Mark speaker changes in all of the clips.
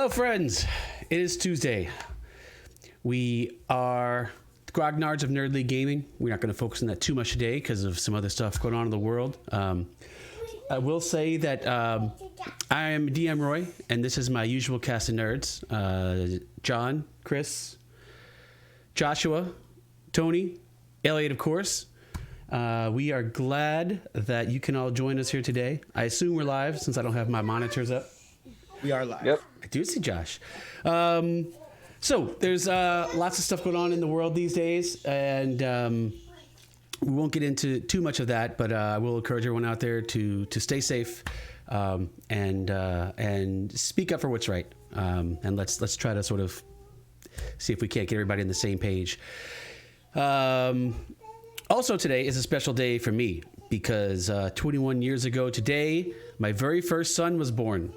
Speaker 1: Hello, friends. It is Tuesday. We are the Grognards of Nerd League Gaming. We're not going to focus on that too much today because of some other stuff going on in the world. I will say that I am DM Roy, and this is my usual cast of nerds. John, Chris, Joshua, Tony, Elliot, of course. We are glad that you can all join us here today. I assume we're live since I don't have my monitors up.
Speaker 2: We are live.
Speaker 3: Yep.
Speaker 1: I do see Josh. So there's lots of stuff going on in the world these days, and we won't get into too much of that, but I will encourage everyone out there to stay safe and speak up for what's right. And let's try to sort of see if we can't get everybody on the same page. Also today is a special day for me because 21 years ago today, my very first son was born.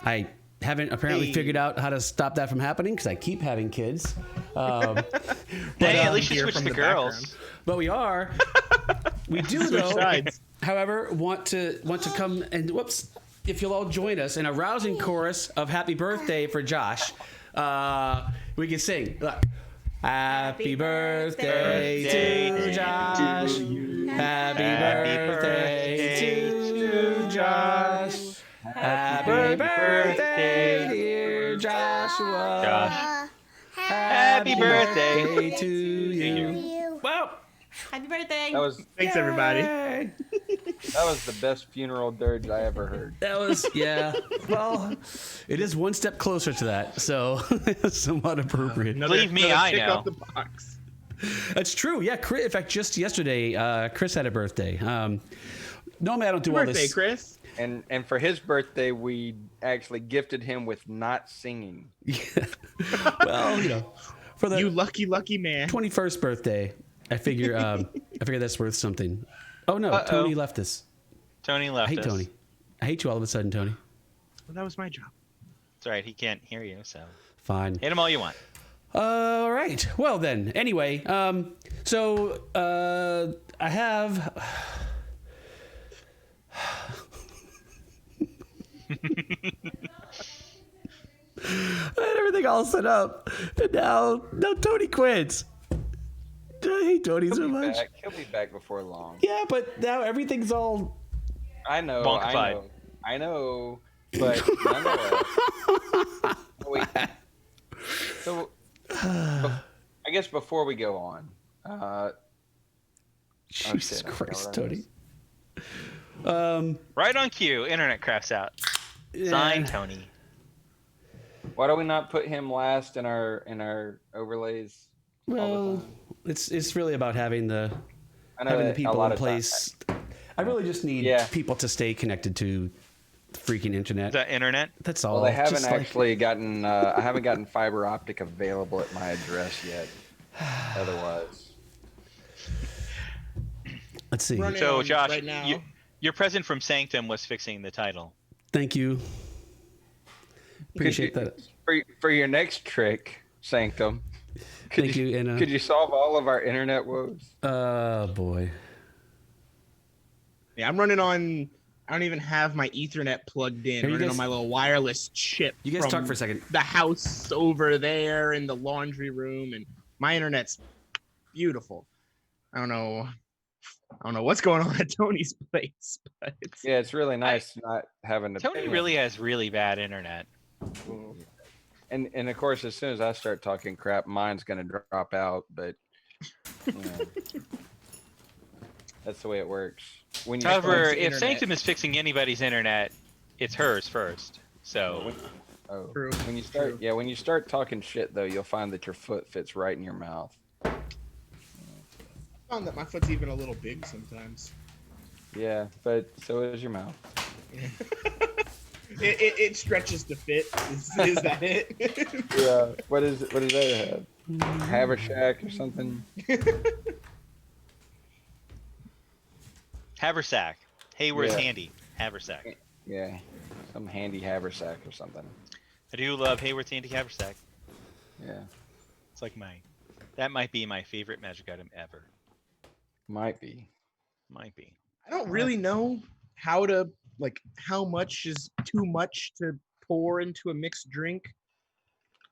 Speaker 1: I haven't apparently figured out how to stop that from happening because I keep having kids.
Speaker 3: Hey, at least you switched to girls.
Speaker 1: But we do though. However, want to come and if you'll all join us in a rousing chorus of happy birthday for Josh. We can sing. Look. Happy birthday to Josh. Happy birthday to Josh. Happy birthday, dear Joshua.
Speaker 3: Happy birthday
Speaker 1: to you. Wow.
Speaker 4: Happy birthday.
Speaker 2: Thanks, everybody.
Speaker 3: That was the best funeral dirge I ever heard.
Speaker 1: That was, yeah. Well, it is one step closer to that, so it's somewhat appropriate.
Speaker 3: Believe me, I
Speaker 2: kick
Speaker 3: know.
Speaker 2: off the box.
Speaker 1: That's true. Yeah, Chris, in fact, just yesterday, Chris had a birthday. Normally, I don't do all
Speaker 2: Birthday,
Speaker 1: this.
Speaker 2: Chris.
Speaker 3: And for his birthday, we actually gifted him with not singing.
Speaker 1: Yeah. Well, for the
Speaker 2: You lucky man.
Speaker 1: 21st birthday, I figure that's worth something. Oh no,
Speaker 3: Uh-oh.
Speaker 1: Tony left us.
Speaker 3: Tony
Speaker 1: I
Speaker 3: left
Speaker 1: hate
Speaker 3: us.
Speaker 1: Tony. I hate you all of a sudden, Tony.
Speaker 2: Well, that was my job.
Speaker 3: That's right. He can't hear you, so
Speaker 1: Fine.
Speaker 3: hit him all you want.
Speaker 1: All right. Well then. Anyway, so I have. I had everything all set up, and now Tony quits. I hate Tony so much.
Speaker 3: He'll be back before long.
Speaker 1: Yeah, but now everything's all.
Speaker 3: I know. Bonkified. I know. But nonetheless. Wait. So, I guess before we go on,
Speaker 1: Jesus
Speaker 3: shit, I
Speaker 1: Christ,
Speaker 3: forgot what
Speaker 1: Tony.
Speaker 3: right on cue, internet crafts out. Signed, Tony. Why do we not put him last in our overlays? all the
Speaker 1: Well,
Speaker 3: time?
Speaker 1: it's really about having the
Speaker 3: I know
Speaker 1: having the
Speaker 3: that a
Speaker 1: people
Speaker 3: lot
Speaker 1: in
Speaker 3: of
Speaker 1: place. I really just need people to stay connected to the freaking internet.
Speaker 3: The internet.
Speaker 1: That's all.
Speaker 3: Well, they haven't
Speaker 1: Just like-
Speaker 3: actually gotten. I haven't gotten fiber optic available at my address yet. Otherwise,
Speaker 1: Let's see.
Speaker 2: Running
Speaker 3: so
Speaker 2: on
Speaker 3: Josh,
Speaker 2: right now.
Speaker 3: your present from Sanctum was fixing the title.
Speaker 1: Thank you. Appreciate that.
Speaker 3: For your next trick, Sanctum.
Speaker 1: Thank you, Anna.
Speaker 3: Could you solve all of our internet woes?
Speaker 1: Oh boy.
Speaker 2: Yeah, I'm running on. I don't even have my Ethernet plugged in.
Speaker 1: Hey, you
Speaker 2: Running
Speaker 1: guys-
Speaker 2: on my little wireless chip.
Speaker 1: You guys
Speaker 2: from
Speaker 1: talk for a second.
Speaker 2: The house over there in the laundry room, and my internet's beautiful. I don't know what's going on at Tony's place, but
Speaker 3: It's really nice not having to.
Speaker 5: Tony really has really bad internet.
Speaker 3: And of course, as soon as I start talking crap, mine's gonna drop out. But that's the way it works. When you
Speaker 5: However,
Speaker 2: phone's
Speaker 5: if
Speaker 2: internet.
Speaker 5: Sanctum is fixing anybody's internet, it's hers first. So
Speaker 2: True.
Speaker 3: when you start,
Speaker 2: True.
Speaker 3: when you start talking shit, though, you'll find that your foot fits right in your mouth.
Speaker 2: I found that my foot's even a little big sometimes.
Speaker 3: Yeah, but so is your mouth.
Speaker 2: It stretches to fit. Is that it?
Speaker 3: Yeah. What does that have? Haversack or something?
Speaker 5: Haversack. Hayward's
Speaker 3: Yeah.
Speaker 5: handy. Haversack.
Speaker 3: Yeah, some handy haversack or something.
Speaker 5: I do love Hayward's handy haversack.
Speaker 3: Yeah,
Speaker 5: It's like that might be my favorite magic item ever.
Speaker 3: might be.
Speaker 5: Might be.
Speaker 2: I don't really know how much is too much to pour into a mixed drink.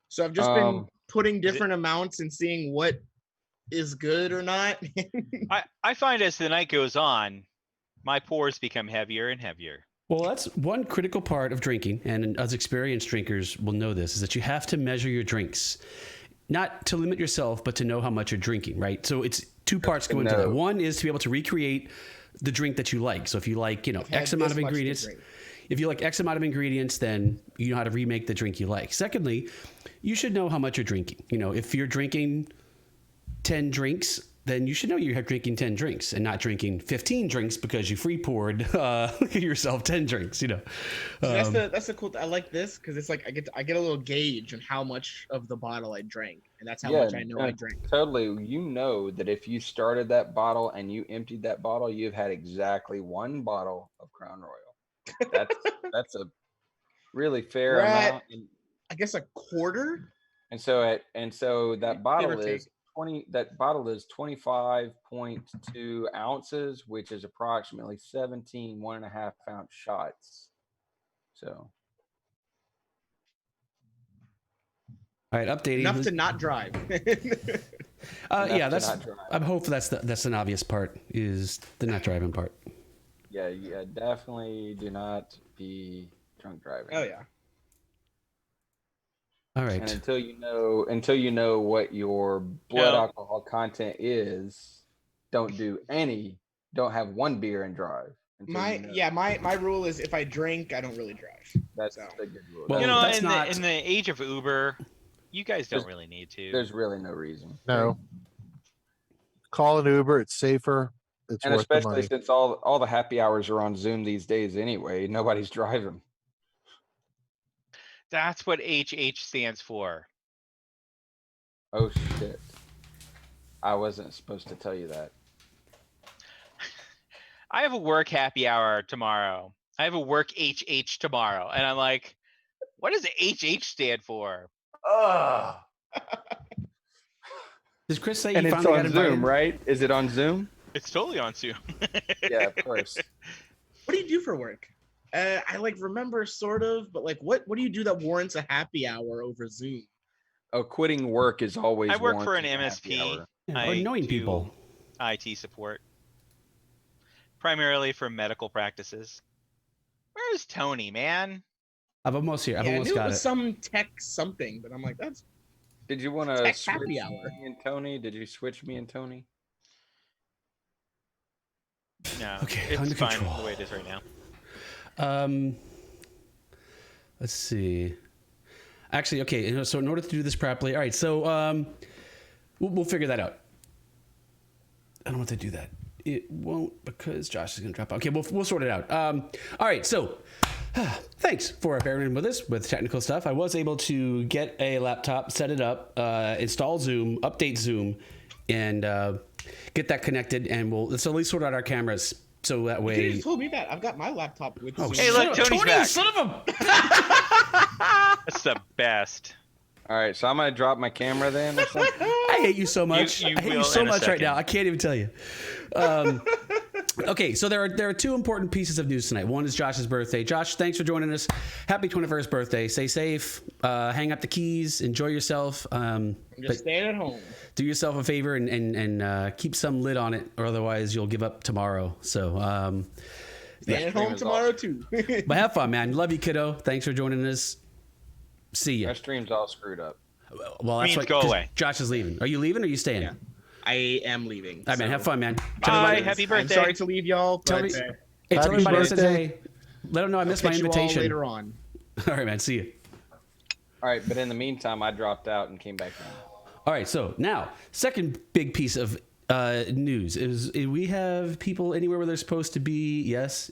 Speaker 2: So I've just been putting different amounts and seeing what is good or not.
Speaker 5: I find as the night goes on, my pours become heavier and heavier.
Speaker 1: Well, that's one critical part of drinking, and us experienced drinkers will know this, is that you have to measure your drinks. Not to limit yourself, but to know how much you're drinking, right? So it's two parts go into that. One is to be able to recreate the drink that you like. So if you like, X amount of ingredients, if you like X amount of ingredients, then you know how to remake the drink you like. Secondly, you should know how much you're drinking. If you're drinking 10 drinks, then you should know you're drinking 10 drinks and not drinking 15 drinks because you free poured yourself 10 drinks,
Speaker 2: that's the cool I like this because it's like I get a little gauge on how much of the bottle I drank, and that's how much I know I drank.
Speaker 3: Totally. That if you started that bottle and you emptied that bottle, you've had exactly one bottle of Crown Royal. That's a really fair amount.
Speaker 2: I guess a quarter.
Speaker 3: And so that bottle is 25.2 ounces, which is approximately 17 1.5 ounce shots. So
Speaker 1: all right, updating.
Speaker 2: Enough to not drive.
Speaker 1: Yeah, I'm hoping that's an obvious part, is the not driving part.
Speaker 3: Yeah, definitely do not be drunk driving.
Speaker 2: Oh yeah.
Speaker 3: All
Speaker 1: right.
Speaker 3: And until you know what your blood alcohol content is, don't have one beer and drive.
Speaker 2: My rule is if I drink, I don't really drive.
Speaker 3: That's a good rule.
Speaker 5: Well, in the age of Uber, you guys don't really need to.
Speaker 3: There's really no reason.
Speaker 4: No. Call an Uber. It's safer. It's
Speaker 3: and
Speaker 4: worth the
Speaker 3: especially
Speaker 4: money.
Speaker 3: Since all the happy hours are on Zoom these days anyway, nobody's driving.
Speaker 5: That's what HH stands for.
Speaker 3: Oh shit. I wasn't supposed to tell you that.
Speaker 5: I have a work happy hour tomorrow. I have a work HH tomorrow. And I'm like, what does HH stand for?
Speaker 1: Does Chris say
Speaker 3: and
Speaker 1: you
Speaker 3: it's
Speaker 1: finally
Speaker 3: on
Speaker 1: got invited?
Speaker 3: Zoom, right? Is it on Zoom?
Speaker 5: It's totally on Zoom.
Speaker 3: Yeah, of course.
Speaker 2: What do you do for work? I remember sort of, but what do you do that warrants a happy hour over Zoom?
Speaker 3: Oh, quitting work is always.
Speaker 5: I work for an MSP.
Speaker 1: Or knowing people.
Speaker 5: IT support, primarily for medical practices. Where's Tony, man?
Speaker 1: I've almost here. I've
Speaker 2: I
Speaker 1: almost
Speaker 2: knew
Speaker 1: got
Speaker 2: it was
Speaker 1: it.
Speaker 2: some tech something, but I'm like, that's.
Speaker 3: Did you want to switch
Speaker 2: happy hour.
Speaker 3: me and Tony? Did you switch me and Tony?
Speaker 5: No.
Speaker 1: Okay,
Speaker 5: it's
Speaker 1: under
Speaker 5: fine
Speaker 1: control.
Speaker 5: the way it is right now.
Speaker 1: Let's see. Actually, okay. So in order to do this properly, all right. So we'll figure that out. I don't want to do that. It won't because Josh is going to drop out. Okay, we'll sort it out. All right. So thanks for bearing with us with technical stuff. I was able to get a laptop, set it up, install Zoom, update Zoom, and get that connected. And let's at least sort out our cameras. So that way.
Speaker 2: You just told me that. I've got my laptop with Zoom.
Speaker 5: Hey, look, Tony's back.
Speaker 1: Son of a.
Speaker 5: That's the best.
Speaker 3: All right, so I'm gonna drop my camera then. Or something?
Speaker 1: I hate you so much.
Speaker 5: You
Speaker 1: I hate you
Speaker 5: will
Speaker 1: so
Speaker 5: in a
Speaker 1: much right
Speaker 5: second.
Speaker 1: now. I can't even tell you. Okay, so there are two important pieces of news tonight. One is Josh's birthday. Josh, thanks for joining us. Happy 21st birthday. Stay safe. Hang up the keys. Enjoy yourself.
Speaker 2: Just staying at home.
Speaker 1: Do yourself a favor and keep some lid on it, or otherwise you'll give up tomorrow. So,
Speaker 2: Staying at home tomorrow too.
Speaker 1: but have fun, man. Love you, kiddo. Thanks for joining us. See ya.
Speaker 3: My stream's all screwed up.
Speaker 1: Well, that's
Speaker 5: Means
Speaker 1: what,
Speaker 5: go
Speaker 1: 'cause
Speaker 5: away.
Speaker 1: Josh is leaving. Are you leaving or are you staying?
Speaker 2: Yeah. I am leaving.
Speaker 1: All right, man. Have fun, man.
Speaker 5: Bye. Happy birthday.
Speaker 2: I'm sorry to leave y'all.
Speaker 1: Tell
Speaker 2: But,
Speaker 1: me-
Speaker 2: uh,
Speaker 1: Hey, tell
Speaker 4: Happy
Speaker 1: everybody I said
Speaker 4: birthday.
Speaker 1: hey. Let them know I missed
Speaker 2: I'll
Speaker 1: my
Speaker 2: catch you all
Speaker 1: invitation.
Speaker 2: later on.
Speaker 1: All right, man. See you.
Speaker 3: All right, but in the meantime, I dropped out and came back in.
Speaker 1: All right, so now, second big piece of news is we have people anywhere where they're supposed to be. Yes.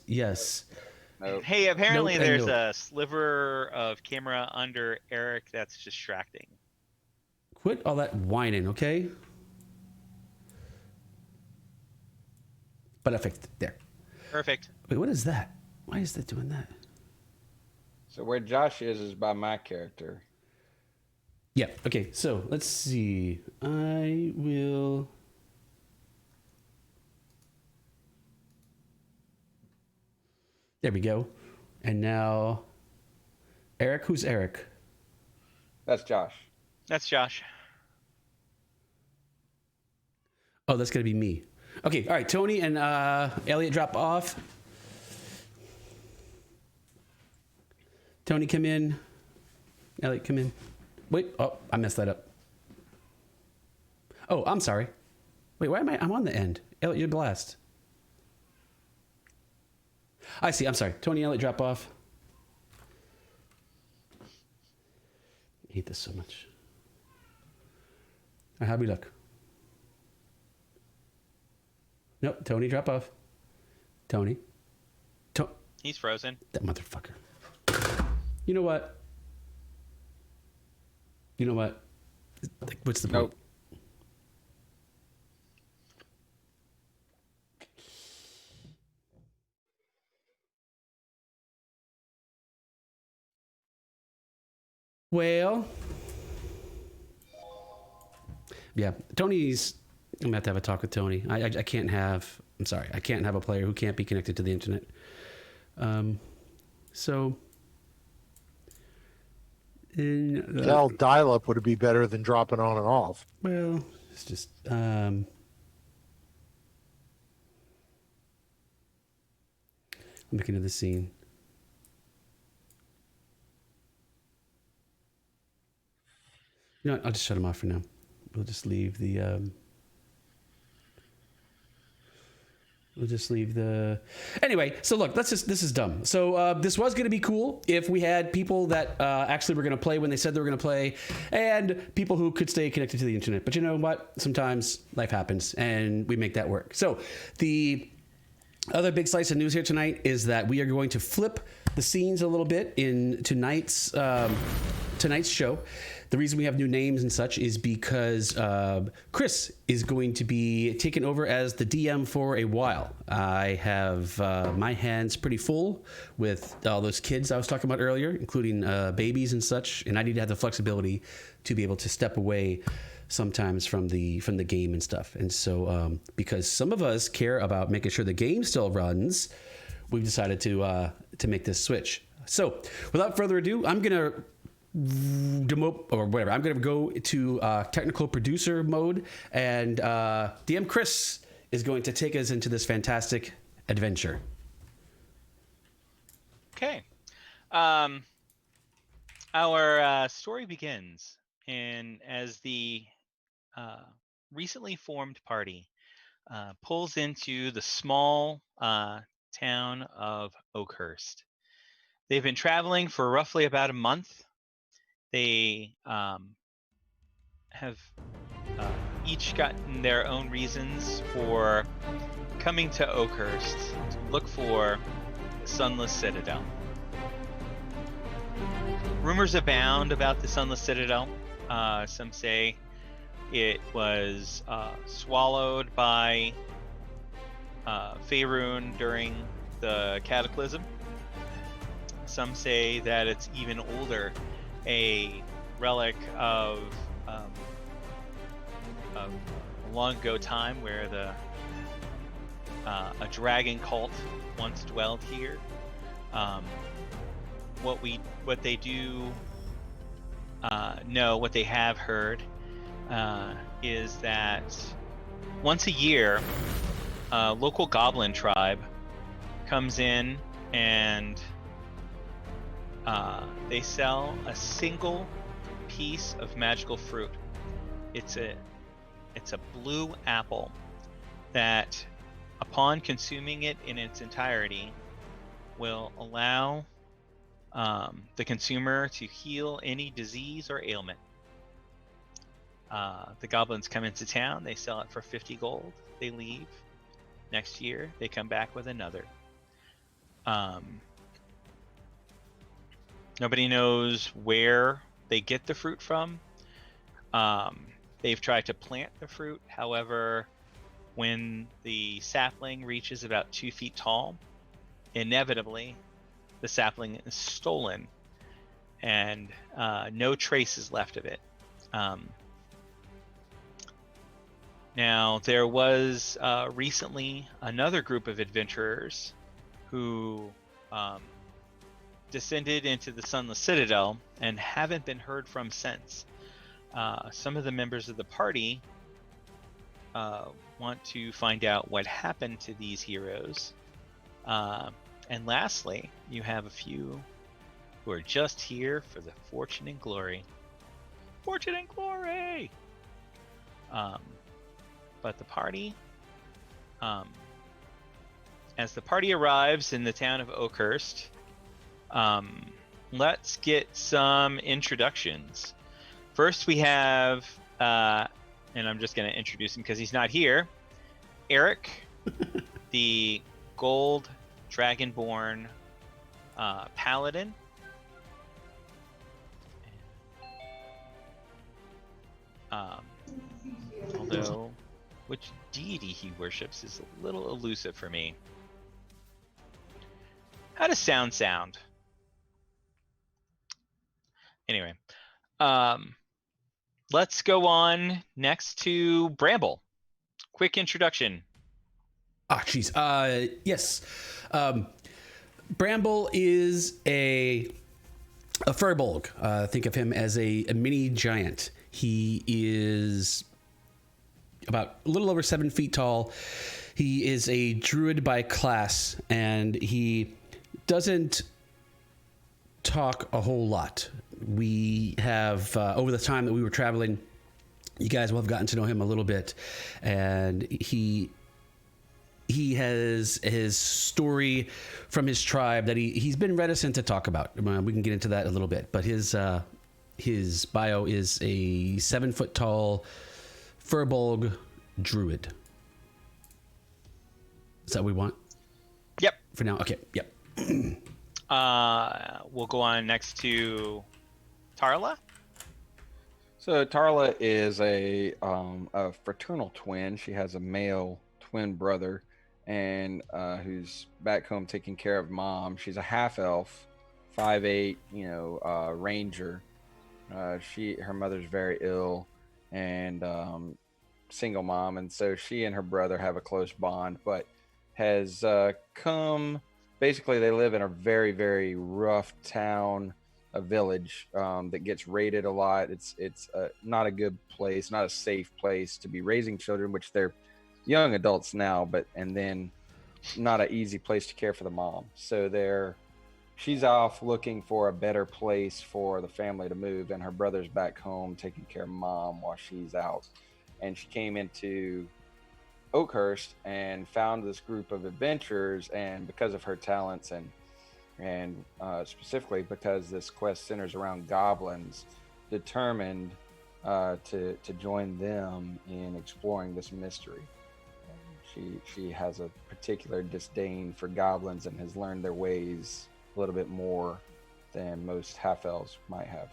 Speaker 3: Nope.
Speaker 5: Hey, apparently
Speaker 1: Nope and
Speaker 5: there's
Speaker 1: nope.
Speaker 5: a sliver of camera under Eric that's distracting.
Speaker 1: Quit all that whining, okay? But I fixed it. There.
Speaker 5: Perfect.
Speaker 1: Wait, what is that? Why is that doing that?
Speaker 3: So where Josh is by my character.
Speaker 1: Yeah, okay, so let's see. I will... There we go. And now Eric? Who's Eric?
Speaker 3: That's Josh.
Speaker 5: That's Josh.
Speaker 1: Oh, that's gonna be me. Okay, all right. Tony and Elliot drop off. Tony, come in. Elliot, come in. Wait. Oh, I messed that up. Oh, I'm sorry. Wait, why am I? I'm on the end. Elliot, you're blast. I see. I'm sorry. Tony, Elliot, drop off. I hate this so much. All right, how'd we look? Nope. Tony, drop off. Tony.
Speaker 5: He's frozen.
Speaker 1: That motherfucker. You know what? You know what? Like, what's the point?
Speaker 3: Nope.
Speaker 1: Well, yeah, Tony's. I'm gonna have to have a talk with Tony. I can't have. I'm sorry. I can't have a player who can't be connected to the internet. So.
Speaker 4: Hell, dial-up would be better than dropping on and off.
Speaker 1: Well, it's just. Looking at the scene. You know what? I'll just shut him off for now. We'll just leave the. We'll just leave the. Anyway, so look, this is dumb. So this was going to be cool if we had people that actually were going to play when they said they were going to play, and people who could stay connected to the internet. But you know what? Sometimes life happens, and we make that work. So the other big slice of news here tonight is that we are going to flip the scenes a little bit in tonight's show. The reason we have new names and such is because Chris is going to be taking over as the DM for a while. I have my hands pretty full with all those kids I was talking about earlier, including babies and such, and I need to have the flexibility to be able to step away sometimes from the game and stuff. And so because some of us care about making sure the game still runs, we've decided to make this switch. So without further ado, I'm gonna demote or whatever. I'm gonna go to technical producer mode, and DM Chris is going to take us into this fantastic adventure.
Speaker 5: Okay. Our story begins, and as the recently formed party pulls into the small town of Oakhurst. They've been traveling for roughly about a month. They have each gotten their own reasons for coming to Oakhurst to look for the Sunless Citadel. Rumors abound about the Sunless Citadel. Some say it was swallowed by Faerun during the Cataclysm. Some say that it's even older, a relic of a long ago time where a dragon cult once dwelled here. What they do know, what they have heard, is that once a year, a local goblin tribe comes in and they sell a single piece of magical fruit. It's a blue apple that, upon consuming it in its entirety, will allow the consumer to heal any disease or ailment. The goblins come into town, they sell it for 50 gold, they leave. Next year, they come back with another. Nobody knows where they get the fruit from. They've tried to plant the fruit. However, when the sapling reaches about 2 feet tall, inevitably the sapling is stolen and no trace is left of it. Now, there was recently another group of adventurers who descended into the Sunless Citadel and haven't been heard from since. Some of the members of the party want to find out what happened to these heroes. And lastly, you have a few who are just here for the fortune and glory. Fortune and glory! But the party, as the party arrives in the town of Oakhurst, let's get some introductions. First, we have, and I'm just going to introduce him because he's not here, Eric, the gold dragonborn paladin. Although which deity he worships is a little elusive for me. How does sound? Anyway, let's go on next to Bramble. Quick introduction.
Speaker 1: Jeez. Yes. Bramble is a furbolg. Think of him as a mini giant. He is about a little over 7 feet tall. He is a druid by class, and he doesn't talk a whole lot. We have, over the time that we were traveling, you guys will have gotten to know him a little bit, and he has his story from his tribe that he's been reticent to talk about. We can get into that a little bit, but his bio is a 7 foot tall furbolg druid. Is that what we want?
Speaker 5: Yep.
Speaker 1: For now, okay. Yep.
Speaker 5: We'll go on next to Tarla.
Speaker 3: So Tarla is a fraternal twin. She has a male twin brother, and who's back home taking care of mom. She's a half elf, 5'8", ranger. Her mother's very ill, and single mom, and so she and her brother have a close bond, but has come. Basically, they live in a very, very rough town, a village that gets raided a lot. It's not a good place, not a safe place to be raising children, which they're young adults now, and then not an easy place to care for the mom. So she's off looking for a better place for the family to move, and her brother's back home taking care of mom while she's out. And she came into Oakhurst and found this group of adventurers, and because of her talents and specifically because this quest centers around goblins, determined to join them in exploring this mystery. She has a particular disdain for goblins and has learned their ways a little bit more than most half-elves might have.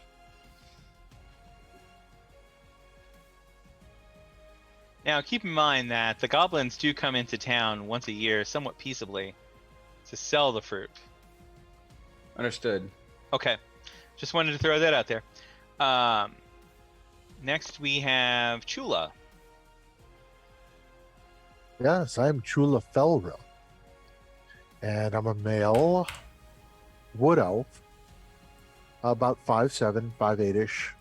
Speaker 5: Now, keep in mind that the goblins do come into town once a year, somewhat peaceably, to sell the fruit.
Speaker 3: Understood.
Speaker 5: Okay. Just wanted to throw that out there. Next, we have Chula.
Speaker 4: Yes, I'm Chula Felra. And I'm a male wood elf, about 5'7", 5'8"-ish,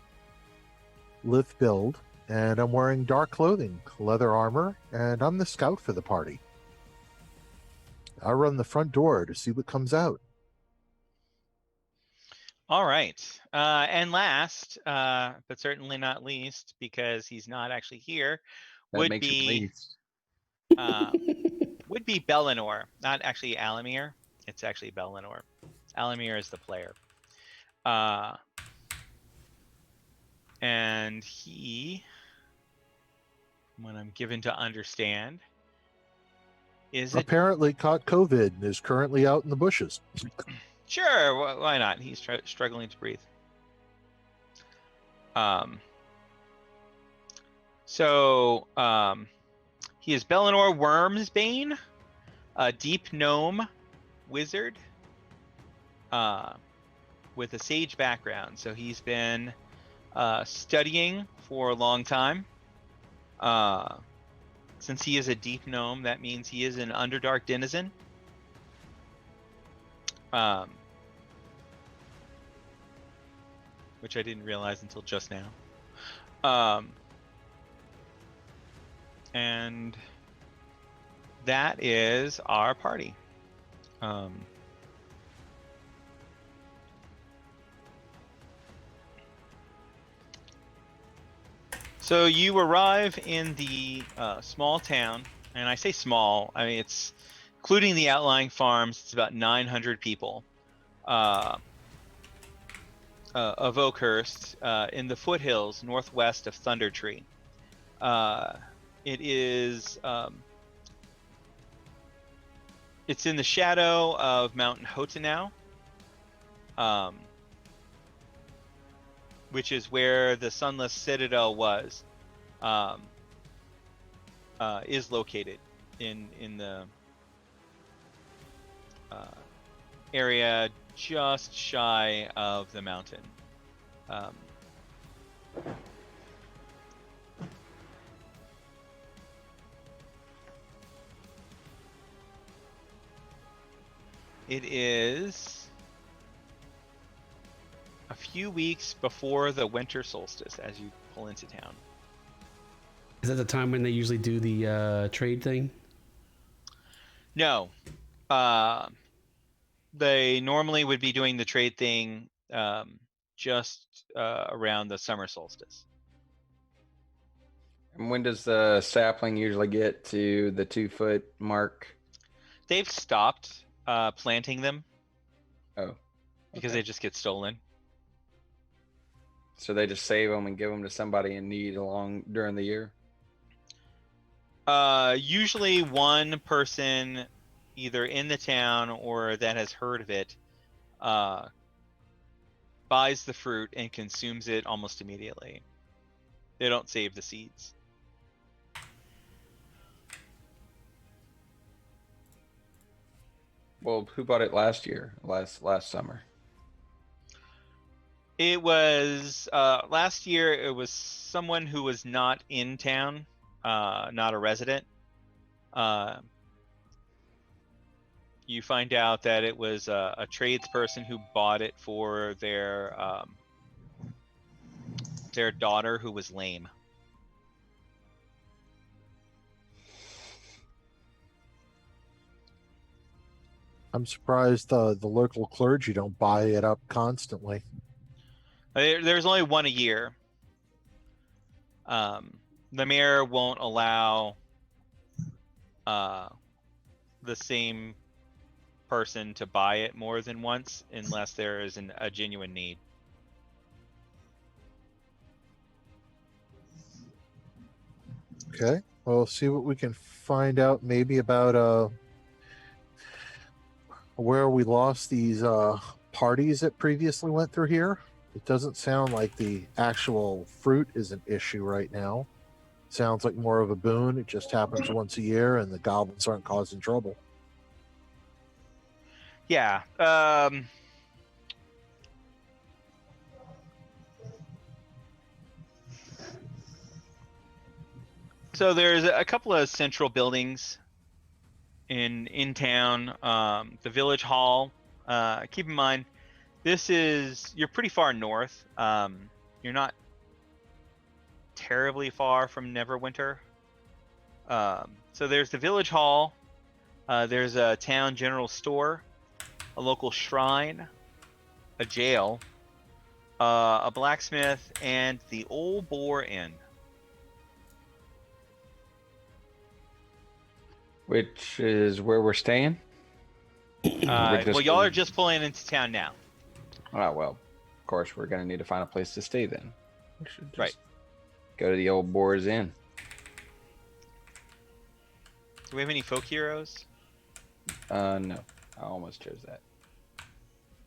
Speaker 4: lithe build, and I'm wearing dark clothing, leather armor, and I'm the scout for the party. I run the front door to see what comes out.
Speaker 5: All right. And last, but certainly not least, because he's not actually here,
Speaker 3: That
Speaker 5: would
Speaker 3: makes it
Speaker 5: be
Speaker 3: least.
Speaker 5: Bellinor, not actually Alamir. It's actually Bellinor. Alamir is the player. And he, what I'm given to understand, is
Speaker 4: Apparently caught COVID and is currently out in the bushes.
Speaker 5: Sure, why not? He's struggling to breathe. He is Bellinor Wormsbane, a deep gnome wizard with a sage background. So he's been studying for a long time. Since he is a deep gnome, that means he is an Underdark denizen. which I didn't realize until just now. And that is our party. So you arrive in the small town, and I say small, I mean it's including the outlying farms. It's about 900 people of Oakhurst in the foothills northwest of Thunder Tree. It is it's in the shadow of Mount Hotenau, which is where the Sunless Citadel was, is located in the area just shy of the mountain. It is a few weeks before the winter solstice as you pull into town.
Speaker 1: Is that the time when they usually do the trade thing?
Speaker 5: No. They normally would be doing the trade thing just around the summer solstice.
Speaker 3: And when does the sapling usually get to the 2-foot mark?
Speaker 5: They've stopped planting them.
Speaker 3: Oh.
Speaker 5: Because
Speaker 3: okay.
Speaker 5: they just get stolen.
Speaker 3: So they just save them and give them to somebody in need along during the year?
Speaker 5: Usually one person either in the town or that has heard of it buys the fruit and consumes it almost immediately. They don't save the seeds.
Speaker 3: Well, who bought it last year? Last summer?
Speaker 5: It was last year. It was someone who was not in town, not a resident. You find out that it was a tradesperson who bought it for their daughter who was lame.
Speaker 4: I'm surprised the local clergy don't buy it up constantly.
Speaker 5: There's only one a year. The mayor won't allow the same person to buy it more than once unless there is a genuine need.
Speaker 4: Okay, well, see what we can find out maybe about where we lost these parties that previously went through here. It doesn't sound like the actual fruit is an issue right now. Sounds like more of a boon. It just happens once a year and the goblins aren't causing trouble.
Speaker 5: Yeah. So there's a couple of central buildings in town. The village hall. Keep in mind, you're pretty far north. You're not terribly far from Neverwinter. So there's the village hall. There's a town general store, a local shrine, a jail, a blacksmith, and the Old Boar Inn.
Speaker 3: Which is where we're staying?
Speaker 5: Well, y'all are just pulling into town now.
Speaker 3: Oh, well, of course, we're going to need to find a place to stay then. We should just
Speaker 5: Right.
Speaker 3: go to the Old Boar's Inn.
Speaker 5: Do we have any folk heroes?
Speaker 3: No. I almost chose that.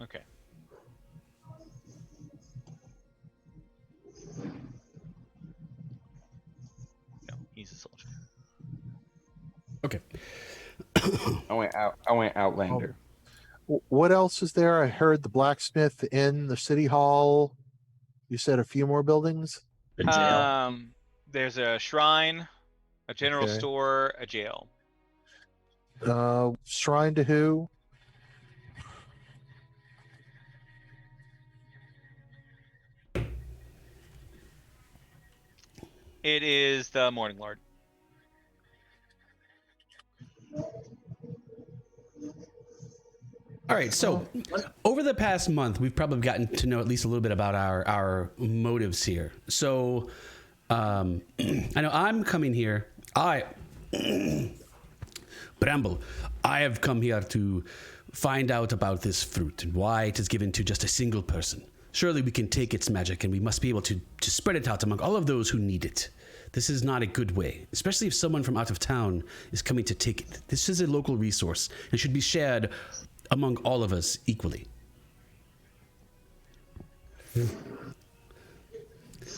Speaker 5: Okay. No, he's a soldier.
Speaker 1: Okay.
Speaker 3: I went Outlander.
Speaker 4: What else is there? I heard the blacksmith inn, the city hall. You said a few more buildings?
Speaker 2: The jail.
Speaker 5: There's a shrine, a general
Speaker 4: Okay.
Speaker 5: store, a jail.
Speaker 4: Shrine to who?
Speaker 5: It is the Morning Lord.
Speaker 1: All right, so over the past month, we've probably gotten to know at least a little bit about our motives here. So, I know I'm coming here. Bramble, I have come here to find out about this fruit and why it is given to just a single person. Surely we can take its magic and we must be able to spread it out among all of those who need it. This is not a good way, especially if someone from out of town is coming to take it. This is a local resource and should be shared among all of us equally.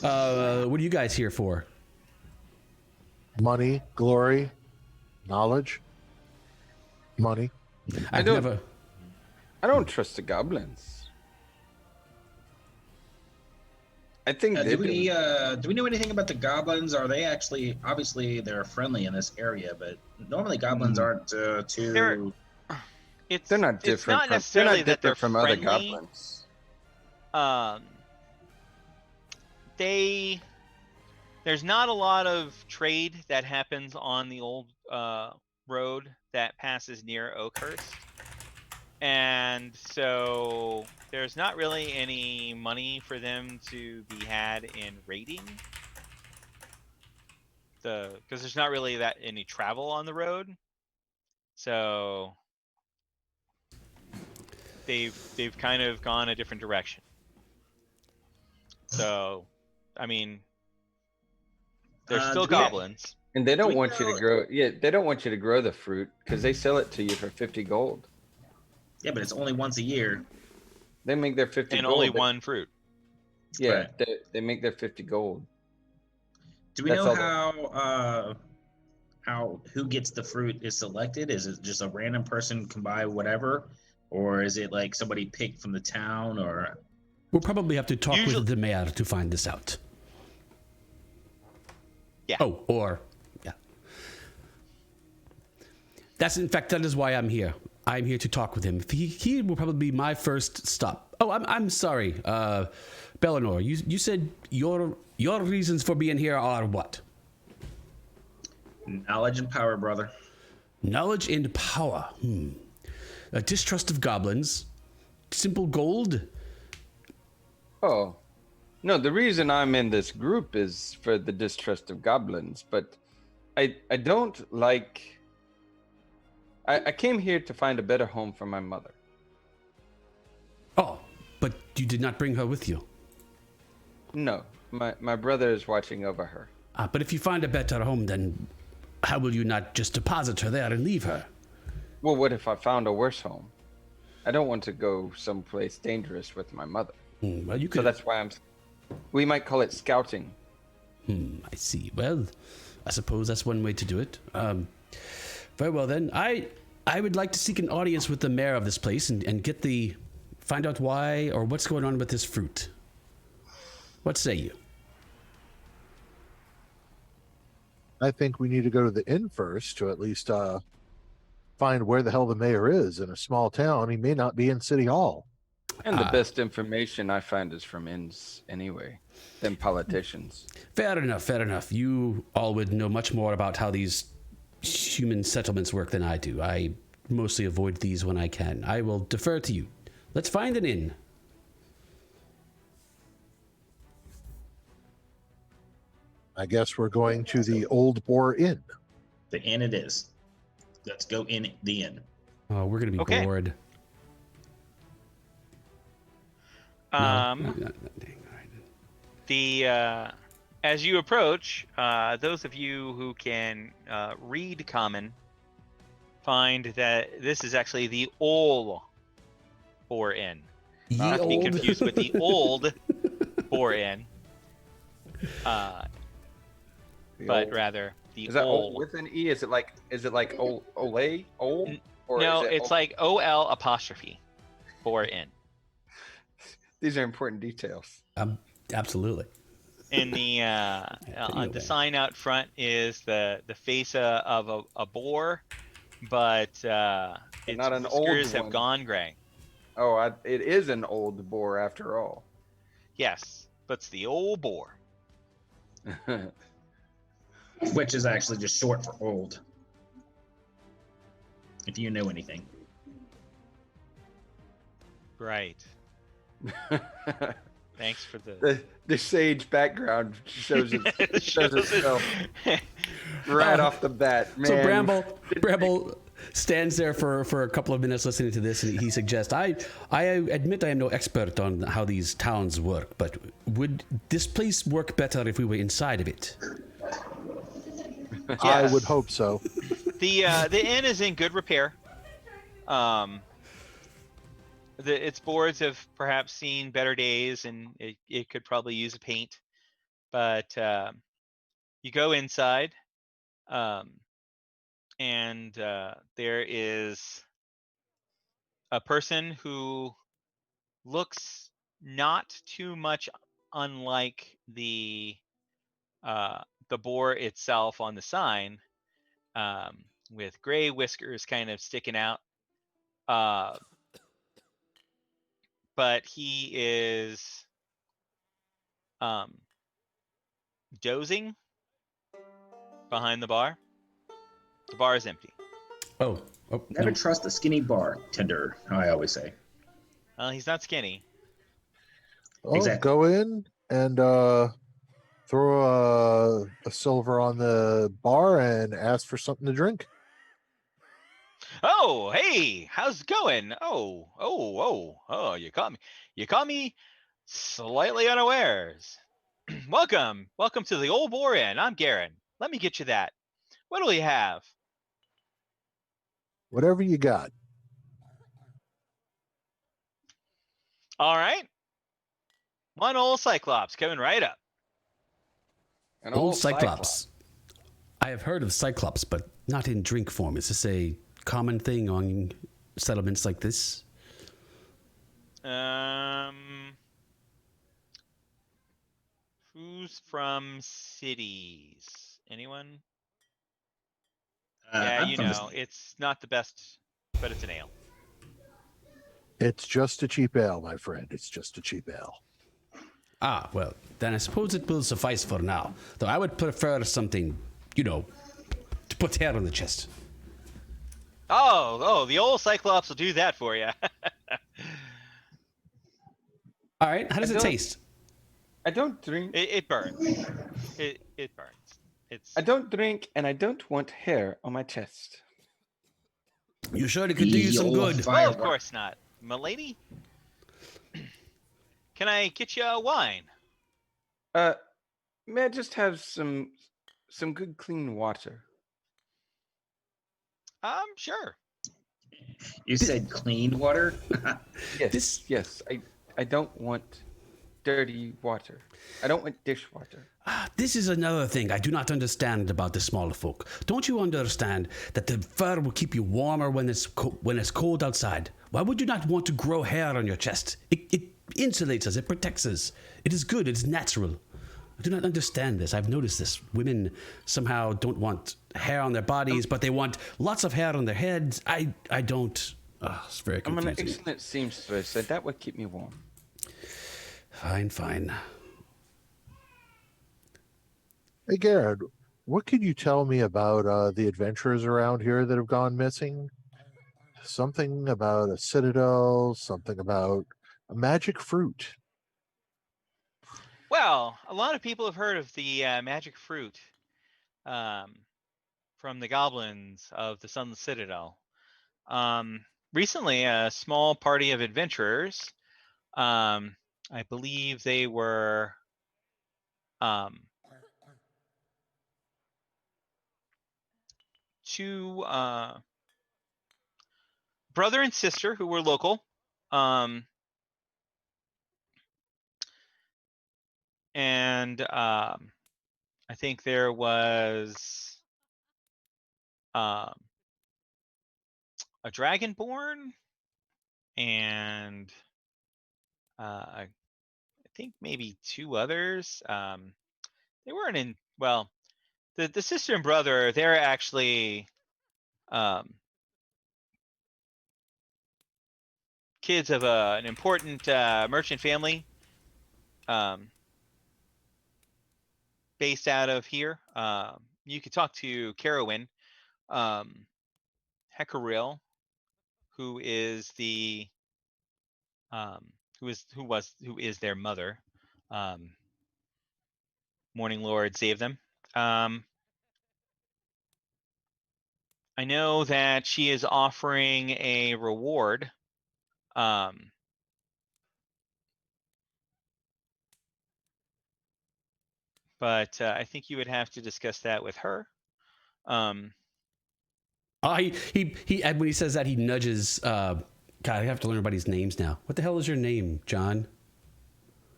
Speaker 1: What are you guys here for?
Speaker 4: Money, glory, knowledge. Money.
Speaker 3: I don't trust the goblins. I think
Speaker 6: do we know anything about the goblins? Are they actually, obviously they're friendly in this area, but normally goblins aren't too.
Speaker 3: they're not different.
Speaker 5: It's not
Speaker 3: from,
Speaker 5: necessarily
Speaker 3: they're not
Speaker 5: that they're
Speaker 3: different from
Speaker 5: friendly.
Speaker 3: other goblins.
Speaker 5: There's not a lot of trade that happens on the old road that passes near Oakhurst, and so there's not really any money for them to be had in raiding because there's not really that any travel on the road, so they've kind of gone a different direction. So, I mean, they're still goblins.
Speaker 3: And they don't want you to grow. Yeah, they don't want you to grow the fruit because they sell it to you for 50 gold.
Speaker 6: Yeah, but it's only once a year.
Speaker 3: They make their 50
Speaker 5: And
Speaker 3: gold.
Speaker 5: only one fruit.
Speaker 3: Yeah,
Speaker 6: Right.
Speaker 3: they make their 50 gold.
Speaker 6: Do we
Speaker 3: That's
Speaker 6: know how who gets the fruit is selected? Is it just a random person can buy whatever, or is it like somebody picked from the town? Or
Speaker 1: We'll probably have to talk
Speaker 5: Usually-
Speaker 1: with the mayor to find this out.
Speaker 5: Yeah.
Speaker 1: Oh, or yeah. That is why I'm here. I'm here to talk with him. He will probably be my first stop. Oh, I'm sorry, Bellinor. You said your reasons for being here are what?
Speaker 6: knowledge and power, brother.
Speaker 1: Knowledge and power. A distrust of goblins. Simple gold.
Speaker 3: Oh, no, the reason I'm in this group is for the distrust of goblins, but I don't like... I came here to find a better home for my mother.
Speaker 1: Oh, but you did not bring her with you.
Speaker 3: No, my brother is watching over her.
Speaker 1: But if you find a better home, then how will you not just deposit her there and leave her?
Speaker 3: Well, what if I found a worse home? I don't want to go someplace dangerous with my mother.
Speaker 1: Well, you
Speaker 3: So
Speaker 1: could.
Speaker 3: that's why we might call it scouting.
Speaker 1: I see. Well, I suppose that's one way to do it. Very well then. I would like to seek an audience with the mayor of this place and find out why or what's going on with this fruit. What say you?
Speaker 4: I think we need to go to the inn first to at least find where the hell the mayor is. In a small town, he may not be in City Hall.
Speaker 3: And the best information I find is from inns anyway, than politicians.
Speaker 1: Fair enough, fair enough. You all would know much more about how these human settlements work than I do. I mostly avoid these when I can. I will defer to you. Let's find an inn.
Speaker 4: I guess we're going to the Old Boar Inn.
Speaker 6: The inn it is. Let's go in the inn.
Speaker 1: Oh, we're going to be
Speaker 5: Okay.
Speaker 1: bored. No, dang, all right.
Speaker 5: As you approach, those of you who can read common find that this is actually the Old Boar Inn. Not to be
Speaker 1: Ye
Speaker 5: confused with the Old Boar Inn,
Speaker 3: The
Speaker 5: but
Speaker 3: old-
Speaker 5: rather the
Speaker 3: Is that
Speaker 5: old.
Speaker 3: old with an E? Is it like ole? Old? Or
Speaker 5: No,
Speaker 3: is it
Speaker 5: it's like OL apostrophe Boar Inn.
Speaker 3: These are important details.
Speaker 1: Absolutely.
Speaker 5: And the
Speaker 1: anyway.
Speaker 5: sign out front is the face of a boar, but its
Speaker 3: not an old
Speaker 5: whiskers have
Speaker 3: one.
Speaker 5: gone gray.
Speaker 3: Oh, it is an old boar after all.
Speaker 5: Yes, but it's the old boar.
Speaker 6: which is actually just short for old. If you know anything.
Speaker 5: Right. Thanks for the
Speaker 3: the sage background shows itself right off the bat, man.
Speaker 1: So Bramble stands there for a couple of minutes listening to this, and he suggests, I admit I am no expert on how these towns work, but would this place work better if we were inside of it?
Speaker 4: I would hope so.
Speaker 5: The inn is in good repair. Its boards have perhaps seen better days, and it could probably use a paint. But you go inside, and there is a person who looks not too much unlike the boar itself on the sign, with gray whiskers kind of sticking out. But he is dozing behind the bar. The bar is empty.
Speaker 1: Oh
Speaker 6: Never
Speaker 1: no.
Speaker 6: trust a skinny bartender, I always say.
Speaker 5: Well, he's not skinny.
Speaker 4: Well,
Speaker 6: Exactly.
Speaker 4: go in and throw a silver on the bar and ask for something to drink.
Speaker 5: Oh, hey, how's it going? Oh, you caught me. You caught me slightly unawares. Welcome to the Old Boar Inn. I'm Garen. Let me get you that. What do we have?
Speaker 4: Whatever you got.
Speaker 5: All right. One old Cyclops coming right up.
Speaker 3: An
Speaker 1: Old Cyclops. I have heard of Cyclops, but not in drink form. Is this a common thing on settlements like this?
Speaker 5: Who's from cities? Anyone?
Speaker 6: I'm
Speaker 5: you
Speaker 6: from
Speaker 5: know, it's not the best, but it's an ale.
Speaker 4: It's just a cheap ale, my friend. It's just a cheap ale.
Speaker 1: Ah, well, then I suppose it will suffice for now. Though I would prefer something, to put hair on the chest.
Speaker 5: Oh, the old Cyclops will do that for you.
Speaker 1: All right, how does it taste?
Speaker 3: I don't drink.
Speaker 5: It burns. It burns.
Speaker 3: I don't drink, and I don't want hair on my chest.
Speaker 1: You sure it could do you some good?
Speaker 5: Well, of course not, milady. Can I get you a wine?
Speaker 3: May I just have some good clean water?
Speaker 5: Sure.
Speaker 6: You said clean water?
Speaker 3: Yes. I don't want dirty water. I don't want dishwater.
Speaker 1: This is another thing I do not understand about the smaller folk. Don't you understand that the fur will keep you warmer when it's cold outside? Why would you not want to grow hair on your chest? It insulates us. It protects us. It is good. It's natural. I do not understand this. I've noticed this. Women somehow don't want hair on their bodies, but they want lots of hair on their heads. I don't. It's very confusing.
Speaker 3: I'm an excellent seamstress, so that would keep me warm.
Speaker 1: Fine.
Speaker 4: Hey, Garrett, what could you tell me about the adventurers around here that have gone missing? Something about a citadel, something about a magic fruit.
Speaker 5: Well, a lot of people have heard of the magic fruit from the goblins of the Sunless Citadel. Recently, a small party of adventurers, I believe they were two brother and sister who were local, and I think there was a dragonborn, and I think maybe two others. They weren't in. Well, the sister and brother, they're actually kids of an important merchant family based out of here. you could talk to Carowin, Hecaril, who is the who is their mother. Morning Lord saved them. I know that she is offering a reward. But I think you would have to discuss that with her.
Speaker 1: He and when he says that, he nudges. God, I have to learn everybody's names now. What the hell is your name, John?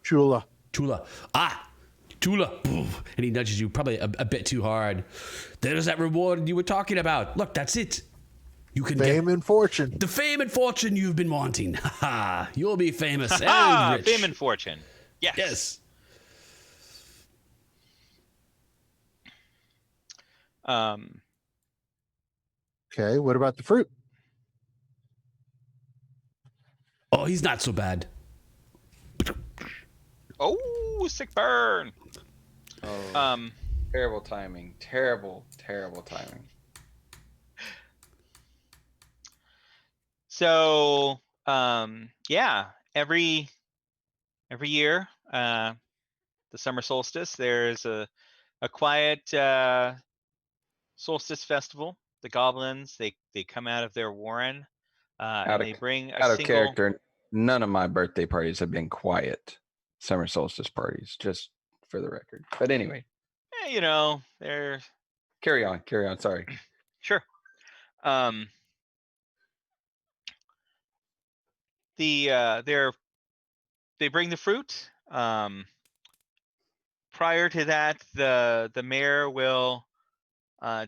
Speaker 4: Chula.
Speaker 1: Tula. Tula. And he nudges you probably a bit too hard. There's that reward you were talking about. Look, that's it. You can
Speaker 4: Fame
Speaker 1: get
Speaker 4: and fortune.
Speaker 1: the fame and fortune you've been wanting. Ha! You'll be famous and rich.
Speaker 5: Fame and fortune. Yes.
Speaker 1: Yes.
Speaker 4: Okay, what about the fruit?
Speaker 1: Oh, he's not so bad.
Speaker 5: Oh, sick burn.
Speaker 3: Oh, terrible timing. Terrible timing.
Speaker 5: So, yeah, every year, the summer solstice, there's a quiet solstice festival. The goblins they come out of their warren, and they bring a
Speaker 3: Out of
Speaker 5: single
Speaker 3: character, none of my birthday parties have been quiet summer solstice parties, just for the record. But anyway,
Speaker 5: they're
Speaker 3: carry on. Sorry.
Speaker 5: sure. They bring the fruit. Prior to that, the mayor will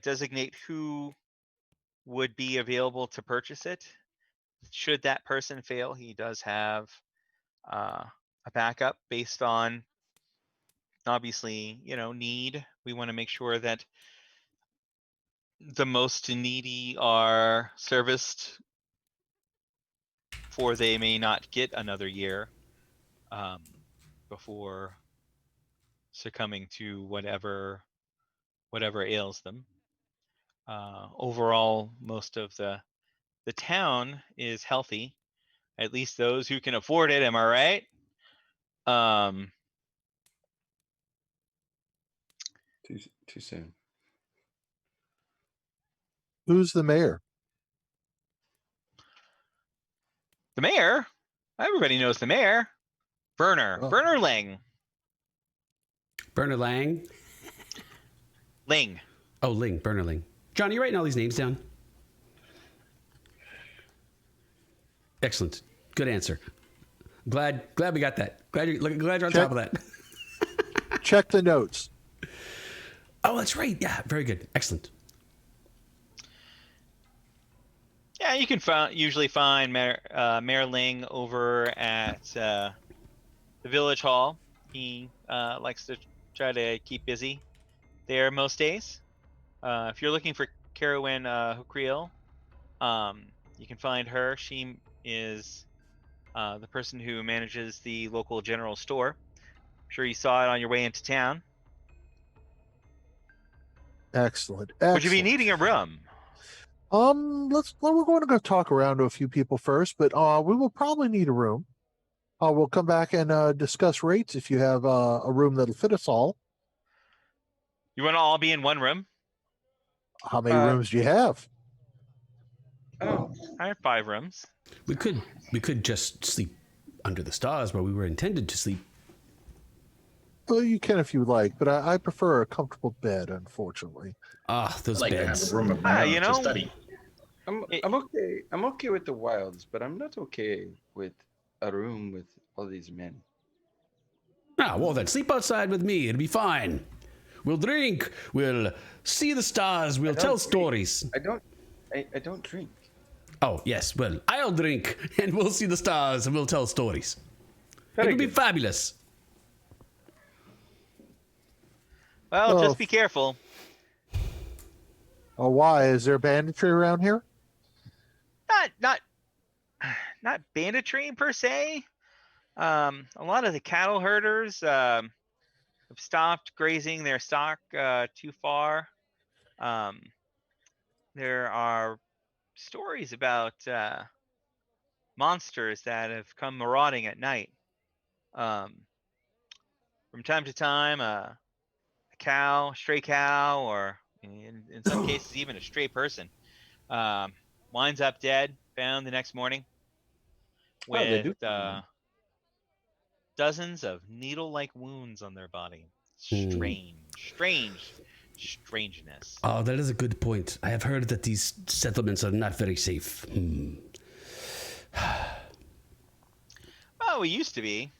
Speaker 5: designate who would be available to purchase it. Should that person fail, he does have a backup based on obviously need. We want to make sure that the most needy are serviced, for they may not get another year before succumbing to whatever ails them. Overall, most of the town is healthy, at least those who can afford it. Am I right?
Speaker 3: Too soon.
Speaker 4: Who's the mayor?
Speaker 5: The mayor? Everybody knows the mayor. Werner.
Speaker 4: Oh.
Speaker 5: Werner Lang.
Speaker 1: Berner Lang.
Speaker 5: Ling.
Speaker 1: Oh, Ling. Berner Ling. John, you writing all these names down? Excellent. Good answer. Glad we got that. Glad you're on top of that.
Speaker 4: Check the notes.
Speaker 1: Oh, that's right. Yeah, very good. Excellent.
Speaker 5: Yeah, you can usually find Mayor Ling over at the village hall. He likes to try to keep busy there most days. If you're looking for Carowin Hukriel, you can find her. She is the person who manages the local general store. I'm sure you saw it on your way into town.
Speaker 4: Excellent.
Speaker 5: Would you be needing a room?
Speaker 4: We're going to go talk around to a few people first, but we will probably need a room. We'll come back and discuss rates if you have a room that'll fit us all.
Speaker 5: You want to all be in one room?
Speaker 4: How many rooms do you have?
Speaker 3: Oh,
Speaker 5: I have 5 rooms.
Speaker 1: We could just sleep under the stars where we were intended to sleep.
Speaker 4: Well, you can if you like, but I prefer a comfortable bed, unfortunately.
Speaker 1: Those
Speaker 6: I like
Speaker 1: beds.
Speaker 6: to have a room of my own
Speaker 5: you know,
Speaker 6: to study.
Speaker 3: I'm okay. I'm okay with the wilds, but I'm not okay with a room with all these men.
Speaker 1: Well then sleep outside with me. It'll be fine. We'll drink. We'll see the stars. We'll tell stories.
Speaker 3: I don't drink.
Speaker 1: Oh, yes. Well, I'll drink and we'll see the stars and we'll tell stories.
Speaker 3: Very
Speaker 1: It'll be
Speaker 3: good.
Speaker 1: fabulous.
Speaker 5: Well, just be careful.
Speaker 4: Oh, why? Is there banditry around here?
Speaker 5: Not banditry per se. A lot of the cattle herders have stopped grazing their stock too far. Um, there are stories about monsters that have come marauding at night. From time to time, a stray cow, or in some cases even a stray person, winds up dead, found the next morning
Speaker 3: Oh, they
Speaker 5: with
Speaker 3: do.
Speaker 5: dozens of needle-like wounds on their body. Strangeness.
Speaker 1: Oh, that is a good point. I have heard that these settlements are not very safe.
Speaker 5: Well, we used to be.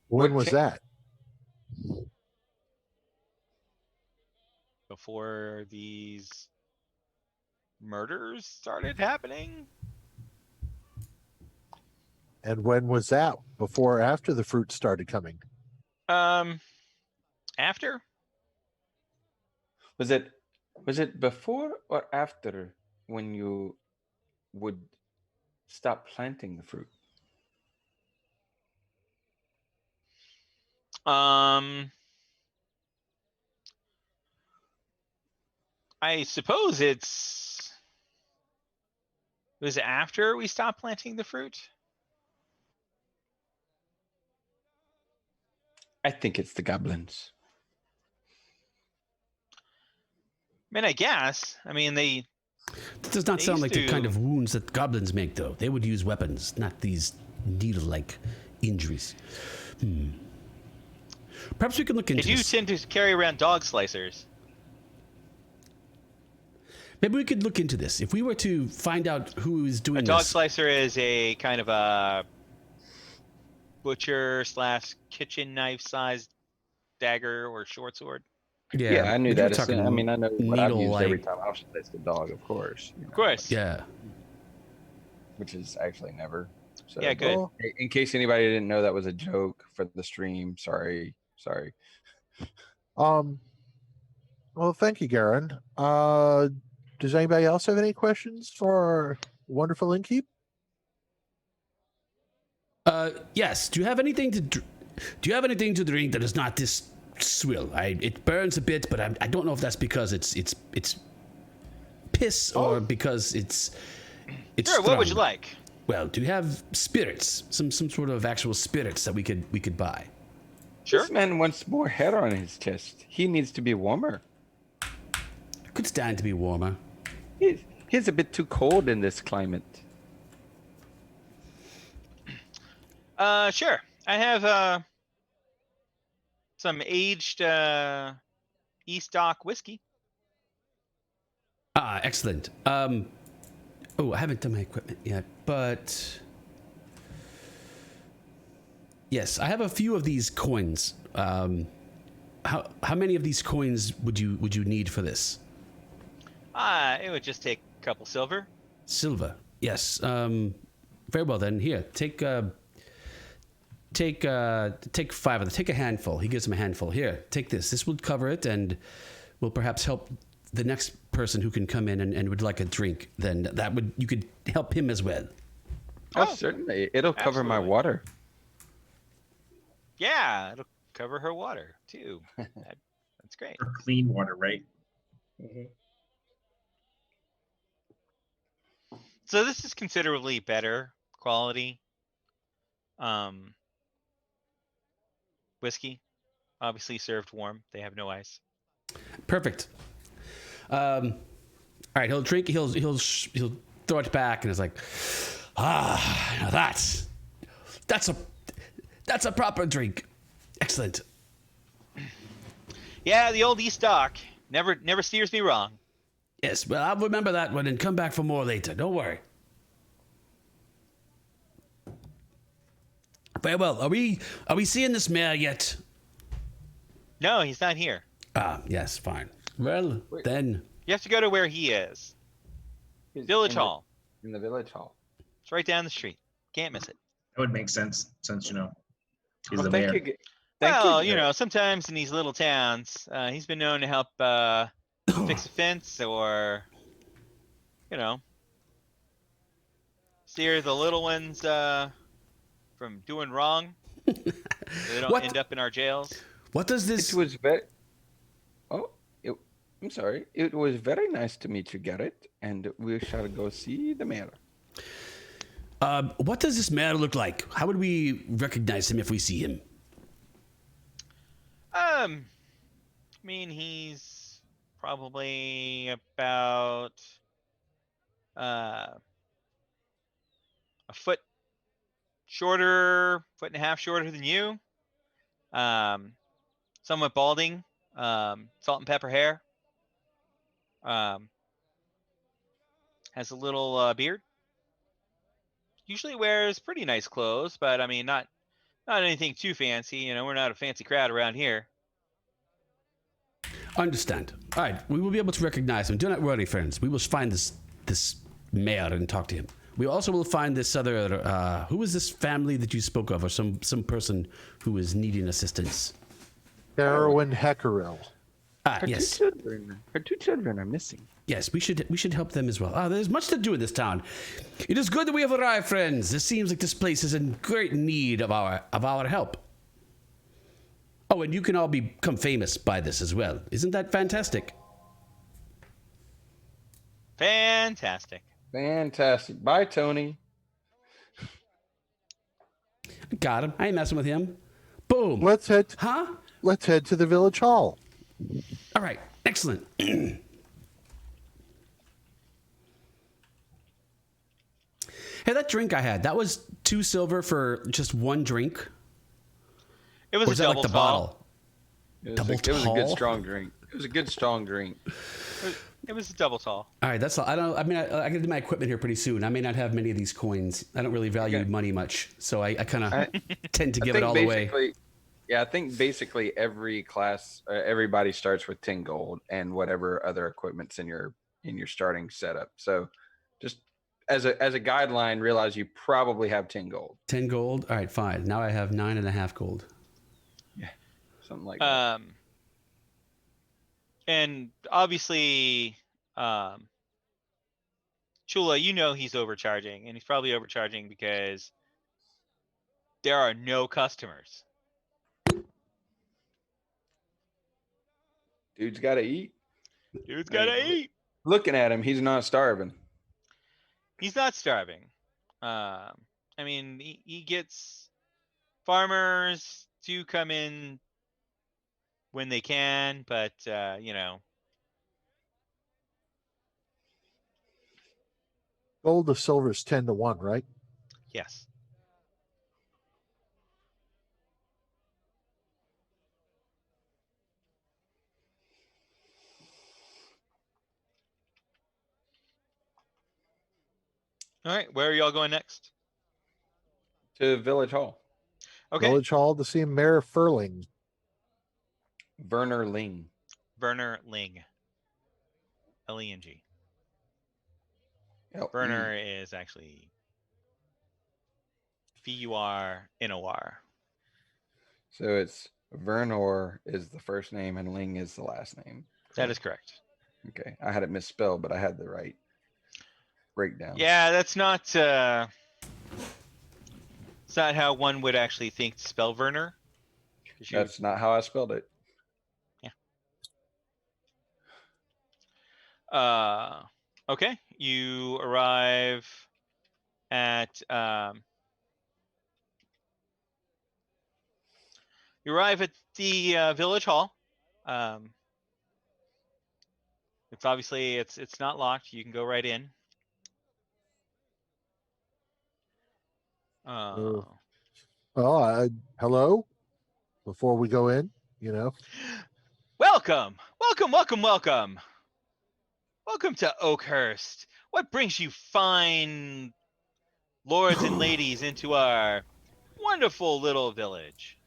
Speaker 4: When
Speaker 3: What
Speaker 4: was that?
Speaker 5: Before these murders started happening.
Speaker 4: And when was that? Before or after the fruit started coming?
Speaker 5: After?
Speaker 3: Was it before or after when you would stop planting the fruit?
Speaker 5: I suppose it was after we stopped planting the fruit.
Speaker 3: I think it's the goblins.
Speaker 5: I guess. I mean, they
Speaker 1: That does not
Speaker 5: They
Speaker 1: sound
Speaker 5: used
Speaker 1: like the kind
Speaker 5: to-
Speaker 1: of wounds that goblins make, though. They would use weapons, not these needle-like injuries. Perhaps we can look
Speaker 5: they
Speaker 1: into
Speaker 5: do
Speaker 1: this.
Speaker 5: tend to carry around dog slicers.
Speaker 1: Maybe we could look into this. If we were to find out who is doing
Speaker 5: A dog
Speaker 1: this.
Speaker 5: slicer is a kind of a butcher / kitchen knife sized dagger or short sword.
Speaker 3: Yeah, I knew
Speaker 1: but you're
Speaker 3: that.
Speaker 1: talking
Speaker 3: I mean, I know what I've used every
Speaker 1: needle-like.
Speaker 3: time I've sliced a dog, of course.
Speaker 5: Of course.
Speaker 1: Yeah.
Speaker 3: Which is actually never. So,
Speaker 5: Yeah, good.
Speaker 4: Well,
Speaker 3: in case anybody didn't know that was a joke for the stream, sorry.
Speaker 4: well, thank you, Garen. Does anybody else have any questions for our wonderful innkeep?
Speaker 1: Yes. Do you have anything to? Do you have anything to drink that is not this swill? It burns a bit, but I don't know if that's because it's piss or because it's.
Speaker 5: Sure. What would you
Speaker 1: strong.
Speaker 5: like?
Speaker 1: Well, do you have spirits? Some sort of actual spirits that we could buy?
Speaker 5: Sure.
Speaker 3: This man wants more hair on his chest. He needs to be warmer.
Speaker 1: Could stand to be warmer.
Speaker 3: He's a bit too cold in this climate.
Speaker 5: Sure. I have some aged East Dock whiskey.
Speaker 1: Ah, excellent. Oh, I haven't done my equipment yet, but yes, I have a few of these coins. How many of these coins would you need for this?
Speaker 5: It would just take a couple silver.
Speaker 1: Silver. Yes. Very well then. Here, take 5 of them. Take a handful. He gives him a handful. Here, take this. This will cover it, and will perhaps help the next person who can come in and would like a drink. Then you could help him as well.
Speaker 3: Oh, certainly. It'll cover my
Speaker 5: absolutely.
Speaker 3: water.
Speaker 5: Yeah, it'll cover her water too. That's great.
Speaker 6: For clean water, right?
Speaker 5: So this is considerably better quality whiskey. Obviously served warm. They have no ice.
Speaker 1: Perfect. All right, he'll drink. He'll throw it back, and it's like, now that's a proper drink. Excellent.
Speaker 5: Yeah, the old East Dock never steers me wrong.
Speaker 1: Yes, well, I'll remember that one and come back for more later. Don't worry. Very well. Are we seeing this mayor yet?
Speaker 5: No, he's not here.
Speaker 1: Ah, yes, fine. Well, then.
Speaker 5: You have to go to where he is. Village Hall.
Speaker 3: In the village hall.
Speaker 5: It's right down the street. Can't miss it.
Speaker 6: That would make sense since he's
Speaker 3: Well,
Speaker 6: the
Speaker 3: thank
Speaker 6: mayor.
Speaker 3: you.
Speaker 5: Well,
Speaker 3: Garen.
Speaker 5: sometimes in these little towns, he's been known to help fix a fence or, steer the little ones from doing wrong. So they don't
Speaker 1: What?
Speaker 5: end up in our jails.
Speaker 1: What does
Speaker 3: It
Speaker 1: this?
Speaker 3: was very. Oh, I'm sorry. It was very nice to meet you, Garrett, and we shall go see the mayor.
Speaker 1: What does this man look like? How would we recognize him if we see him?
Speaker 5: I mean, he's probably about uh, a foot shorter, foot and a half shorter than you. Somewhat balding, salt and pepper hair. Has a little beard. Usually wears pretty nice clothes, but I mean, not anything too fancy. You know, we're not a fancy crowd around here.
Speaker 1: Understand. All right, we will be able to recognize him. Do not worry, friends. We will find this mayor and talk to him. We also will find this other. Who is this family that you spoke of, or some person who is needing assistance?
Speaker 4: Heroin Heckerill.
Speaker 1: Ah,
Speaker 3: Her
Speaker 1: yes,
Speaker 3: Her two children are missing.
Speaker 1: yes. We should help them as well. Ah, there's much to do in this town. It is good that we have arrived, friends. It seems like this place is in great need of our help. Oh, and you can all become famous by this as well. Isn't that fantastic?
Speaker 5: Fantastic.
Speaker 3: Fantastic. Bye, Tony.
Speaker 1: Got him. I ain't messing with him. Boom.
Speaker 4: Let's head to the village hall.
Speaker 1: All right. Excellent. Hey, that drink I had, that was 2 silver for just 1 drink?
Speaker 5: It was
Speaker 1: Or
Speaker 5: a
Speaker 1: is that
Speaker 5: double
Speaker 1: like the
Speaker 5: tall.
Speaker 1: bottle?
Speaker 3: It was,
Speaker 1: Double
Speaker 3: it was a
Speaker 1: tall?
Speaker 3: good strong drink. It was a good strong drink.
Speaker 5: It was a double tall.
Speaker 1: All right, that's all. I gotta do my equipment here pretty soon. I may not have many of these coins. I don't really value
Speaker 3: Okay.
Speaker 1: money much, so I kind of
Speaker 3: I-
Speaker 1: tend to
Speaker 3: I
Speaker 1: give it
Speaker 3: think
Speaker 1: all away.
Speaker 3: basically- Yeah, I think basically every class, everybody starts with 10 gold and whatever other equipment's in your starting setup. So, just as a guideline, realize you probably have 10 gold,
Speaker 1: 10 gold. All right, fine. Now I have 9.5 gold.
Speaker 3: something like that.
Speaker 5: And obviously, Chula, you know he's overcharging, and he's probably overcharging because there are no customers.
Speaker 3: Dude's got to eat.
Speaker 5: Dude's gotta
Speaker 3: Right.
Speaker 5: eat.
Speaker 3: Looking at him, he's not starving.
Speaker 5: He's not starving. I mean, he gets farmers to come in when they can, but you know,
Speaker 4: Gold to silver is 10 to 1, right?
Speaker 5: yes. All right, where are y'all going next?
Speaker 3: To Village Hall.
Speaker 5: Okay,
Speaker 4: Village hall to see Mayor Furling.
Speaker 3: Werner Ling.
Speaker 5: Werner Ling. L-E-N-G.
Speaker 3: Yep.
Speaker 5: Werner is actually V-U-R-N-O-R.
Speaker 3: So it's Vernor is the first name and Ling is the last name.
Speaker 5: That is correct.
Speaker 3: Okay. I had it misspelled, but I had the right breakdown.
Speaker 5: Yeah, that's not it's not how one would actually think to spell Werner. 'Cause you-
Speaker 3: That's not how I spelled it.
Speaker 5: Okay, you arrive at the village hall. It's obviously it's not locked. You can go right in.
Speaker 4: Hello? Before we go in,
Speaker 5: Welcome to Oakhurst. What brings you fine lords and ladies into our wonderful little village?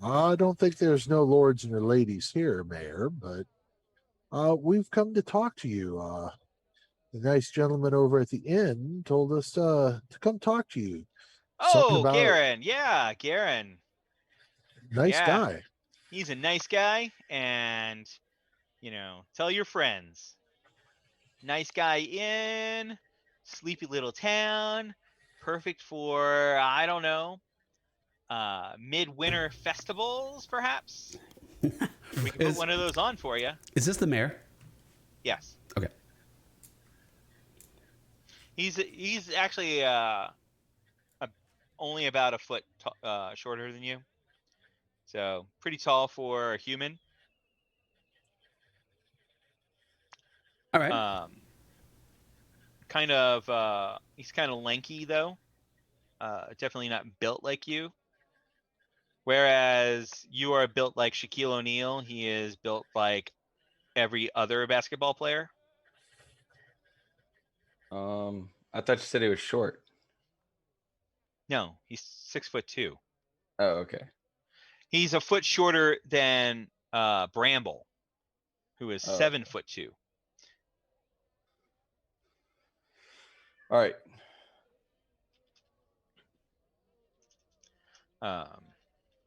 Speaker 4: I don't think there's no lords and ladies here, Mayor, but we've come to talk to you. The nice gentleman over at the inn told us to come talk to you. Something
Speaker 5: Oh,
Speaker 4: about-
Speaker 5: Garen. Yeah, Garen.
Speaker 4: Nice
Speaker 5: Yeah.
Speaker 4: guy.
Speaker 5: He's a nice guy, and tell your friends. Nice guy in sleepy little town, perfect for I don't know, midwinter festivals, perhaps. We can put
Speaker 1: Is-
Speaker 5: one of those on for you.
Speaker 1: Is this the mayor?
Speaker 5: Yes.
Speaker 1: Okay.
Speaker 5: He's actually only about a foot shorter than you, so pretty tall for a human.
Speaker 1: All right.
Speaker 5: He's kind of lanky though. Definitely not built like you. Whereas you are built like Shaquille O'Neal, he is built like every other basketball player.
Speaker 3: I thought you said he was short.
Speaker 5: No, he's 6'2".
Speaker 3: Oh, okay.
Speaker 5: He's a foot shorter than Bramble, who is
Speaker 3: Oh.
Speaker 5: 7'2".
Speaker 3: All right.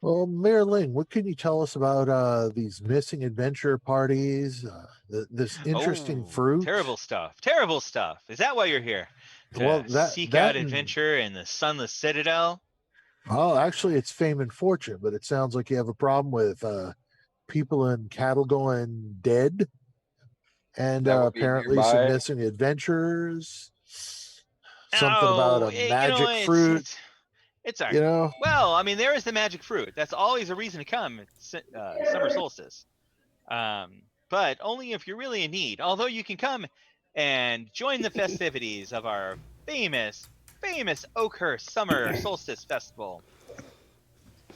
Speaker 4: Well, Mayor Ling, what can you tell us about these missing adventure parties? This interesting fruit?
Speaker 5: Terrible stuff. Terrible stuff. Is that why you're here? To
Speaker 4: Well,
Speaker 5: seek out adventure in the Sunless Citadel?
Speaker 4: Oh, actually, it's fame and fortune, but it sounds like you have a problem with people and cattle going dead, and
Speaker 3: That would be
Speaker 4: apparently some
Speaker 3: nearby.
Speaker 4: missing adventures. Something about a magic fruit.
Speaker 5: It's all right.
Speaker 4: You know,
Speaker 5: Well, I mean, there is the magic fruit. That's always a reason to come at summer solstice. But only if you're really in need. Although you can come and join the festivities of our famous Oakhurst Summer Solstice Festival.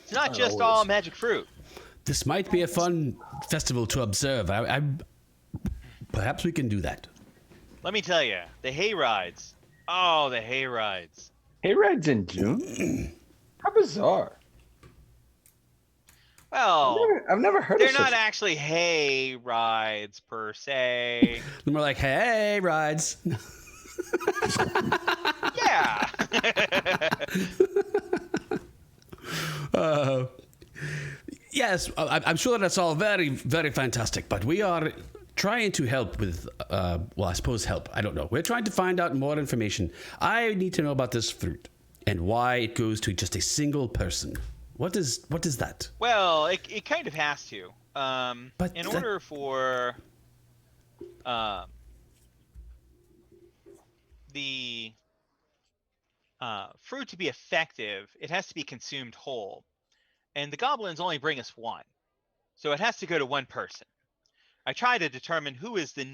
Speaker 5: It's not just all magic fruit.
Speaker 1: This might be a fun festival to observe. Perhaps we can do that.
Speaker 5: Let me tell you, the hay rides. Oh, the hay rides.
Speaker 3: Hay rides in June? How bizarre.
Speaker 5: Well,
Speaker 3: I've never heard
Speaker 5: they're
Speaker 3: of
Speaker 5: not
Speaker 3: such.
Speaker 5: actually hay rides per se.
Speaker 1: And we're like, hey, rides.
Speaker 5: Yeah.
Speaker 1: Yes, I'm sure that that's all very, very fantastic, but we are trying to help with, well, I suppose help. I don't know. We're trying to find out more information. I need to know about this fruit and why it goes to just a single person. What is that?
Speaker 5: Well, it kind of has to.
Speaker 1: But
Speaker 5: in order for the fruit to be effective, it has to be consumed whole. And the goblins only bring us one. So it has to go to one person. I try to determine who is the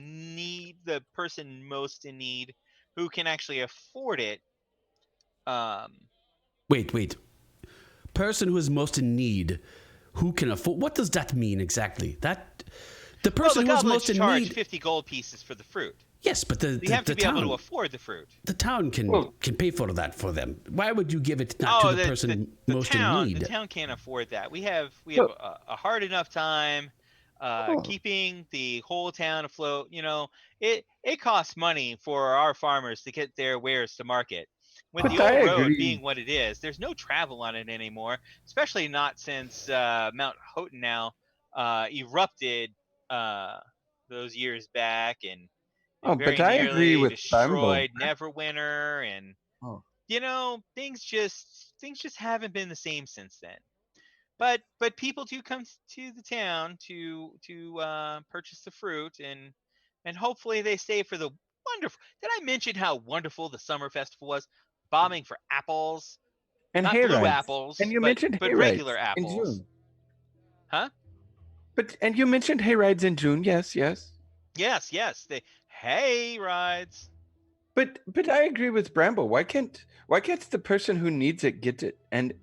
Speaker 5: person most in need, who can actually afford it.
Speaker 1: Wait. Person who is most in need, who can afford? What does that mean exactly? The person
Speaker 5: the
Speaker 1: who is
Speaker 5: goblins
Speaker 1: most in
Speaker 5: charge
Speaker 1: need.
Speaker 5: 50 gold pieces for the fruit.
Speaker 1: Yes, but
Speaker 5: You have to be able to afford the fruit.
Speaker 1: The town can pay for that for them. Why would you give it not to the person most in need?
Speaker 5: The town can't afford that. We have a hard enough time keeping the whole town afloat. You know, it costs money for our farmers to get their wares to market. With the old road being what it is, there's no travel on it anymore, especially not since Mount Houghton now erupted those years back and very
Speaker 3: But I agree
Speaker 5: nearly
Speaker 3: with Bumble.
Speaker 5: destroyed Neverwinter, and you know, things just haven't been the same since then. But people do come to the town to purchase the fruit, and hopefully they stay for the wonderful. Did I mention how wonderful the summer festival was? Bombing for apples,
Speaker 3: And
Speaker 5: not
Speaker 3: hay
Speaker 5: blue
Speaker 3: rides.
Speaker 5: apples,
Speaker 3: And you
Speaker 5: but
Speaker 3: mentioned hay
Speaker 5: regular
Speaker 3: rides in
Speaker 5: apples.
Speaker 3: June.
Speaker 5: Huh?
Speaker 3: And you mentioned hay rides in June. Yes.
Speaker 5: Yes. The hay rides.
Speaker 3: But I agree with Bramble. Why can't the person who needs it get it? And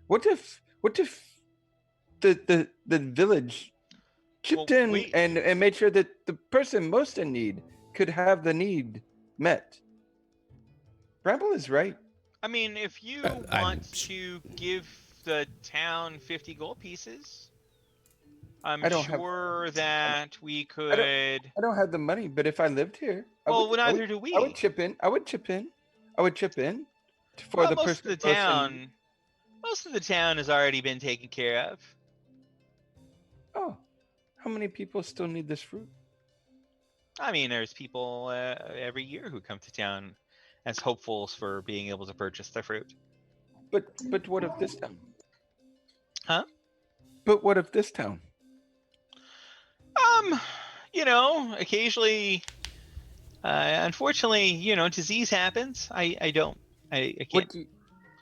Speaker 3: what if the village chipped in and made sure that the person most in need could have the need met? Bramble is right.
Speaker 5: I mean, if you want to give the town 50 gold pieces, I'm sure that we could.
Speaker 3: I don't have the money, but if I lived here,
Speaker 5: neither do we.
Speaker 3: I would chip in. For the person.
Speaker 5: Most of the town has already been taken care of.
Speaker 3: Oh, how many people still need this fruit?
Speaker 5: I mean, there's people every year who come to town as hopefuls for being able to purchase the fruit.
Speaker 3: But what of this town?
Speaker 5: Huh?
Speaker 3: But what of this town?
Speaker 5: occasionally, unfortunately, disease happens. I can't.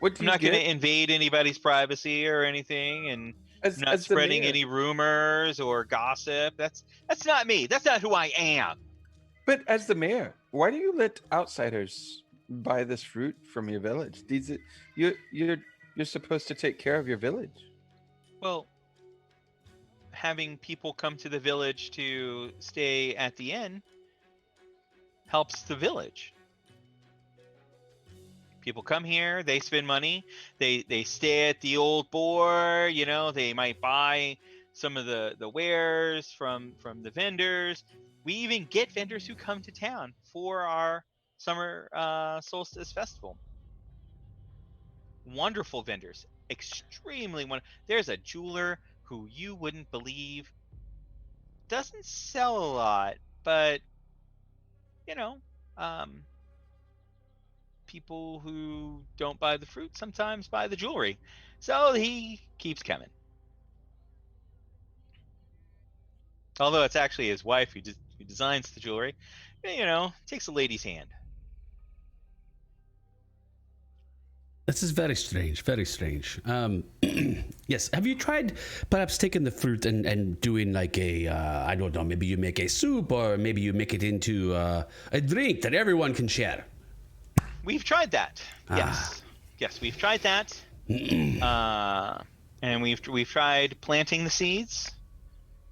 Speaker 3: What do
Speaker 5: I'm
Speaker 3: you
Speaker 5: not going
Speaker 3: get
Speaker 5: to invade anybody's privacy or anything, and I'm not
Speaker 3: as the
Speaker 5: spreading
Speaker 3: mayor?
Speaker 5: any rumors or gossip. That's not me. That's not who I am.
Speaker 3: But as the mayor, why do you let outsiders buy this fruit from your village? You're supposed to take care of your village.
Speaker 5: Well, having people come to the village to stay at the inn helps the village. People come here, they spend money, they stay at the old boar, they might buy some of the wares from the vendors. We even get vendors who come to town for our summer solstice festival. Wonderful vendors, extremely wonderful. There's a jeweler who you wouldn't believe doesn't sell a lot, but you know, um, people who don't buy the fruit sometimes buy the jewelry. So he keeps coming. Although it's actually his wife who designs the jewelry. Takes a lady's hand.
Speaker 1: This is very strange, very strange. Yes, have you tried perhaps taking the fruit and doing like I don't know, maybe you make a soup or maybe you make it into a drink that everyone can share?
Speaker 5: We've tried that. Yes, we've tried that. And we've tried planting the seeds.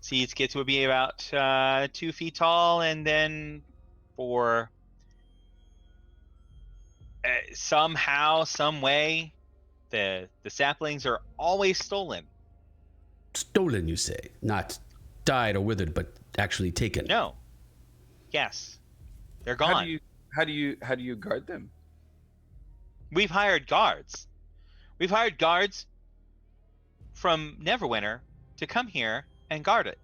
Speaker 5: Seeds get to be about 2 feet tall, and then for somehow, some way, the saplings are always stolen.
Speaker 1: Stolen, you say? Not died or withered, but actually taken?
Speaker 5: No. Yes, they're gone.
Speaker 3: How do you guard them?
Speaker 5: We've hired guards. We've hired guards from Neverwinter to come here and guard it.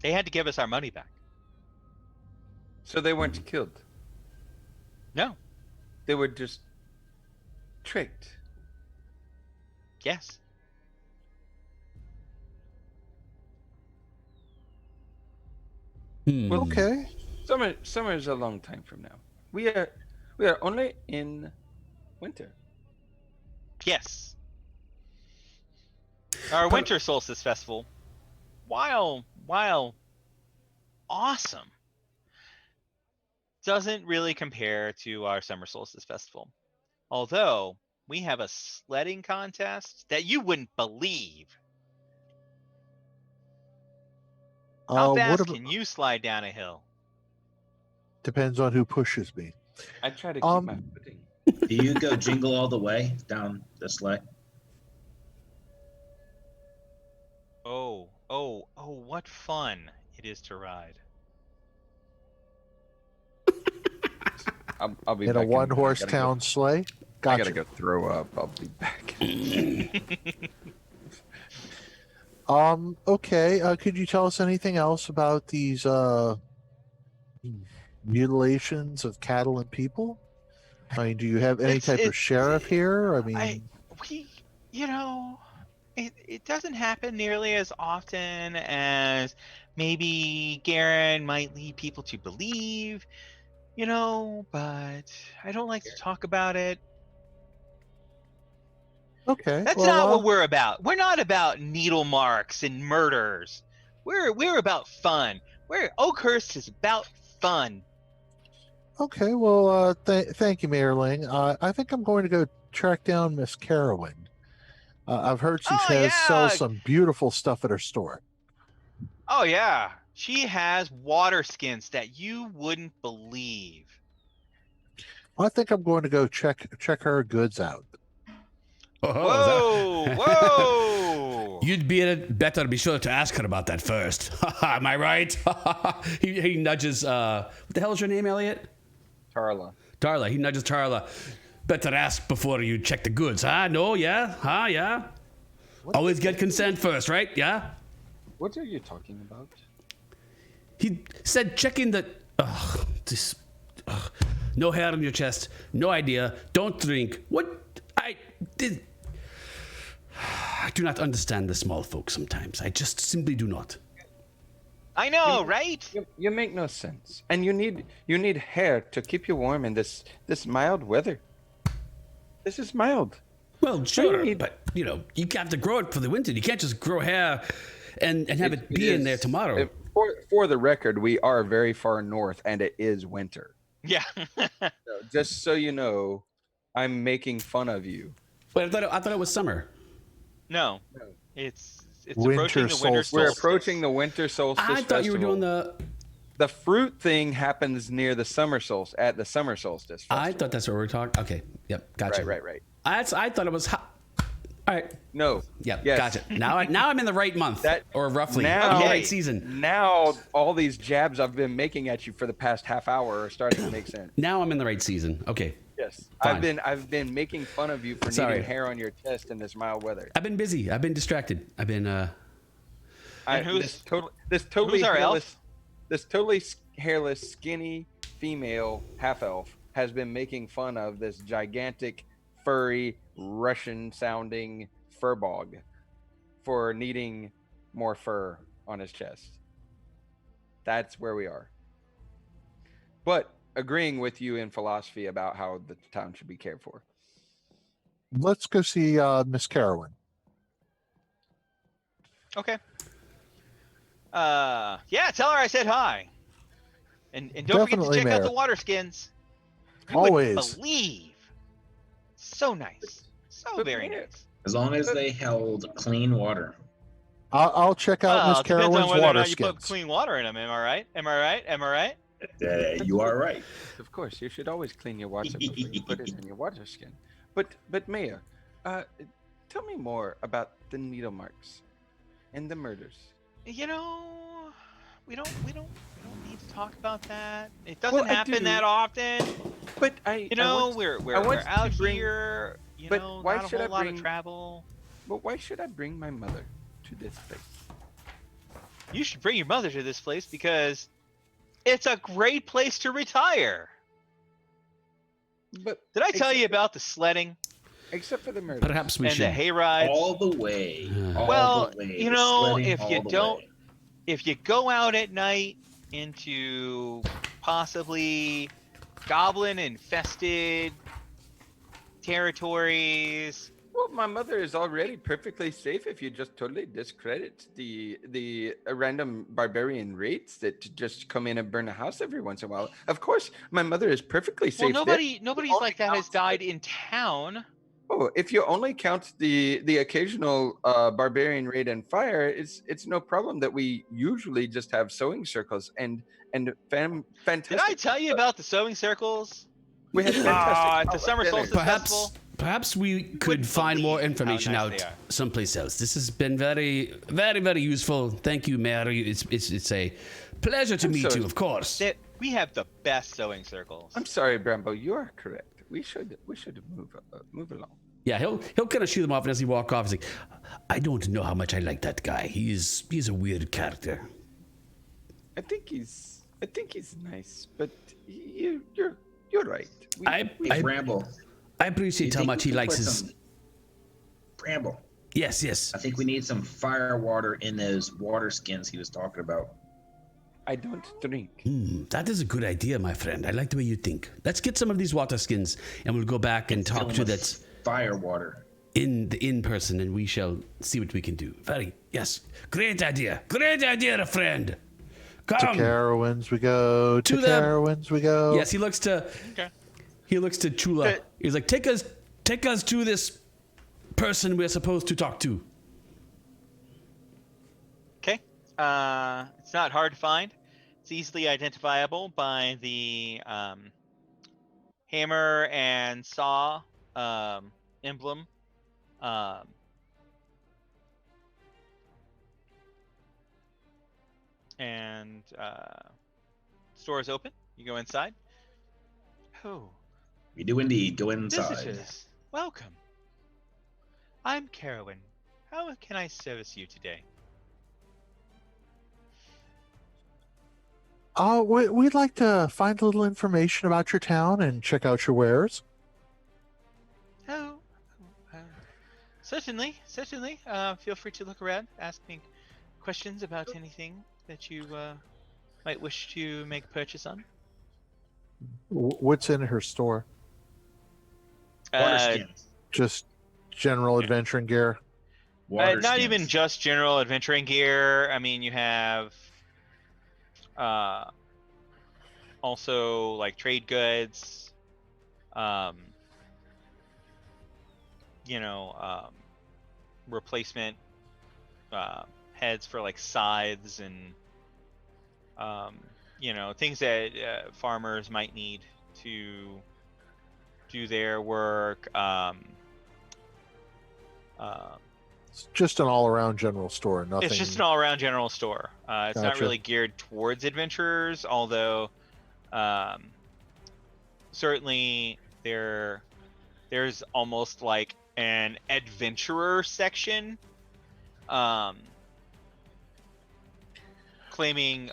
Speaker 5: They had to give us our money back.
Speaker 3: So they weren't killed.
Speaker 5: No.
Speaker 3: They were just tricked.
Speaker 5: Yes.
Speaker 3: Well,
Speaker 4: Okay.
Speaker 3: Summer is a long time from now. We are only in winter.
Speaker 5: Yes. Our winter solstice festival, while awesome, doesn't really compare to our summer solstice festival. Although we have a sledding contest that you wouldn't believe. How fast can you slide down a hill?
Speaker 4: Depends on who pushes me.
Speaker 3: I try to keep my footing.
Speaker 6: Do you go jingle all the way down the sleigh?
Speaker 5: Oh, what fun it is to ride.
Speaker 3: I'll be
Speaker 4: in
Speaker 3: back
Speaker 4: a one-horse
Speaker 3: I gotta
Speaker 4: town sleigh.
Speaker 3: I
Speaker 4: Gotcha.
Speaker 3: gotta go throw up. I'll be back.
Speaker 4: Okay. Could you tell us anything else about these mutilations of cattle and people? I mean, do you have any type of sheriff here? I mean,
Speaker 5: it doesn't happen nearly as often as maybe Garen might lead people to believe, but I don't like to talk about it.
Speaker 4: okay.
Speaker 5: That's not what we're about. We're not about needle marks and murders. We're about fun. Oakhurst is about fun.
Speaker 4: Okay. Well, thank you, Mayorling. I think I'm going to go track down Miss Carowin. I've heard she sells some beautiful stuff at her store.
Speaker 5: Oh yeah, she has water skins that you wouldn't believe.
Speaker 4: I think I'm going to go check her goods out.
Speaker 5: Whoa!
Speaker 1: You'd better be sure to ask her about that first. Am I right? he nudges. What the hell is your name, Elliot? Tarla. He nudges Tarla. Better ask before you check the goods, huh? No, yeah? Huh, yeah? Always get consent first, right? Yeah?
Speaker 3: What are you talking about?
Speaker 1: He said checking the... no hair on your chest. No idea. Don't drink. What? I do not understand the small folk sometimes. I just simply do not.
Speaker 5: I know,
Speaker 3: You-
Speaker 5: right?
Speaker 3: You make no sense, and you need hair to keep you warm in this mild weather. This is mild.
Speaker 1: Well,
Speaker 3: you
Speaker 1: sure,
Speaker 3: need-
Speaker 1: but you have to grow it for the winter. You can't just grow hair and have it be in there
Speaker 3: is-
Speaker 1: tomorrow.
Speaker 3: For the record, we are very far north, and it is winter.
Speaker 5: Yeah.
Speaker 3: So just so you know, I'm making fun of you.
Speaker 1: But I thought it was summer.
Speaker 5: No, it's
Speaker 4: Winter
Speaker 5: approaching the winter
Speaker 4: solstice.
Speaker 3: We're
Speaker 5: solstice.
Speaker 3: approaching the winter solstice.
Speaker 1: I thought you were doing
Speaker 3: festival.
Speaker 1: the.
Speaker 3: The fruit thing happens near the summer solstice at the summer solstice.
Speaker 1: I
Speaker 3: Festival.
Speaker 1: thought that's what we were talking. Okay, yep, gotcha.
Speaker 3: Right.
Speaker 1: I thought it was hot. All right,
Speaker 3: No.
Speaker 1: yep,
Speaker 3: Yes.
Speaker 1: gotcha. Now I'm in the right month,
Speaker 3: That-
Speaker 1: or roughly
Speaker 3: now-
Speaker 1: I'm in the
Speaker 5: Okay.
Speaker 1: right season.
Speaker 3: Now all these jabs I've been making at you for the past half hour are starting to make sense.
Speaker 1: Now I'm in the right season. Okay,
Speaker 3: Yes.
Speaker 1: Fine.
Speaker 3: I've been making fun of you for
Speaker 1: Sorry.
Speaker 3: needing hair on your chest in this mild weather.
Speaker 1: I've been busy. I've been distracted. I've been.
Speaker 3: This totally
Speaker 5: who's our elf?
Speaker 3: hairless, this totally hairless, skinny female half elf has been making fun of this gigantic, furry, Russian-sounding furbog for needing more fur on his chest. That's where we are. But agreeing with you in philosophy about how the town should be cared for.
Speaker 4: Let's go see Miss Carowin.
Speaker 5: Okay. Yeah, tell her I said hi. And don't forget to
Speaker 4: Definitely,
Speaker 5: check out the
Speaker 4: Mayor.
Speaker 5: water skins. You wouldn't
Speaker 4: Always.
Speaker 5: believe. So nice. So
Speaker 3: But
Speaker 5: very
Speaker 3: Mayor-
Speaker 5: nice.
Speaker 6: As long as they held clean water.
Speaker 4: I'll check out
Speaker 5: Well,
Speaker 4: Miss
Speaker 5: it depends on
Speaker 4: Carowin's
Speaker 5: whether or
Speaker 4: water
Speaker 5: not you put
Speaker 4: skins.
Speaker 5: clean water in them. Am I right? Am I right? Am I right?
Speaker 6: You are right.
Speaker 3: Of course, you should always clean your water before you put it in your water skin. But Mayor, tell me more about the needle marks and the murders.
Speaker 5: You know, we don't need to talk about that. It doesn't
Speaker 3: Well, I
Speaker 5: happen
Speaker 3: do.
Speaker 5: that often.
Speaker 3: But I,
Speaker 5: You know,
Speaker 3: I
Speaker 5: we're
Speaker 3: want to
Speaker 5: out
Speaker 3: bring-
Speaker 5: here. You
Speaker 3: but
Speaker 5: know,
Speaker 3: why
Speaker 5: not a
Speaker 3: should
Speaker 5: whole
Speaker 3: I
Speaker 5: lot
Speaker 3: bring-
Speaker 5: of travel.
Speaker 3: But why should I bring my mother to this place?
Speaker 5: You should bring your mother to this place because it's a great place to retire.
Speaker 3: But
Speaker 5: Did I tell you about the sledding
Speaker 3: except for the murders.
Speaker 1: perhaps we
Speaker 5: and the
Speaker 1: should.
Speaker 5: hay rides?
Speaker 6: All the way. All
Speaker 5: Well,
Speaker 6: the way.
Speaker 5: you know,
Speaker 6: Sledding
Speaker 5: if you
Speaker 6: all the
Speaker 5: don't-
Speaker 6: way.
Speaker 5: If you go out at night into possibly goblin infested territories,
Speaker 3: Well, my mother is already perfectly safe if you just totally discredit the random barbarian raids that just come in and burn a house every once in a while. Of course, my mother is perfectly safe.
Speaker 5: well,
Speaker 3: there.
Speaker 5: nobody's
Speaker 3: only
Speaker 5: like that has
Speaker 3: counts-
Speaker 5: died in town.
Speaker 3: Oh, if you only count the occasional barbarian raid and fire, it's no problem that we usually just have sewing circles and fantastic.
Speaker 5: Did I tell you about the sewing circles?
Speaker 3: We had fantastic
Speaker 5: at the summer
Speaker 3: dinners.
Speaker 5: solstice festival?
Speaker 1: Perhaps we could
Speaker 5: wouldn't
Speaker 1: find more
Speaker 5: believe how
Speaker 1: information
Speaker 5: nice
Speaker 1: out
Speaker 5: they are.
Speaker 1: someplace else. This has been very, very, very useful. Thank you, Mayor. It's a pleasure to
Speaker 3: I'm
Speaker 1: meet
Speaker 3: sorry.
Speaker 1: you, of course.
Speaker 5: We have the best sewing circles.
Speaker 3: I'm sorry, Brambo. You are correct. We should move along.
Speaker 1: Yeah, he'll kind of shoo them off, and as he walk off, he's like, "I don't know how much I like that guy. He's a weird character."
Speaker 3: I think he's nice, but you're right.
Speaker 1: I
Speaker 6: Bramble.
Speaker 1: appreciate how
Speaker 6: think
Speaker 1: much
Speaker 6: we
Speaker 1: he
Speaker 6: can
Speaker 1: likes
Speaker 6: put
Speaker 1: his.
Speaker 6: some- Bramble.
Speaker 1: Yes.
Speaker 6: I think we need some fire water in those water skins he was talking about.
Speaker 3: I don't drink.
Speaker 1: That is a good idea, my friend. I like the way you think. Let's get some of these water skins, and we'll go back and
Speaker 6: Fill
Speaker 1: talk
Speaker 6: 'em
Speaker 1: to
Speaker 6: with
Speaker 1: that
Speaker 6: fire water.
Speaker 1: in person, and we shall see what we can do. Yes, great idea, friend.
Speaker 4: To
Speaker 1: Come.
Speaker 4: Carowinds we go. To
Speaker 1: To the-
Speaker 4: Carowinds we go.
Speaker 1: Yes, he looks to.
Speaker 5: Okay.
Speaker 1: He looks to Chula.
Speaker 5: Okay.
Speaker 1: He's like, take us to this person we're supposed to talk to.
Speaker 5: Okay. It's not hard to find. It's easily identifiable by the hammer and saw emblem. And store is open. You go inside. Oh,
Speaker 6: We do indeed go inside.
Speaker 5: visitors, welcome. I'm Carowin. How can I service you today?
Speaker 4: We'd like to find a little information about your town and check out your wares.
Speaker 5: Oh, certainly. Feel free to look around, ask me questions about anything that you might wish to make a purchase on?
Speaker 4: What's in her store?
Speaker 6: Water
Speaker 5: Uh,
Speaker 6: skins.
Speaker 4: Just general adventuring gear.
Speaker 6: Water
Speaker 5: not
Speaker 6: skins.
Speaker 5: even just general adventuring gear. I mean, you have uh, also like trade goods, um, replacement heads for like scythes and things that farmers might need to do their work.
Speaker 4: It's just an all-around general store. Nothing.
Speaker 5: It's just an all-around general store. It's not
Speaker 4: Gotcha.
Speaker 5: really geared towards adventurers, although certainly there's almost like an adventurer section, claiming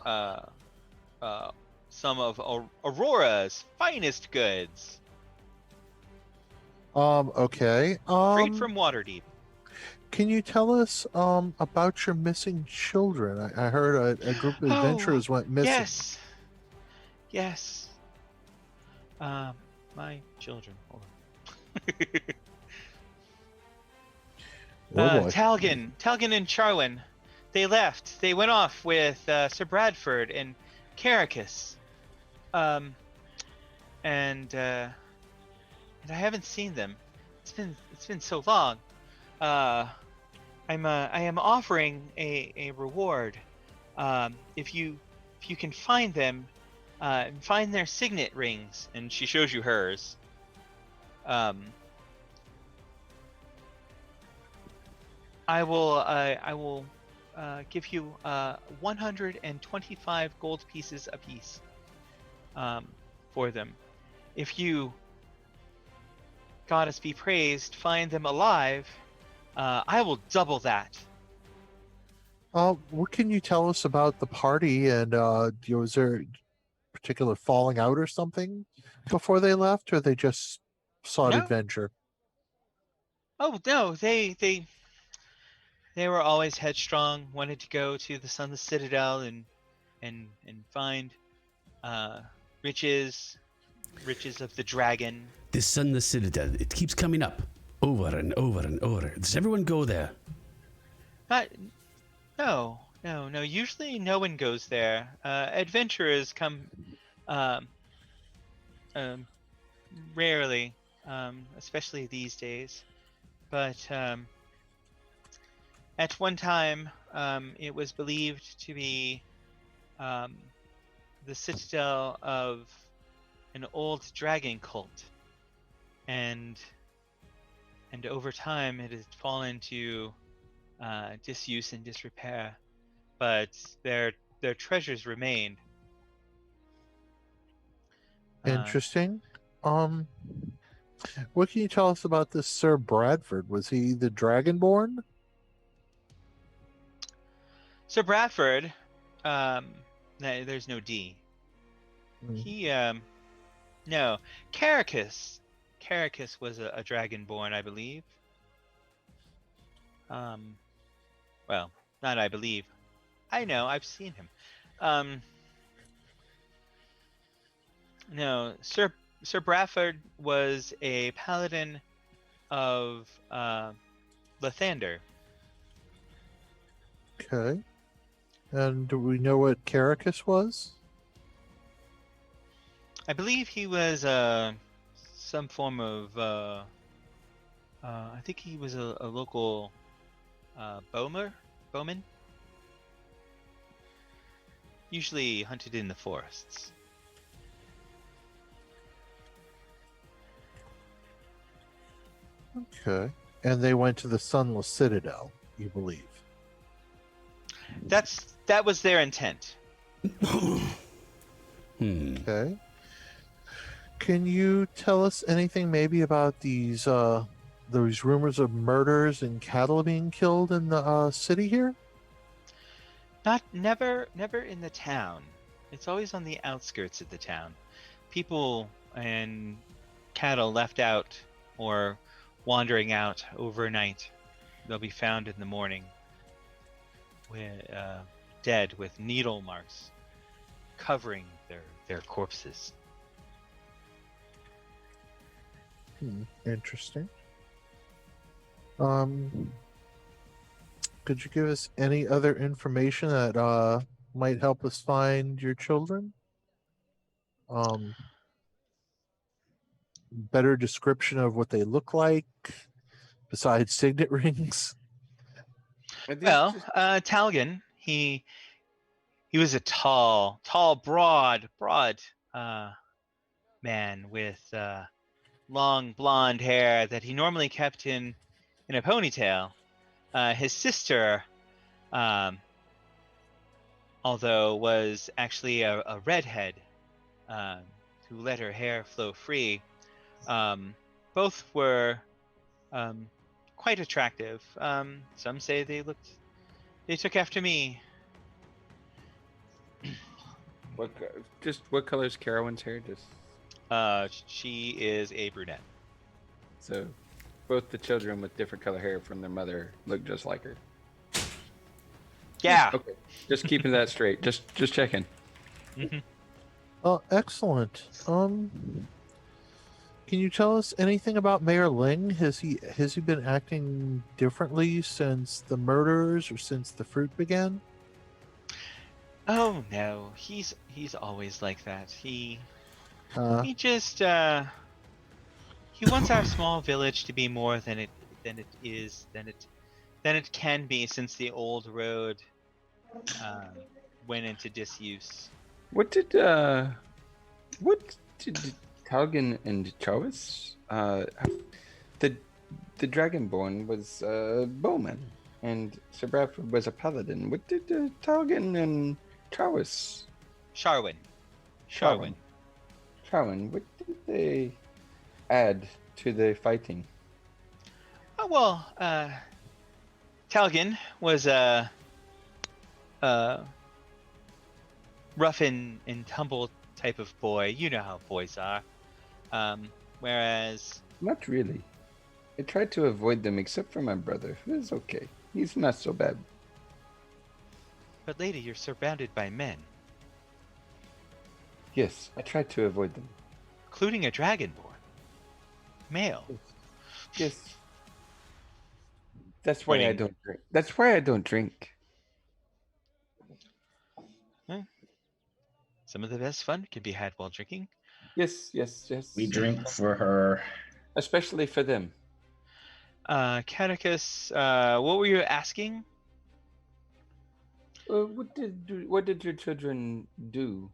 Speaker 5: some of Aurora's finest goods,
Speaker 4: Okay.
Speaker 5: straight from Waterdeep.
Speaker 4: Can you tell us about your missing children? I heard a group of adventurers went missing.
Speaker 5: Yes. Yes. My children. Hold on.
Speaker 4: Oh boy.
Speaker 5: Talgan and Charwin, they left. They went off with Sir Bradford and Caracas. And I haven't seen them. It's been so long. I am offering a reward. If you can find them, and find their signet rings, and she shows you hers. I will give you 125 gold pieces apiece for them. If you, goddess be praised, find them alive, I will double that.
Speaker 4: What can you tell us about the party? And was there particular falling out or something before they left, or they just sought
Speaker 5: No.
Speaker 4: adventure?
Speaker 5: Oh no, they were always headstrong, wanted to go to the Sunless Citadel and find riches of the dragon.
Speaker 1: This Sunless Citadel, it keeps coming up over and over and over. Does everyone go there?
Speaker 5: No. Usually no one goes there. Adventurers come rarely, especially these days. But at one time, it was believed to be the citadel of an old dragon cult, and over time it has fallen to disuse and disrepair, but their treasures remained.
Speaker 4: Interesting. What can you tell us about this Sir Bradford? Was he the Dragonborn?
Speaker 5: Sir Bradford, there's no D. He, no, Caracas was a Dragonborn, I believe. Well, not I believe. I know, I've seen him. No, Sir Bradford was a paladin of Lathander.
Speaker 4: Okay. And do we know what Caracas was?
Speaker 5: I believe he was some form of I think he was a local bowman. Usually hunted in the forests.
Speaker 4: Okay. And they went to the Sunless Citadel, you believe?
Speaker 5: That was their intent.
Speaker 4: Okay. Can you tell us anything maybe about these rumors of murders and cattle being killed in the city here?
Speaker 5: Never in the town. It's always on the outskirts of the town. People and cattle left out or wandering out overnight. They'll be found in the morning dead with needle marks covering their corpses.
Speaker 4: Interesting. Could you give us any other information that might help us find your children? Better description of what they look like besides signet rings?
Speaker 3: Are these
Speaker 5: Well,
Speaker 3: just-
Speaker 5: Talgan, he was a tall, broad man with long blonde hair that he normally kept in a ponytail. His sister, although was actually a redhead, who let her hair flow free. Both were quite attractive. Some say they took after me.
Speaker 3: what color is Carowin's hair? Just
Speaker 5: She is a brunette.
Speaker 3: so both the children with different color hair from their mother look just like her.
Speaker 5: Yeah.
Speaker 3: Okay, just keeping that straight. Just checking.
Speaker 4: Oh, excellent. Can you tell us anything about Mayor Ling? Has he been acting differently since the murders or since the fruit began?
Speaker 5: Oh no, he's always like that. He just he wants our small village to be more than it can be since the old road went into disuse.
Speaker 3: What did Talgan and Chavis? The Dragonborn was bowman, and Sir Bradford was a paladin. What did Talgan and Chavis?
Speaker 5: Sharwin.
Speaker 3: Sharwin. What did they add to the fighting?
Speaker 5: Oh well, Talgan was a rough and tumble type of boy. You know how boys are. Whereas
Speaker 3: Not really. I tried to avoid them except for my brother. It's okay. He's not so bad.
Speaker 5: But lady, you're surrounded by men,
Speaker 3: Yes, I tried to avoid them.
Speaker 5: including a dragonborn. Male.
Speaker 3: Yes. That's why I
Speaker 5: Pointing-
Speaker 3: don't drink. That's why I don't drink.
Speaker 5: Some of the best fun can be had while drinking.
Speaker 3: Yes.
Speaker 6: We drink for her.
Speaker 3: Especially for them.
Speaker 5: Catechus, what were you asking?
Speaker 3: What did your children do?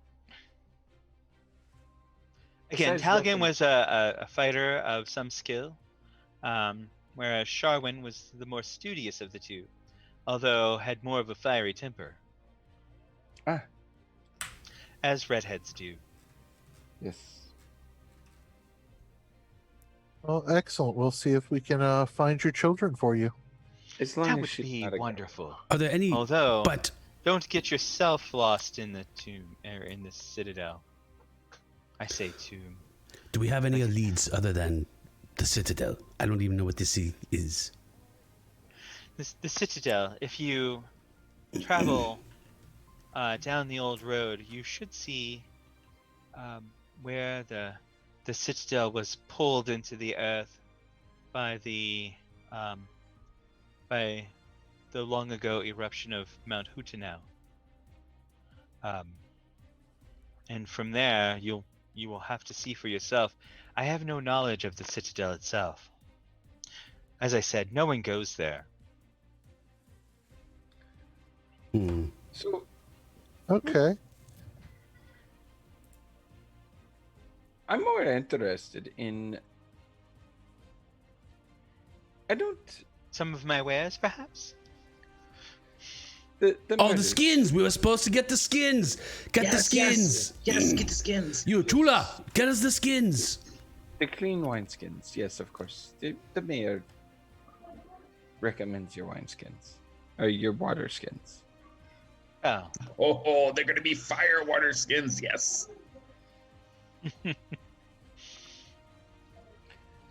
Speaker 5: Again,
Speaker 3: Besides
Speaker 5: Talgan
Speaker 3: weapons-
Speaker 5: was a fighter of some skill, whereas Sharwin was the more studious of the two, although had more of a fiery temper.
Speaker 3: Ah.
Speaker 5: As redheads do.
Speaker 3: Yes.
Speaker 4: Oh, excellent. We'll see if we can find your children for you.
Speaker 3: As long
Speaker 5: That
Speaker 3: as
Speaker 5: would
Speaker 3: she's
Speaker 5: be
Speaker 3: not a
Speaker 5: wonderful.
Speaker 1: Are there any?
Speaker 5: Although,
Speaker 1: But
Speaker 5: don't get yourself lost in the tomb, or in the citadel. I say tomb.
Speaker 1: do we have any leads other than the Citadel? I don't even know what this is.
Speaker 5: The citadel, if you travel down the old road, you should see where the citadel was pulled into the earth by the long ago eruption of Mount Hutanao. And from there, you will have to see for yourself. I have no knowledge of the citadel itself. As I said, no one goes there.
Speaker 3: So
Speaker 4: Okay.
Speaker 3: I'm more interested in. I don't.
Speaker 5: Some of my wares, perhaps?
Speaker 3: The
Speaker 1: Oh, the
Speaker 3: murders.
Speaker 1: skins! We were supposed to get the skins. Get the skins.
Speaker 6: Yes, get the skins.
Speaker 1: You Chula, get us the skins.
Speaker 3: The clean wineskins, yes, of course. The mayor recommends your wineskins. Or your water skins.
Speaker 5: Oh,
Speaker 6: Oh, they're gonna be fire water skins. Yes.
Speaker 3: But-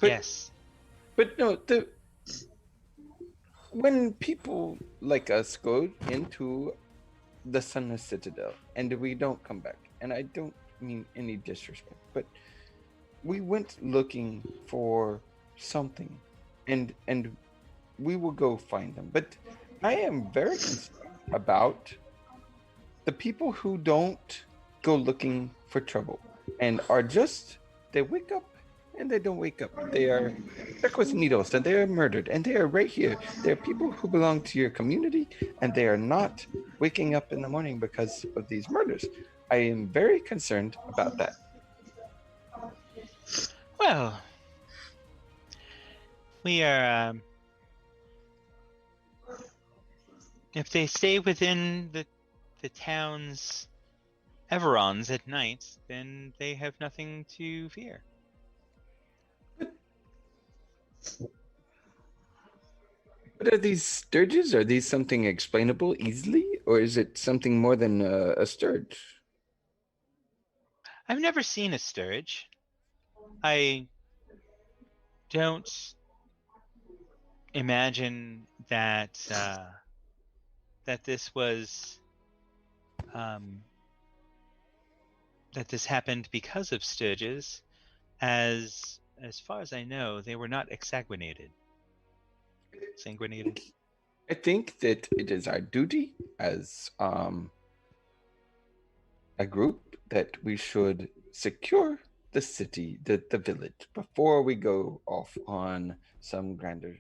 Speaker 5: yes.
Speaker 3: But no, when people like us go into the Sunless Citadel and we don't come back, and I don't mean any disrespect, but we went looking for something, and we will go find them. But I am very concerned about the people who don't go looking for trouble and are just, they wake up and they don't wake up. They are stuck with needles and they are murdered, and they are right here. They are people who belong to your community, and they are not waking up in the morning because of these murders. I am very concerned about that.
Speaker 5: Well, we are. If they stay within the town's Everons at night, then they have nothing to fear.
Speaker 3: What are these sturges? Are these something explainable easily, or is it something more than a sturge?
Speaker 5: I've never seen a sturge. I don't imagine that that this was that this happened because of sturges, as far as I know, they were not exsanguinated. Sanguinated.
Speaker 3: I think that it is our duty as a group that we should secure the city, the village, before we go off on some grander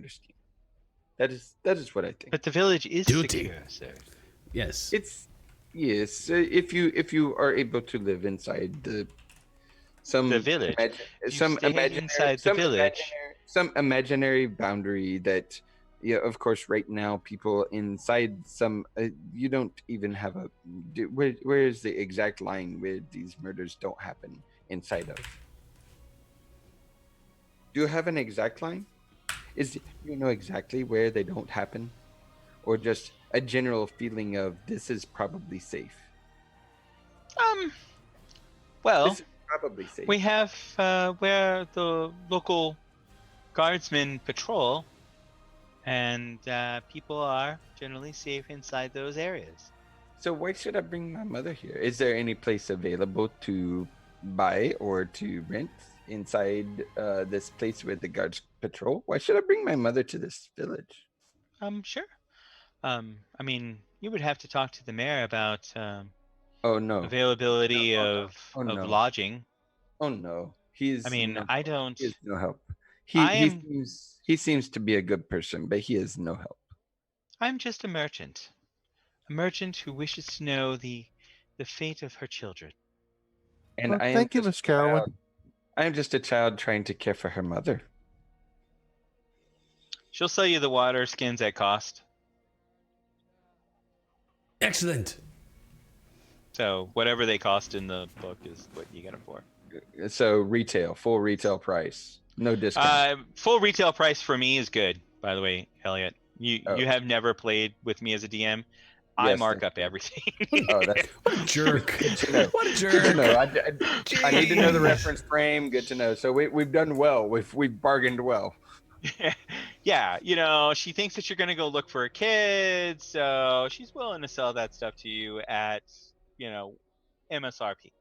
Speaker 3: scheme. That is what I think.
Speaker 5: But the village is
Speaker 1: Duty.
Speaker 5: secure, sir.
Speaker 1: Yes.
Speaker 3: It's yes, if you are able to live inside the
Speaker 5: village. If you
Speaker 3: some
Speaker 5: stay
Speaker 3: imaginary
Speaker 5: inside the village.
Speaker 3: some imaginary boundary that, yeah, of course, right now people inside some you don't even have a where is the exact line where these murders don't happen inside of? Do you have an exact line? Do you know exactly where they don't happen, or just a general feeling of this is probably safe?
Speaker 5: Well,
Speaker 3: This is probably safe.
Speaker 5: we have where the local guardsmen patrol, and people are generally safe inside those areas.
Speaker 3: So why should I bring my mother here? Is there any place available to buy or to rent inside this place where the guards patrol? Why should I bring my mother to this village?
Speaker 5: Sure. I mean, you would have to talk to the mayor about
Speaker 3: Oh no!
Speaker 5: availability
Speaker 3: No,
Speaker 5: of
Speaker 3: oh, no.
Speaker 5: lodging.
Speaker 3: Oh no! He's.
Speaker 5: I mean,
Speaker 3: no,
Speaker 5: I don't.
Speaker 3: He is no help.
Speaker 5: I am.
Speaker 3: He seems to be a good person, but he is no help.
Speaker 5: I'm just a merchant who wishes to know the fate of her children.
Speaker 3: And
Speaker 4: Well,
Speaker 3: I am
Speaker 4: thank you,
Speaker 3: just
Speaker 4: Miss
Speaker 3: a
Speaker 4: Carolyn.
Speaker 3: child. I am just a child trying to care for her mother.
Speaker 5: She'll sell you the water skins at cost.
Speaker 1: Excellent.
Speaker 5: So whatever they cost in the book is what you get them for.
Speaker 3: So retail, full retail price, no discount.
Speaker 5: Full retail price for me is good. By the way, Elliot, you have never played with me as a DM. I
Speaker 3: Yes,
Speaker 5: mark up everything.
Speaker 3: Oh, that's
Speaker 1: What a jerk.
Speaker 3: good to know.
Speaker 1: What a
Speaker 3: Good
Speaker 1: jerk.
Speaker 3: to know. I need to know the reference frame. Good to know. So we've done well. We've bargained well.
Speaker 5: Yeah, she thinks that you're gonna go look for a kid, so she's willing to sell that stuff to you at, MSRP.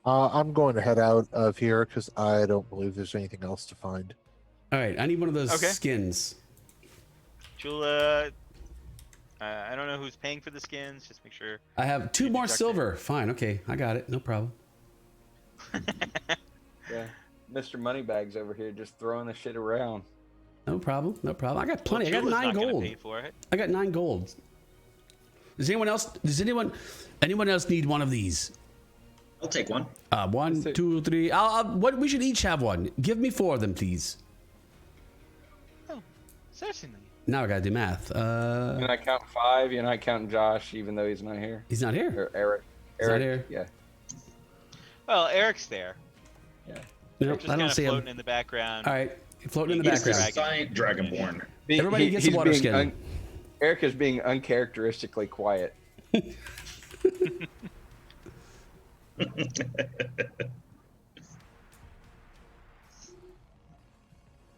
Speaker 4: I'm going to head out of here because I don't believe there's anything else to find.
Speaker 1: All right, I need one of those
Speaker 5: Okay.
Speaker 1: skins.
Speaker 5: Jula, I don't know who's paying for the skins. Just make sure.
Speaker 1: I have 2
Speaker 5: You
Speaker 1: more
Speaker 5: deduct
Speaker 1: silver. Fine, okay, I got it. No problem.
Speaker 3: Yeah, Mr. Moneybags over here just throwing the shit around.
Speaker 1: No problem. No problem. I got plenty. I got
Speaker 5: Jula's
Speaker 1: 9
Speaker 5: not gonna
Speaker 1: gold.
Speaker 5: pay for it.
Speaker 1: I got 9 gold. Does anyone else need one of these?
Speaker 6: I'll take one.
Speaker 1: 1, 2, 3. What? We should each have one. Give me 4 of them, please.
Speaker 5: Oh, certainly.
Speaker 1: Now I gotta do math.
Speaker 3: You're not counting 5. You're not counting Josh, even though he's not here.
Speaker 1: He's not here.
Speaker 3: Or Eric.
Speaker 1: He's not here.
Speaker 3: Yeah.
Speaker 5: Well, Eric's there.
Speaker 3: Yeah.
Speaker 1: Nope,
Speaker 5: Just
Speaker 1: I
Speaker 5: kind
Speaker 1: don't
Speaker 5: of
Speaker 1: see
Speaker 5: floating
Speaker 1: him.
Speaker 5: in the background.
Speaker 1: All right, floating in the
Speaker 6: He's the
Speaker 1: background.
Speaker 6: giant dragonborn.
Speaker 1: Everybody gets a
Speaker 3: he's
Speaker 1: water
Speaker 3: being
Speaker 1: skin.
Speaker 3: Eric is being uncharacteristically quiet.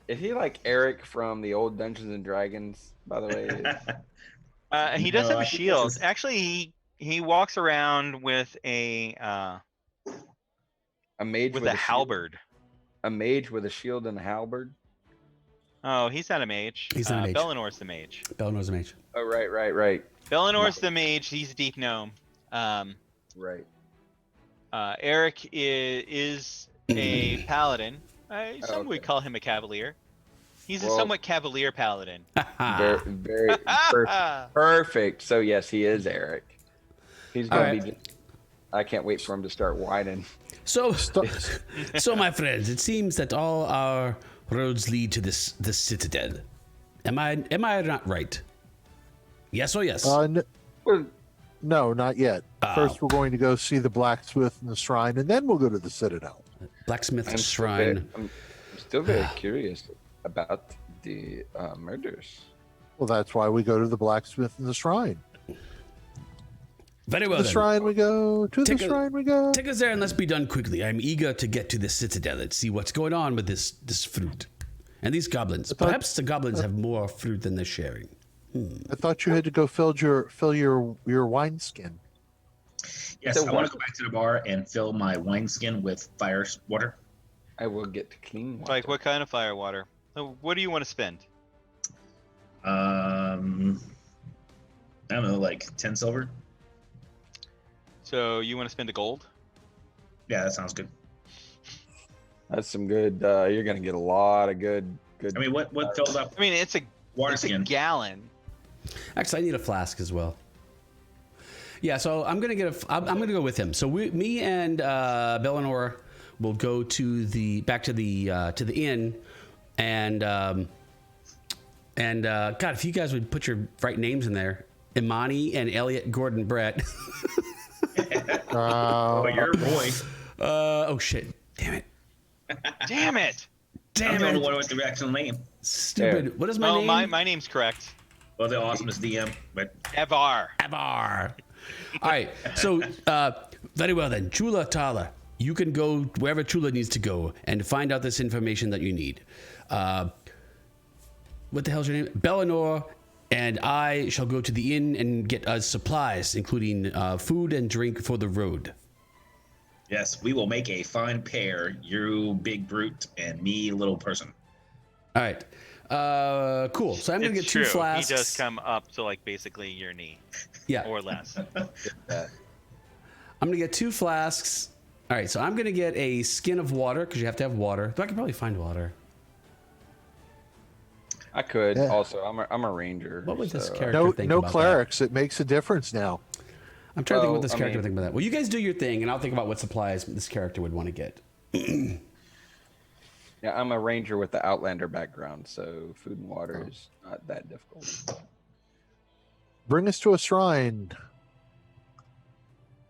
Speaker 3: Is he like Eric from the old Dungeons and Dragons, by the way?
Speaker 5: He does
Speaker 6: No,
Speaker 5: have
Speaker 6: I
Speaker 5: a
Speaker 6: think
Speaker 5: shield.
Speaker 6: this is-
Speaker 5: Actually, he walks around with a
Speaker 3: A mage
Speaker 5: with
Speaker 3: with
Speaker 5: a
Speaker 3: a shield.
Speaker 5: halberd.
Speaker 3: A mage with a shield and a halberd.
Speaker 5: Oh, he's not a mage.
Speaker 1: He's not a mage.
Speaker 5: Belinor's the mage.
Speaker 1: Belnor's a mage.
Speaker 3: Oh, right.
Speaker 5: Belinor's the mage. He's a deep gnome.
Speaker 3: Right.
Speaker 5: Eric is a paladin. Some would
Speaker 3: Okay.
Speaker 5: call him a cavalier. He's a
Speaker 3: Well-
Speaker 5: somewhat cavalier paladin.
Speaker 3: Very perfect. So yes, he is Eric. He's gonna
Speaker 1: Alright.
Speaker 3: be. I can't wait for him to start whining.
Speaker 1: So,
Speaker 4: St-
Speaker 1: so my friends, it seems that all our roads lead to this citadel. Am I not right? Yes or yes?
Speaker 3: Well,
Speaker 4: no, not yet. First, we're going to go see the blacksmith and the shrine, and then we'll go to the citadel.
Speaker 1: Blacksmith
Speaker 3: I'm
Speaker 1: Shrine.
Speaker 3: I'm still very curious about the murders.
Speaker 4: Well, that's why we go to the blacksmith and the shrine.
Speaker 1: Very well.
Speaker 4: The
Speaker 1: then.
Speaker 4: shrine we go. To
Speaker 1: Take
Speaker 4: the
Speaker 1: a-
Speaker 4: shrine we go.
Speaker 1: Take us there and let's be done quickly. I'm eager to get to the citadel and see what's going on with this fruit and these goblins.
Speaker 4: thought-
Speaker 1: Perhaps the goblins have more fruit than they're sharing.
Speaker 4: I thought you had to go fill your wineskin.
Speaker 6: Yes,
Speaker 3: So
Speaker 6: I want
Speaker 3: what-
Speaker 6: to go back to the bar and fill my wineskin with fire water.
Speaker 3: I will get to clean water.
Speaker 5: Like what kind of fire water? What do you want to spend?
Speaker 6: I don't know, like 10 silver.
Speaker 5: So you want to spend a gold?
Speaker 6: Yeah, that sounds good.
Speaker 3: That's some good. You're gonna get a lot of good.
Speaker 6: I mean, what filled up
Speaker 5: I mean, it's a
Speaker 6: water
Speaker 5: it's a
Speaker 6: skin?
Speaker 5: gallon.
Speaker 1: Actually, I need a flask as well. Yeah, so I'm gonna I'm gonna go with him. So me and Bellinor will go to back to the inn, and God, if you guys would put your right names in there, Imani and Elliot Gordon Brett.
Speaker 6: Oh, you're a boy.
Speaker 1: Oh shit! Damn it!
Speaker 5: Damn it!
Speaker 6: I'm
Speaker 1: Damn
Speaker 6: the only
Speaker 1: it!
Speaker 6: one with the actual name.
Speaker 1: Stupid! What is my
Speaker 5: Oh,
Speaker 1: name?
Speaker 5: my name's correct.
Speaker 6: Well, the awesomest DM, but
Speaker 5: Evar.
Speaker 1: Abar. All right. So, very well then. Chula Tala, you can go wherever Chula needs to go and find out this information that you need. What the hell's your name? Bellinor and I shall go to the inn and get us supplies, including food and drink for the road.
Speaker 6: yes, we will make a fine pair. You big brute and me little person.
Speaker 1: All right. Cool. So I'm gonna
Speaker 5: It's
Speaker 1: get two
Speaker 5: true.
Speaker 1: flasks.
Speaker 5: He does come up to like basically your knee
Speaker 1: Yeah.
Speaker 5: or less.
Speaker 1: I'm gonna get two flasks. All right. So I'm gonna get a skin of water because you have to have water. Though I can probably find water.
Speaker 3: I could
Speaker 4: Yeah.
Speaker 3: also. I'm a ranger.
Speaker 1: What would this
Speaker 3: so,
Speaker 1: character
Speaker 4: No,
Speaker 1: think
Speaker 4: no
Speaker 1: about that?
Speaker 4: clerics. It makes a difference now.
Speaker 1: I'm trying to think what
Speaker 3: Well,
Speaker 1: this
Speaker 3: I
Speaker 1: character
Speaker 3: mean-
Speaker 1: would think about that. Well, you guys do your thing, and I'll think about what supplies this character would want to get.
Speaker 3: Yeah, I'm a ranger with the Outlander background, so food and water is not that difficult.
Speaker 4: Bring us to a shrine.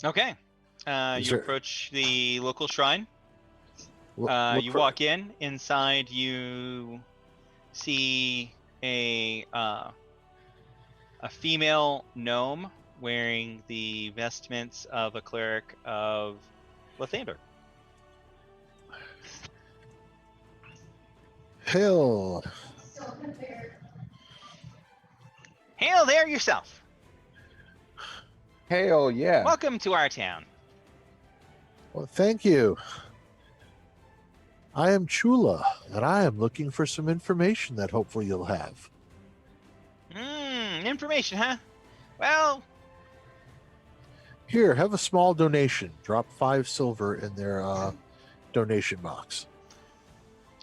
Speaker 5: Okay.
Speaker 4: Is
Speaker 5: You
Speaker 4: there-
Speaker 5: approach the local shrine.
Speaker 4: Look
Speaker 5: You
Speaker 4: for-
Speaker 5: walk in. Inside, you see a female gnome wearing the vestments of a cleric of Lathander.
Speaker 4: Hill.
Speaker 5: Hail there yourself.
Speaker 3: Hell yeah!
Speaker 5: Welcome to our town.
Speaker 4: Well, thank you. I am Chula, and I am looking for some information that hopefully you'll have.
Speaker 5: Information, huh? Well,
Speaker 4: Here, have a small donation. Drop 5 silver in their donation box.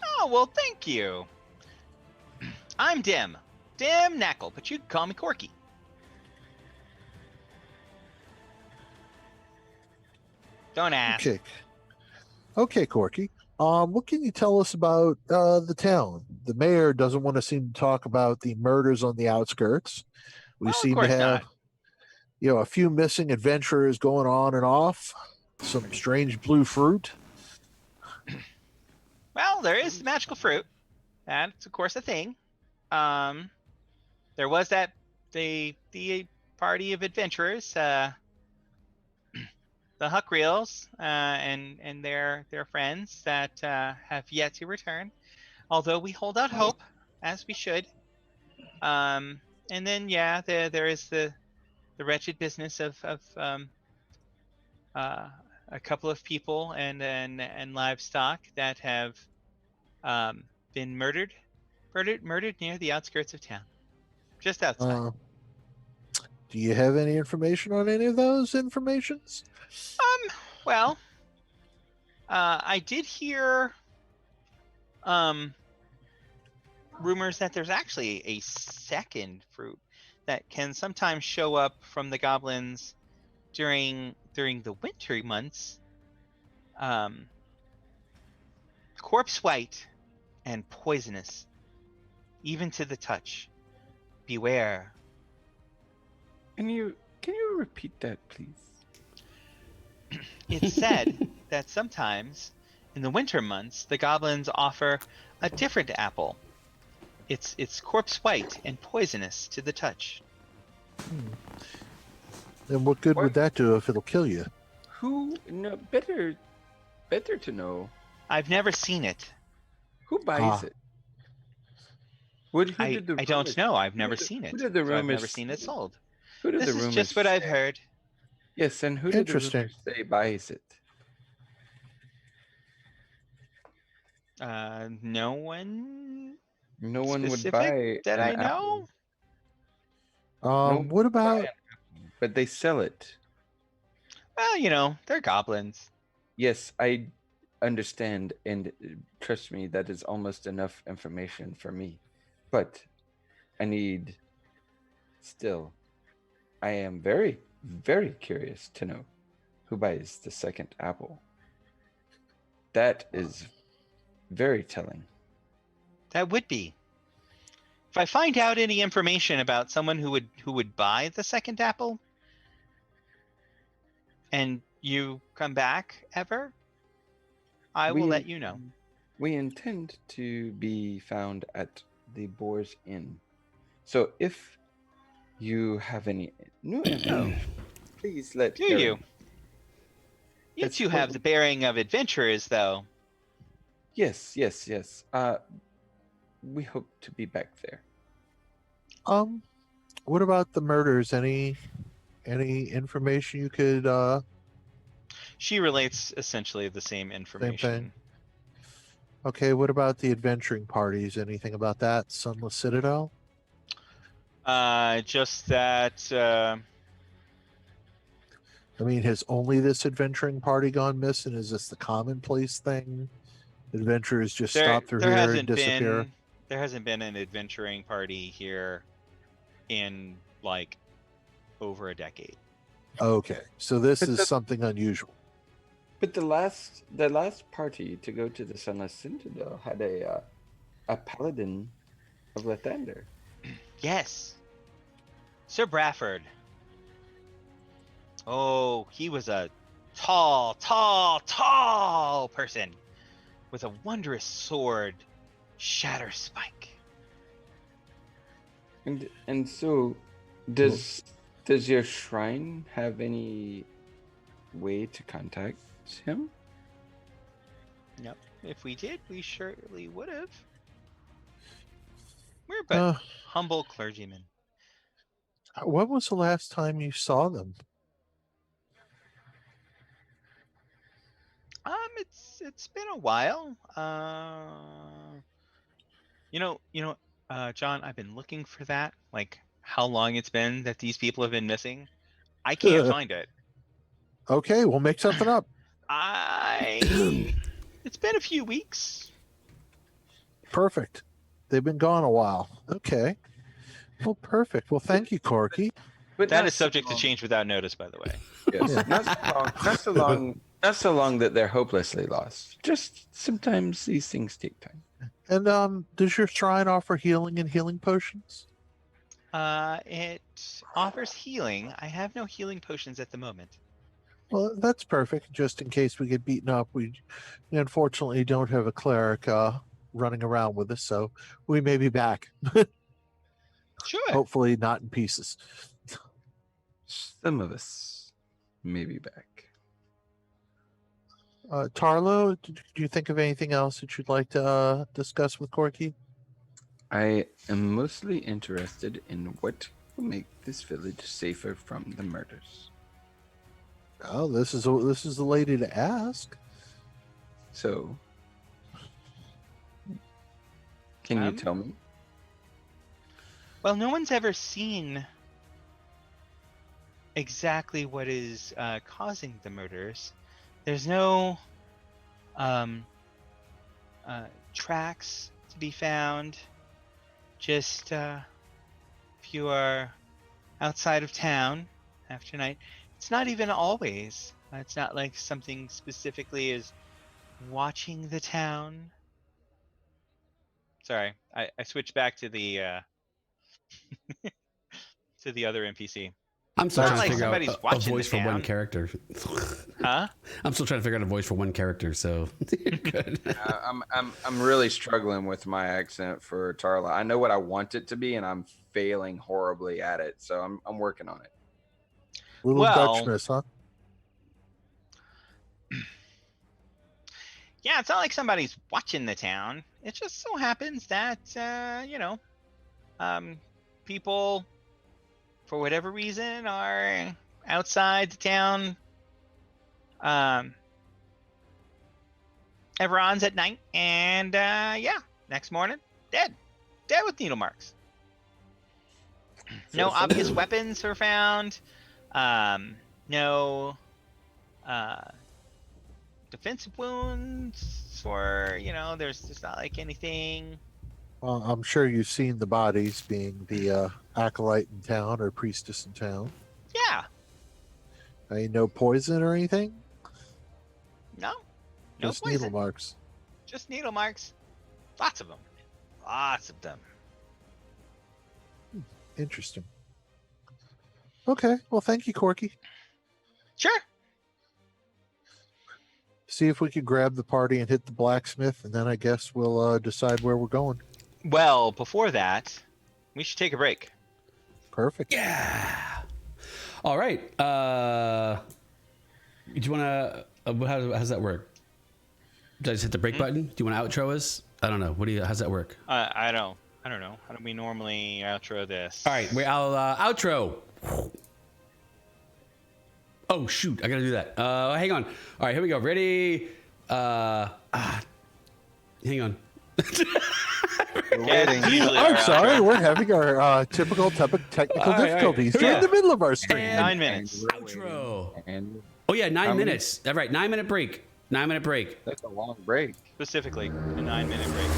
Speaker 5: oh, well, thank you. I'm Dim Knackle, but you can call me Corky. Don't ask.
Speaker 4: Okay, Corky. What can you tell us about the town? The mayor doesn't want to seem to talk about the murders on the outskirts. We
Speaker 5: Well, of
Speaker 4: seem to
Speaker 5: course
Speaker 4: have,
Speaker 5: not.
Speaker 4: a few missing adventurers going on and off. Some strange blue fruit.
Speaker 5: Well, there is the magical fruit. That's of course a thing. There was the party of adventurers, the Huckreels, and their friends that have yet to return. Although we hold out hope, as we should. And And then there is the wretched business of a couple of people and livestock that have been murdered near the outskirts of town, just outside.
Speaker 4: Do you have any information on any of those informations?
Speaker 5: Well, I did hear rumors that there's actually a second fruit that can sometimes show up from the goblins during the winter months. Corpse white and poisonous, even to the touch. Beware.
Speaker 3: Can you repeat that, please?
Speaker 5: It's said that sometimes in the winter months the goblins offer a different apple. It's corpse white and poisonous to the touch.
Speaker 4: Then what good
Speaker 3: Or-
Speaker 4: would that do if it'll kill you?
Speaker 3: Who? No, better to know
Speaker 5: I've never seen it.
Speaker 3: who buys it. Who
Speaker 5: I
Speaker 3: did the
Speaker 5: don't
Speaker 3: rumors-
Speaker 5: know. I've
Speaker 3: who
Speaker 5: never
Speaker 3: did the-
Speaker 5: seen it.
Speaker 3: Who did the
Speaker 5: So I've
Speaker 3: rumors?
Speaker 5: never seen it sold.
Speaker 3: Who did
Speaker 5: This
Speaker 3: the
Speaker 5: is
Speaker 3: rumors?
Speaker 5: just what I've
Speaker 3: say?
Speaker 5: heard.
Speaker 3: Yes, and who did the
Speaker 4: Interesting.
Speaker 3: rumors say buys it?
Speaker 5: No one
Speaker 3: No one would
Speaker 5: specific
Speaker 3: buy
Speaker 5: that
Speaker 3: an
Speaker 5: I
Speaker 3: apple.
Speaker 5: know.
Speaker 3: No one
Speaker 4: What
Speaker 3: would buy
Speaker 4: about
Speaker 3: an apple, but they sell it.
Speaker 5: Well, they're goblins.
Speaker 3: Yes, I understand, and trust me, that is almost enough information for me. But I need. Still, I am very, very curious to know who buys the second apple. That is very telling.
Speaker 5: That would be. If I find out any information about someone who would buy the second apple, and you come back ever, I will let you know.
Speaker 3: We intend to be found at the Boar's Inn. So if you have any new info, please let
Speaker 5: Do
Speaker 3: Aaron
Speaker 5: you?
Speaker 3: know.
Speaker 5: You
Speaker 3: That's
Speaker 5: two
Speaker 3: what-
Speaker 5: have the bearing of adventurers, though.
Speaker 3: Yes. We hope to be back there.
Speaker 4: what about the murders? Any information you could
Speaker 5: She relates essentially the same information.
Speaker 4: Okay, what about the adventuring parties? Anything about that? Sunless Citadel?
Speaker 5: Just that
Speaker 4: I mean, has only this adventuring party gone missing? Is this the commonplace thing? Adventurers just stop through here and disappear?
Speaker 5: there hasn't been an adventuring party here in like over a decade.
Speaker 4: Okay, so this
Speaker 3: But
Speaker 4: is
Speaker 3: the-
Speaker 4: something unusual.
Speaker 3: But the last party to go to the Sunless Citadel had a paladin of Lathander.
Speaker 5: Yes. Sir Bradford. Oh, he was a tall person with a wondrous sword, Shatter Spike.
Speaker 3: And so, does your shrine have any way to contact him?
Speaker 5: Yep. If we did, we surely would have. We're but
Speaker 4: Uh,
Speaker 5: humble clergymen.
Speaker 4: when was the last time you saw them?
Speaker 5: It's been a while. John, I've been looking for that. Like how long it's been that these people have been missing. I can't find it.
Speaker 4: Okay, we'll make something up.
Speaker 5: It's been a few weeks.
Speaker 4: Perfect. They've been gone a while. Okay. Well, perfect. Well, thank you, Corky.
Speaker 3: But
Speaker 5: That
Speaker 3: not
Speaker 5: is
Speaker 3: so
Speaker 5: subject to
Speaker 3: long-
Speaker 5: change without notice, by the way.
Speaker 3: Yes, not so long that they're hopelessly lost. Just sometimes these things take time.
Speaker 4: And does your shrine offer healing and healing potions?
Speaker 5: It offers healing. I have no healing potions at the moment.
Speaker 4: Well, that's perfect. Just in case we get beaten up, we unfortunately don't have a cleric running around with us, so we may be back.
Speaker 5: Sure.
Speaker 4: Hopefully, not in pieces.
Speaker 3: Some of us may be back.
Speaker 4: Tarlo, do you think of anything else that you'd like to discuss with Corky?
Speaker 3: I am mostly interested in what will make this village safer from the murders.
Speaker 4: Oh, this is the lady to ask.
Speaker 3: So, can you tell me?
Speaker 5: Well, no one's ever seen exactly what is causing the murders. There's no tracks to be found. Just if you are outside of town after night, it's not even always. It's not like something specifically is watching the town. Sorry, I switched back to the to the other NPC.
Speaker 1: I'm still
Speaker 5: Not
Speaker 1: trying
Speaker 5: like
Speaker 1: to figure out
Speaker 5: somebody's
Speaker 1: a
Speaker 5: watching
Speaker 1: voice
Speaker 5: the
Speaker 1: for one
Speaker 5: town.
Speaker 1: character.
Speaker 5: Huh?
Speaker 1: I'm still trying to figure out a voice for one character. So good.
Speaker 3: I'm really struggling with my accent for Tarla. I know what I want it to be, and I'm failing horribly at it. So I'm working on it.
Speaker 4: Little
Speaker 5: Well-
Speaker 4: Dutchness, huh?
Speaker 5: Yeah, it's not like somebody's watching the town. It just so happens that people, for whatever reason, are outside the town. Everyone's at night, and next morning, dead with needle marks. No obvious weapons were found. No defensive wounds, or there's not like anything.
Speaker 4: Well, I'm sure you've seen the bodies, being the acolyte in town or priestess in town.
Speaker 5: Yeah.
Speaker 4: No poison or anything?
Speaker 5: No
Speaker 4: Just
Speaker 5: poison.
Speaker 4: needle marks.
Speaker 5: Just needle marks. Lots of them. Lots of them.
Speaker 4: Interesting. Okay. Well, thank you, Corky.
Speaker 5: Sure.
Speaker 4: See if we could grab the party and hit the blacksmith, and then I guess we'll decide where we're going.
Speaker 5: Well, before that, we should take a break.
Speaker 4: Perfect.
Speaker 1: Yeah. All right. Do you want to? How does that work? Did I just hit the break button? Do you want to outro us? I don't know. How's that work?
Speaker 5: I don't know. How do we normally outro this?
Speaker 1: All right. Wait. I'll outro. Oh shoot! I gotta do that. Hang on. All right. Here we go. Ready? Hang on.
Speaker 5: Yeah, it's usually
Speaker 4: I'm
Speaker 5: our
Speaker 4: sorry,
Speaker 5: outro.
Speaker 4: we're having our typical technical
Speaker 1: All right.
Speaker 4: difficulties.
Speaker 1: Here we
Speaker 4: We're
Speaker 1: go.
Speaker 4: in the middle of our stream.
Speaker 1: And-
Speaker 5: 9 minutes.
Speaker 1: Outro.
Speaker 3: And
Speaker 1: Oh yeah, 9
Speaker 3: How many?
Speaker 1: minutes. All right. 9-minute break. 9-minute break.
Speaker 3: that's a long break.
Speaker 5: Specifically, a 9-minute break.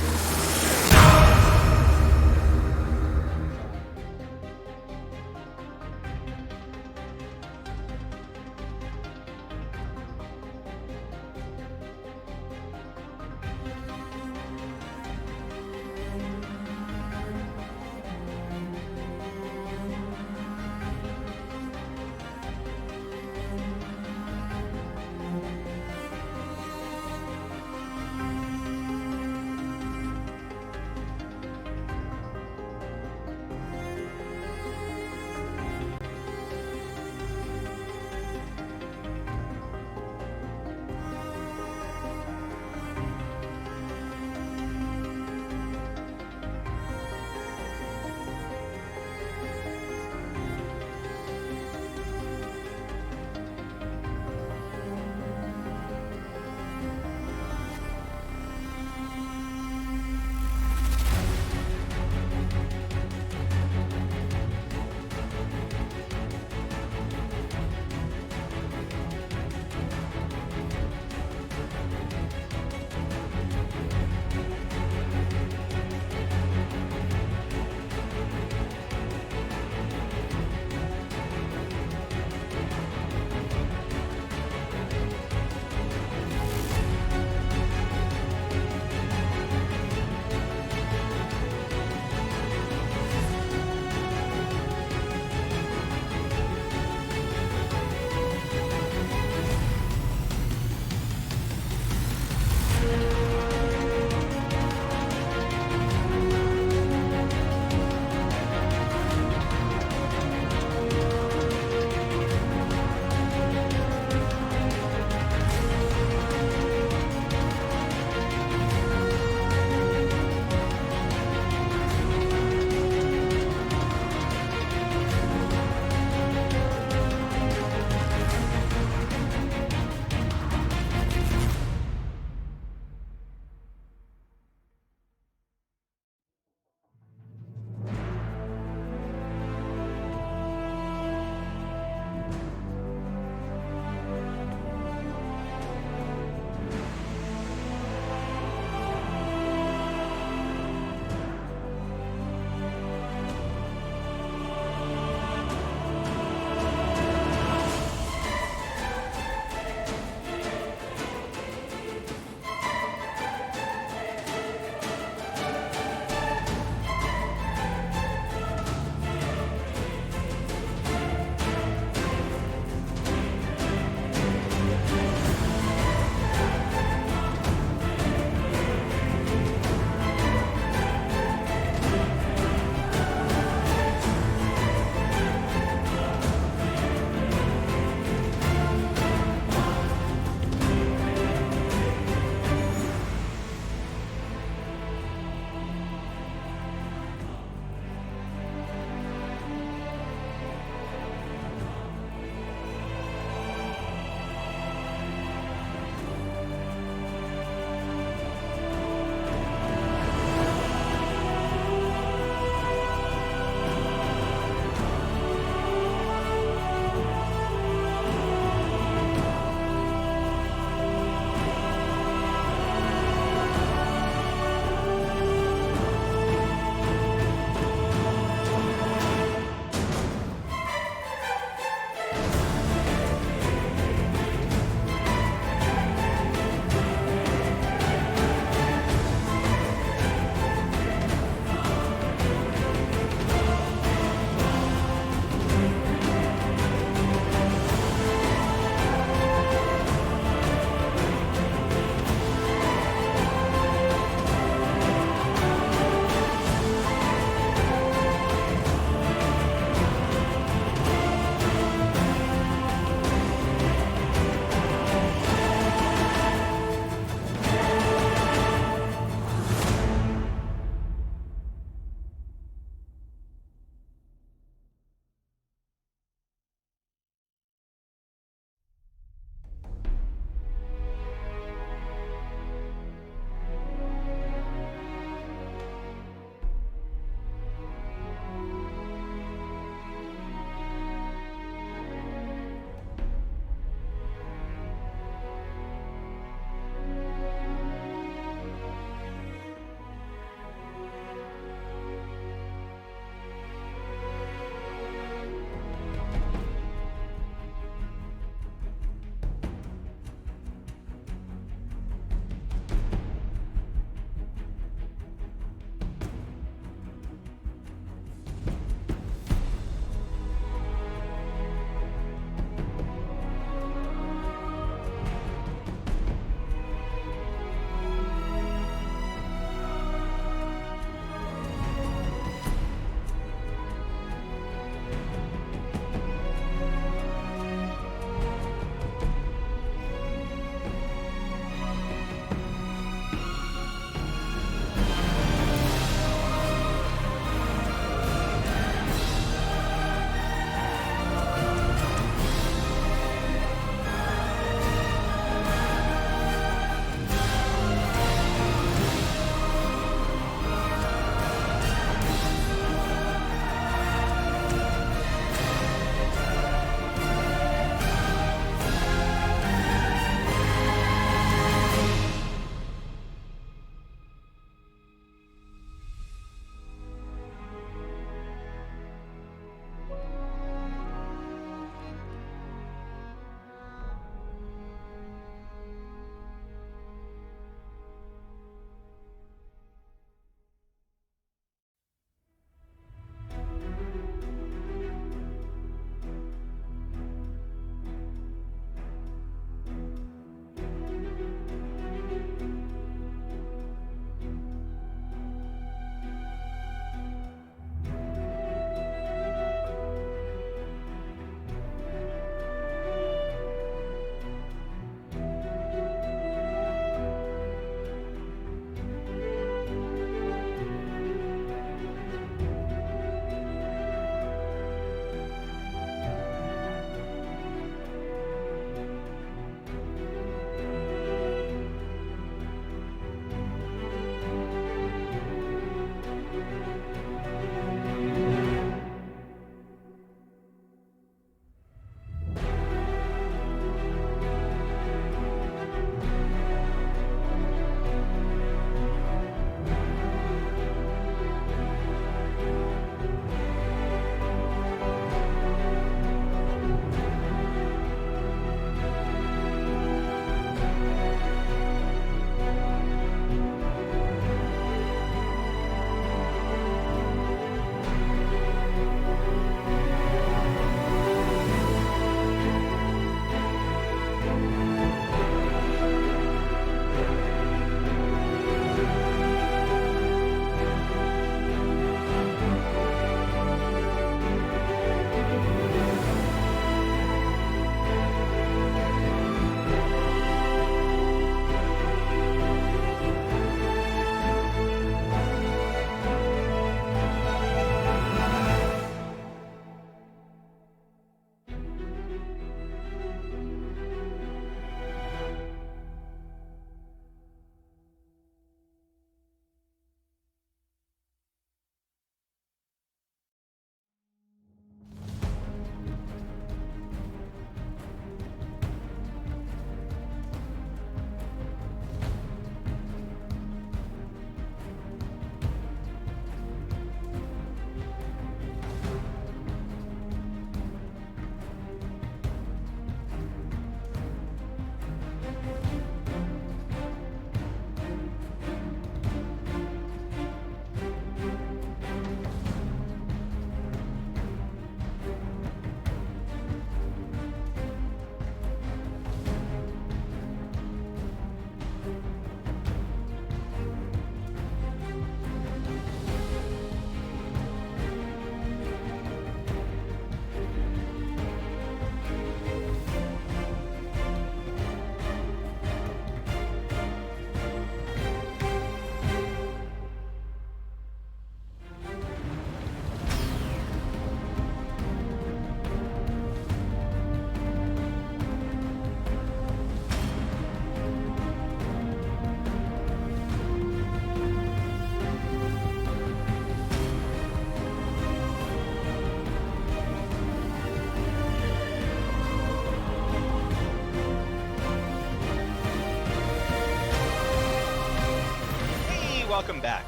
Speaker 5: welcome back.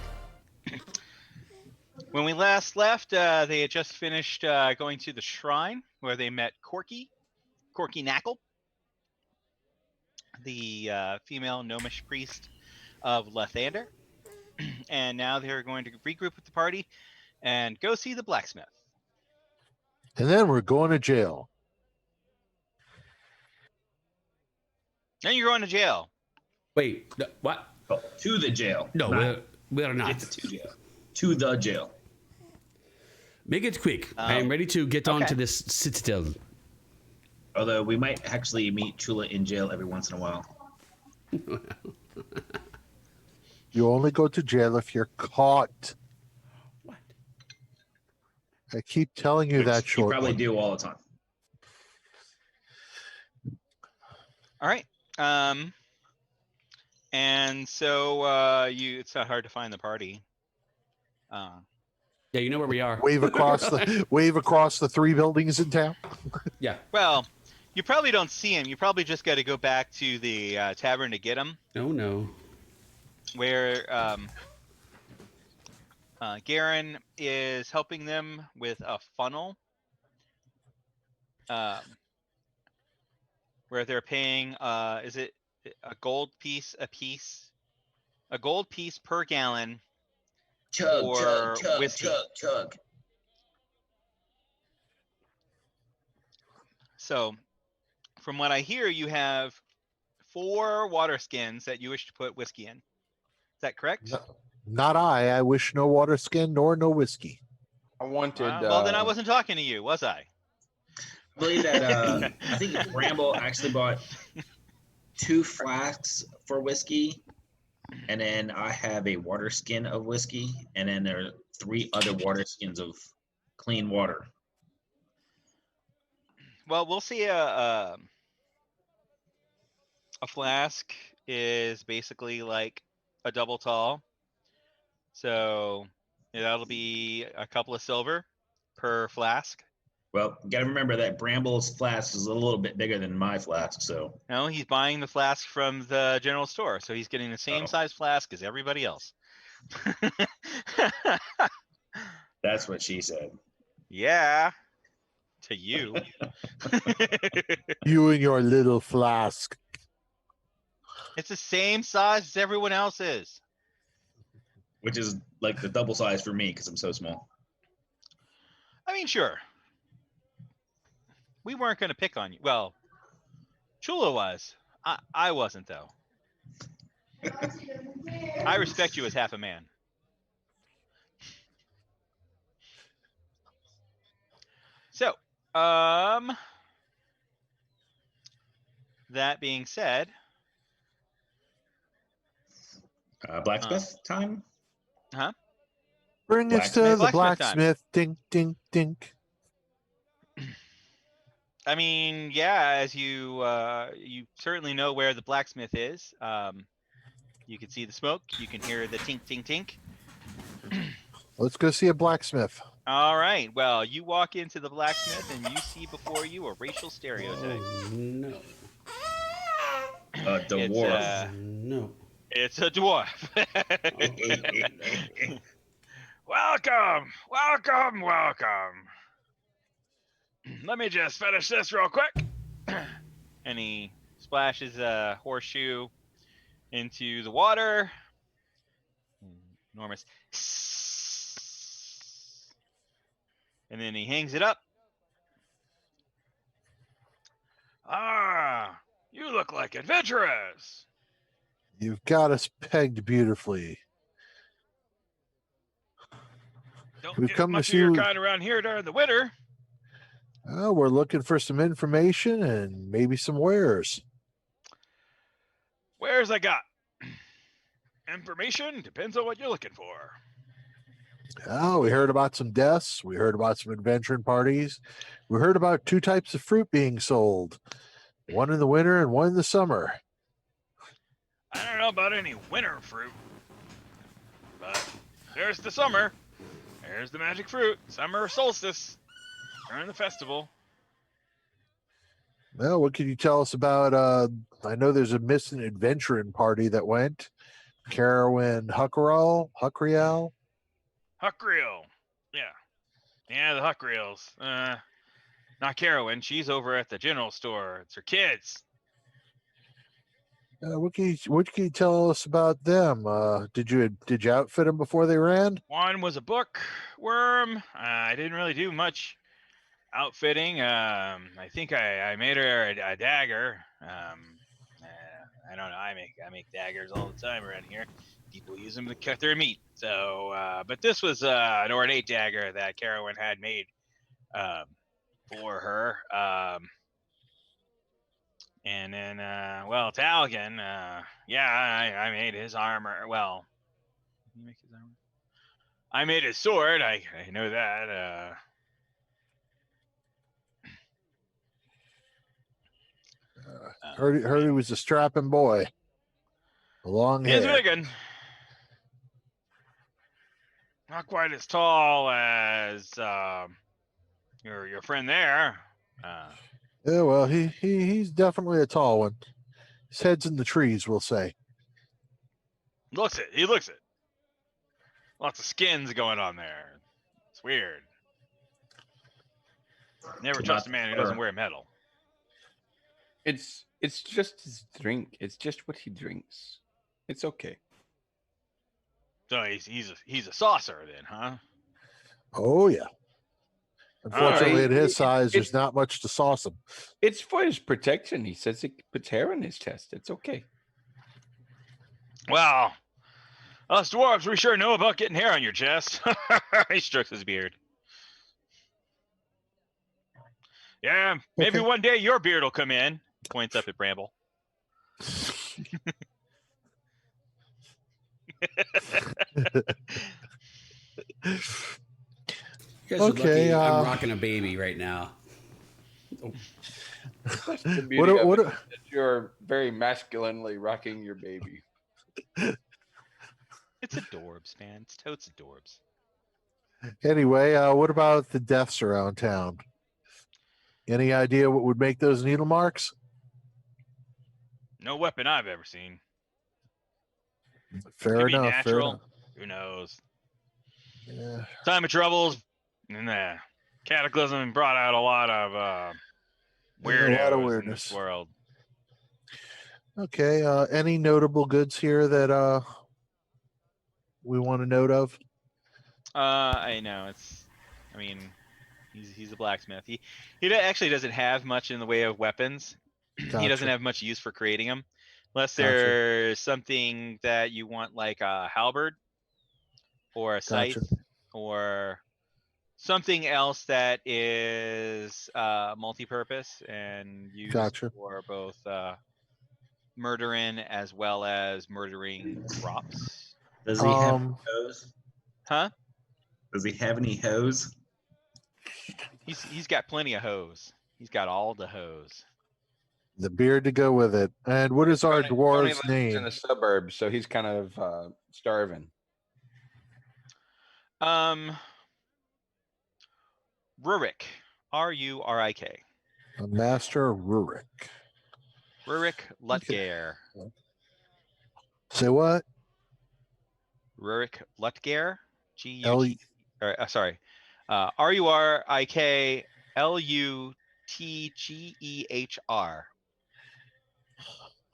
Speaker 5: When we last left, they had just finished going to the shrine where they met Corky Knackle, the female gnomish priest of Lathander. And now they're going to regroup with the party and go see the blacksmith.
Speaker 4: And then we're going to jail.
Speaker 5: Then you're going to jail.
Speaker 1: Wait, no, what?
Speaker 6: Oh, to the jail.
Speaker 1: No,
Speaker 6: Not
Speaker 1: we're not.
Speaker 6: get to jail. To the jail.
Speaker 1: Make it quick. I am ready to get on
Speaker 5: okay.
Speaker 1: to this citadel.
Speaker 6: Although we might actually meet Chula in jail every once in a while.
Speaker 4: You only go to jail if you're caught.
Speaker 1: What?
Speaker 4: I keep telling you that,
Speaker 6: You
Speaker 4: short
Speaker 6: probably
Speaker 4: one.
Speaker 6: do all the time.
Speaker 5: All right. And so it's not hard to find the party.
Speaker 1: Yeah, you know where we are.
Speaker 4: Wave across the 3 buildings in town.
Speaker 1: Yeah.
Speaker 5: Well, you probably don't see him. You probably just got to go back to the tavern to get him,
Speaker 1: Oh no.
Speaker 5: where Garen is helping them with a funnel, where they're paying. Is it a gold piece a piece? A gold piece per gallon.
Speaker 6: Chug,
Speaker 5: Or
Speaker 6: chug, chug,
Speaker 5: whiskey.
Speaker 6: chug, chug.
Speaker 5: So, from what I hear, you have 4 water skins that you wish to put whiskey in. Is that correct?
Speaker 4: No, not I. I wish no water skin nor no whiskey.
Speaker 3: I wanted.
Speaker 5: Well, then I wasn't talking to you, was I?
Speaker 6: I believe that I think Bramble actually bought 2 flasks for whiskey, and then I have a water skin of whiskey, and then there are 3 other water skins of clean water.
Speaker 5: Well, we'll see. A flask is basically like a double tall, so that'll be a couple of silver per flask.
Speaker 6: Well, you got to remember that Bramble's flask is a little bit bigger than my flask, so
Speaker 5: No, he's buying the flask from the general store, so he's getting the same
Speaker 6: Oh.
Speaker 5: size flask as everybody else.
Speaker 6: that's what she said.
Speaker 5: Yeah, to you.
Speaker 4: You and your little flask.
Speaker 5: It's the same size as everyone else's.
Speaker 6: Which is like the double size for me because I'm so small.
Speaker 5: I mean, sure. We weren't going to pick on you. Well, Chula was. I wasn't, though. I respect you as half a man. So, that being said,
Speaker 6: Blacksmith time?
Speaker 4: Bring us to the
Speaker 5: Blacksmith time.
Speaker 4: blacksmith. Dink, dink, dink.
Speaker 5: I mean, yeah, as you certainly know where the blacksmith is. You can see the smoke. You can hear the tink, tink, tink.
Speaker 4: Let's go see a blacksmith.
Speaker 5: All right. Well, you walk into the blacksmith and you see before you a racial stereotype.
Speaker 1: Oh no.
Speaker 6: The
Speaker 5: It's,
Speaker 6: dwarf.
Speaker 1: No.
Speaker 5: It's a dwarf. Welcome, welcome, welcome. Let me just finish this real quick. And he splashes a horseshoe into the water. Enormous. And then he hangs it up. Ah, you look like adventurers.
Speaker 4: You've got us pegged beautifully.
Speaker 5: Don't
Speaker 4: We've
Speaker 5: get
Speaker 4: come to
Speaker 5: much
Speaker 4: see
Speaker 5: of your
Speaker 4: you-
Speaker 5: kind around here during the winter.
Speaker 4: We're looking for some information and maybe some wares.
Speaker 5: Where's I got? Information depends on what you're looking for.
Speaker 4: Oh, we heard about some deaths. We heard about some adventuring parties. We heard about 2 types of fruit being sold. One in the winter and one in the summer.
Speaker 5: I don't know about any winter fruit, but there's the summer. There's the magic fruit. Summer solstice. During the festival.
Speaker 4: Well, what can you tell us about? I know there's a missing adventuring party that went. Carowin Huckriel.
Speaker 5: Huckriel. Yeah, the Huckriels. Not Carowin. She's over at the general store. It's her kids.
Speaker 4: What can you tell us about them? Did you outfit them before they ran?
Speaker 5: One was a bookworm. I didn't really do much outfitting. I think I made her a dagger. I don't know. I make daggers all the time around here. People use them to cut their meat. So, but this was an ornate dagger that Carowin had made for her. And then, well, Talgan, I made his armor. Well, did you make his armor? I made his sword. I know that.
Speaker 4: Heard he was a strapping boy. Long
Speaker 5: He's
Speaker 4: hair.
Speaker 5: big. Not quite as tall as your friend there.
Speaker 4: Yeah, well, he's definitely a tall one. His head's in the trees, we'll say.
Speaker 5: He looks it. Lots of skins going on there. It's weird. Never trust a man who doesn't wear metal.
Speaker 3: It's just his drink. It's just what he drinks. It's okay.
Speaker 5: So he's a saucer then, huh?
Speaker 4: Oh yeah. Unfortunately,
Speaker 3: Alright.
Speaker 4: at his size, there's not much to sauce him.
Speaker 3: It's for his protection. He says it puts hair on his chest. It's okay.
Speaker 5: Well, us dwarves, we sure know about getting hair on your chest. He strokes his beard. Yeah, maybe
Speaker 4: Okay.
Speaker 5: one day your beard will come in. Points up at Bramble.
Speaker 1: You guys are
Speaker 4: Okay,
Speaker 1: lucky I'm rocking a baby right now.
Speaker 3: That's the beauty
Speaker 4: What
Speaker 3: of
Speaker 4: what
Speaker 3: it, that you're very masculinely rocking your baby.
Speaker 5: It's adorbs, man. It's totes adorbs.
Speaker 4: Anyway, what about the deaths around town? Any idea what would make those needle marks?
Speaker 5: No weapon I've ever seen.
Speaker 4: Fair
Speaker 5: Could be
Speaker 4: enough. Fair
Speaker 5: natural.
Speaker 4: enough.
Speaker 5: Who knows?
Speaker 4: Yeah.
Speaker 5: Time of troubles and the cataclysm brought out a lot of weirdos in
Speaker 4: weirdness.
Speaker 5: this world.
Speaker 4: Okay. Any notable goods here that we want to note of?
Speaker 5: I know I mean, he's a blacksmith. He actually doesn't have much in the way of weapons. He doesn't
Speaker 4: Gotcha.
Speaker 5: have much use for creating them, unless
Speaker 4: Gotcha.
Speaker 5: there's something that you want, like a halberd or a scythe
Speaker 4: Gotcha.
Speaker 5: or something else that is multi-purpose and used
Speaker 4: Gotcha.
Speaker 5: for both murdering as well as murdering crops.
Speaker 6: Does he have
Speaker 4: Um,
Speaker 6: hose?
Speaker 5: Huh?
Speaker 6: Does he have any hose?
Speaker 5: He's got plenty of hose. He's got all the hose.
Speaker 4: the beard to go with it. And what is our
Speaker 3: Tony
Speaker 4: dwarf's
Speaker 3: lives in
Speaker 4: name?
Speaker 3: the suburbs, so he's kind of starving.
Speaker 5: Rurik. Rurik.
Speaker 4: Master Rurik.
Speaker 5: Rurik Lutgare.
Speaker 4: Say what?
Speaker 5: Rurik Lutgare.
Speaker 4: L-
Speaker 5: G-U-T. Sorry. R-U-R-I-K-L-U-T-G-E-H-R.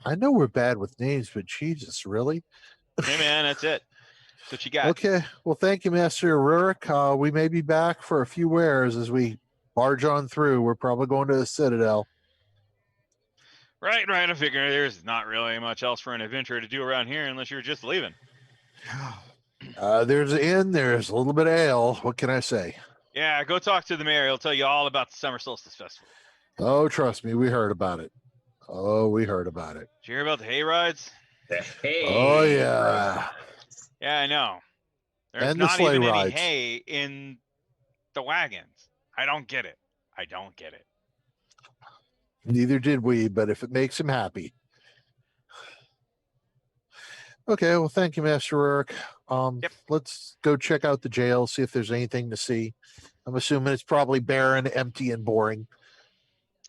Speaker 4: I know we're bad with names, but Jesus, really?
Speaker 5: Hey man, that's it. That's what you got.
Speaker 4: Okay. Well, thank you, Master Rurik. We may be back for a few wares as we barge on through. We're probably going to the Citadel.
Speaker 5: Right. I figure there's not really much else for an adventurer to do around here unless you're just leaving.
Speaker 4: There's an inn. There's a little bit of ale. What can I say?
Speaker 5: Yeah, go talk to the mayor. He'll tell you all about the Summer Solstice Festival.
Speaker 4: Oh, trust me, we heard about it. Did
Speaker 5: you hear about the hay rides?
Speaker 6: Hey.
Speaker 4: Oh, yeah.
Speaker 5: Yeah, I know. There's
Speaker 4: And the
Speaker 5: not
Speaker 4: sleigh
Speaker 5: even any
Speaker 4: rides.
Speaker 5: hay in the wagons. I don't get it.
Speaker 4: Neither did we, but if it makes him happy. Okay, well, thank you, Master Rurik.
Speaker 5: Yep.
Speaker 4: Let's go check out the jail, see if there's anything to see. I'm assuming it's probably barren, empty, and boring.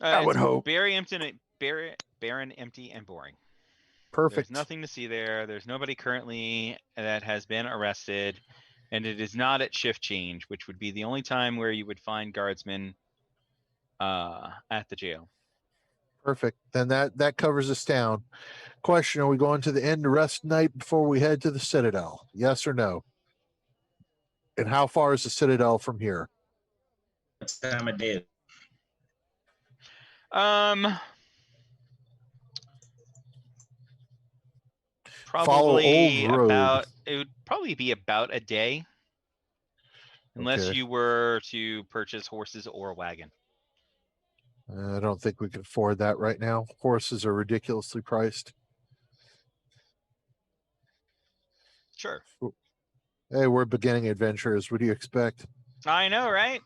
Speaker 4: I would hope.
Speaker 5: Barren, empty, and boring.
Speaker 4: Perfect.
Speaker 5: There's nothing to see there. There's nobody currently that has been arrested, and it is not at shift change, which would be the only time where you would find guardsmen at the jail.
Speaker 4: Perfect. Then that covers us down. Question: Are we going to the inn to rest night before we head to the Citadel? Yes or no? And how far is the Citadel from here?
Speaker 6: What time of day?
Speaker 4: Follow old
Speaker 5: Probably
Speaker 4: road.
Speaker 5: it would probably be about a day, unless
Speaker 4: Okay.
Speaker 5: you were to purchase horses or a wagon.
Speaker 4: I don't think we can afford that right now. Horses are ridiculously priced.
Speaker 5: Sure.
Speaker 4: Hey, we're beginning adventurers. What do you expect?
Speaker 5: I know, right?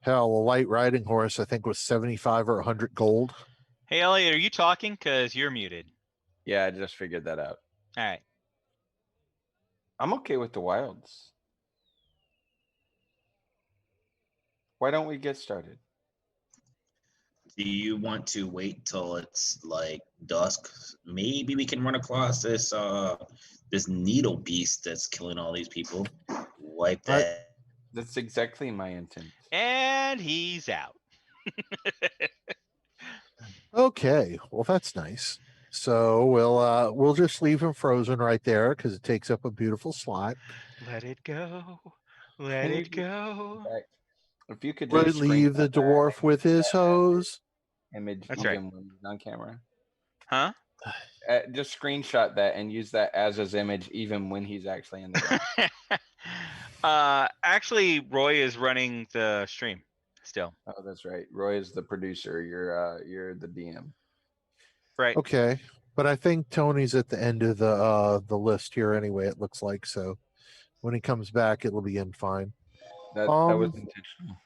Speaker 4: Hell, a light riding horse, I think, was 75 or 100 gold.
Speaker 5: Hey, Elliot, are you talking? Because you're muted.
Speaker 3: Yeah, I just figured that out.
Speaker 5: All right.
Speaker 3: I'm okay with the wilds. Why don't we get started?
Speaker 6: Do you want to wait till it's like dusk? Maybe we can run across this needle beast that's killing all these people. Wipe that.
Speaker 3: That's exactly my intent.
Speaker 5: And he's out.
Speaker 4: Okay, well that's nice. So we'll just leave him frozen right there because it takes up a beautiful slot.
Speaker 5: Let it go. Let
Speaker 3: Can you
Speaker 5: it go.
Speaker 3: back- If you could
Speaker 4: We'll
Speaker 3: just
Speaker 4: leave the dwarf with his hose.
Speaker 3: image
Speaker 5: That's
Speaker 3: even
Speaker 5: right.
Speaker 3: when he's on camera.
Speaker 5: Huh?
Speaker 3: Just screenshot that and use that as his image even when he's actually in the game.
Speaker 5: Actually, Roy is running the stream still.
Speaker 3: Oh, that's right. Roy is the producer. You're the DM.
Speaker 5: Right.
Speaker 4: Okay, but I think Tony's at the end of the list here anyway. It looks like so. When he comes back, it'll be in fine.
Speaker 3: That was
Speaker 4: Um,
Speaker 3: intentional.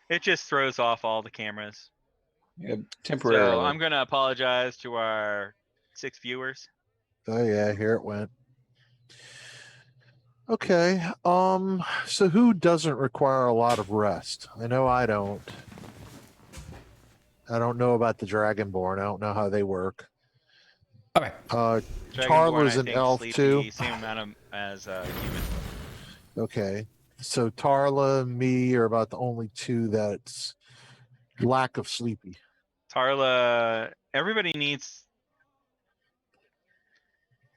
Speaker 5: It just throws off all the cameras.
Speaker 3: Yeah,
Speaker 5: So
Speaker 3: temporarily.
Speaker 5: I'm gonna apologize to our 6 viewers.
Speaker 4: Oh yeah, here it went. Okay. So who doesn't require a lot of rest? I know I don't. I don't know about the Dragonborn. I don't know how they work.
Speaker 1: All right.
Speaker 5: Dragonborn,
Speaker 4: Tarla's
Speaker 5: I
Speaker 4: an
Speaker 5: think,
Speaker 4: elf
Speaker 5: sleep
Speaker 4: too.
Speaker 5: the same amount of as human.
Speaker 4: Okay. So Tarla and me are about the only two that's lack of sleepy.
Speaker 5: Tarla, everybody needs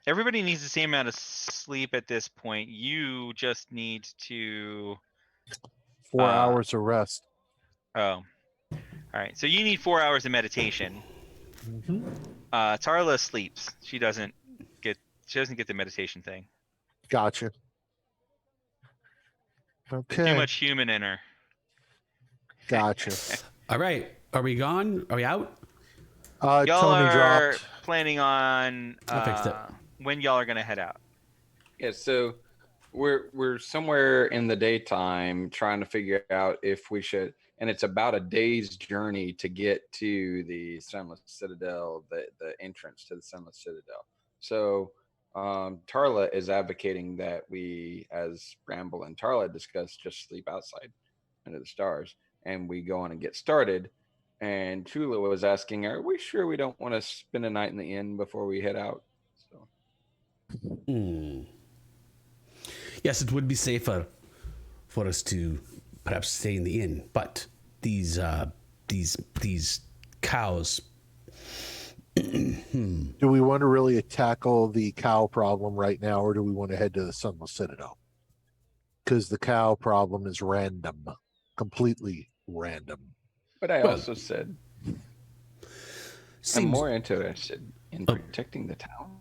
Speaker 5: the same amount of sleep at this point. You just need to
Speaker 4: 4 hours of rest.
Speaker 5: oh. All right. So you need 4 hours of meditation.
Speaker 4: Mhm.
Speaker 5: Tarla sleeps. She doesn't get the meditation thing.
Speaker 4: Gotcha. Okay.
Speaker 5: Too much human in her.
Speaker 4: Gotcha.
Speaker 1: All right. Are we gone? Are we out?
Speaker 5: Y'all
Speaker 4: Tony
Speaker 5: are
Speaker 4: dropped.
Speaker 5: planning on
Speaker 1: I fixed it.
Speaker 5: when y'all are gonna head out.
Speaker 3: Yeah, so we're somewhere in the daytime trying to figure out if we should, and it's about a day's journey to get to the Sunless Citadel, the entrance to the Sunless Citadel. So Tarla is advocating that we, as Bramble and Tarla discussed, just sleep outside under the stars, and we go on and get started. And Chula was asking, "Are we sure we don't want to spend a night in the inn before we head out?" So
Speaker 1: Yes, it would be safer for us to perhaps stay in the inn, but these cows.
Speaker 4: Do we want to really tackle the cow problem right now, or do we want to head to the Sunless Citadel? Because the cow problem is random, completely random.
Speaker 3: but I
Speaker 1: Well,
Speaker 3: also said I'm
Speaker 1: Seems
Speaker 3: more interested in protecting the town.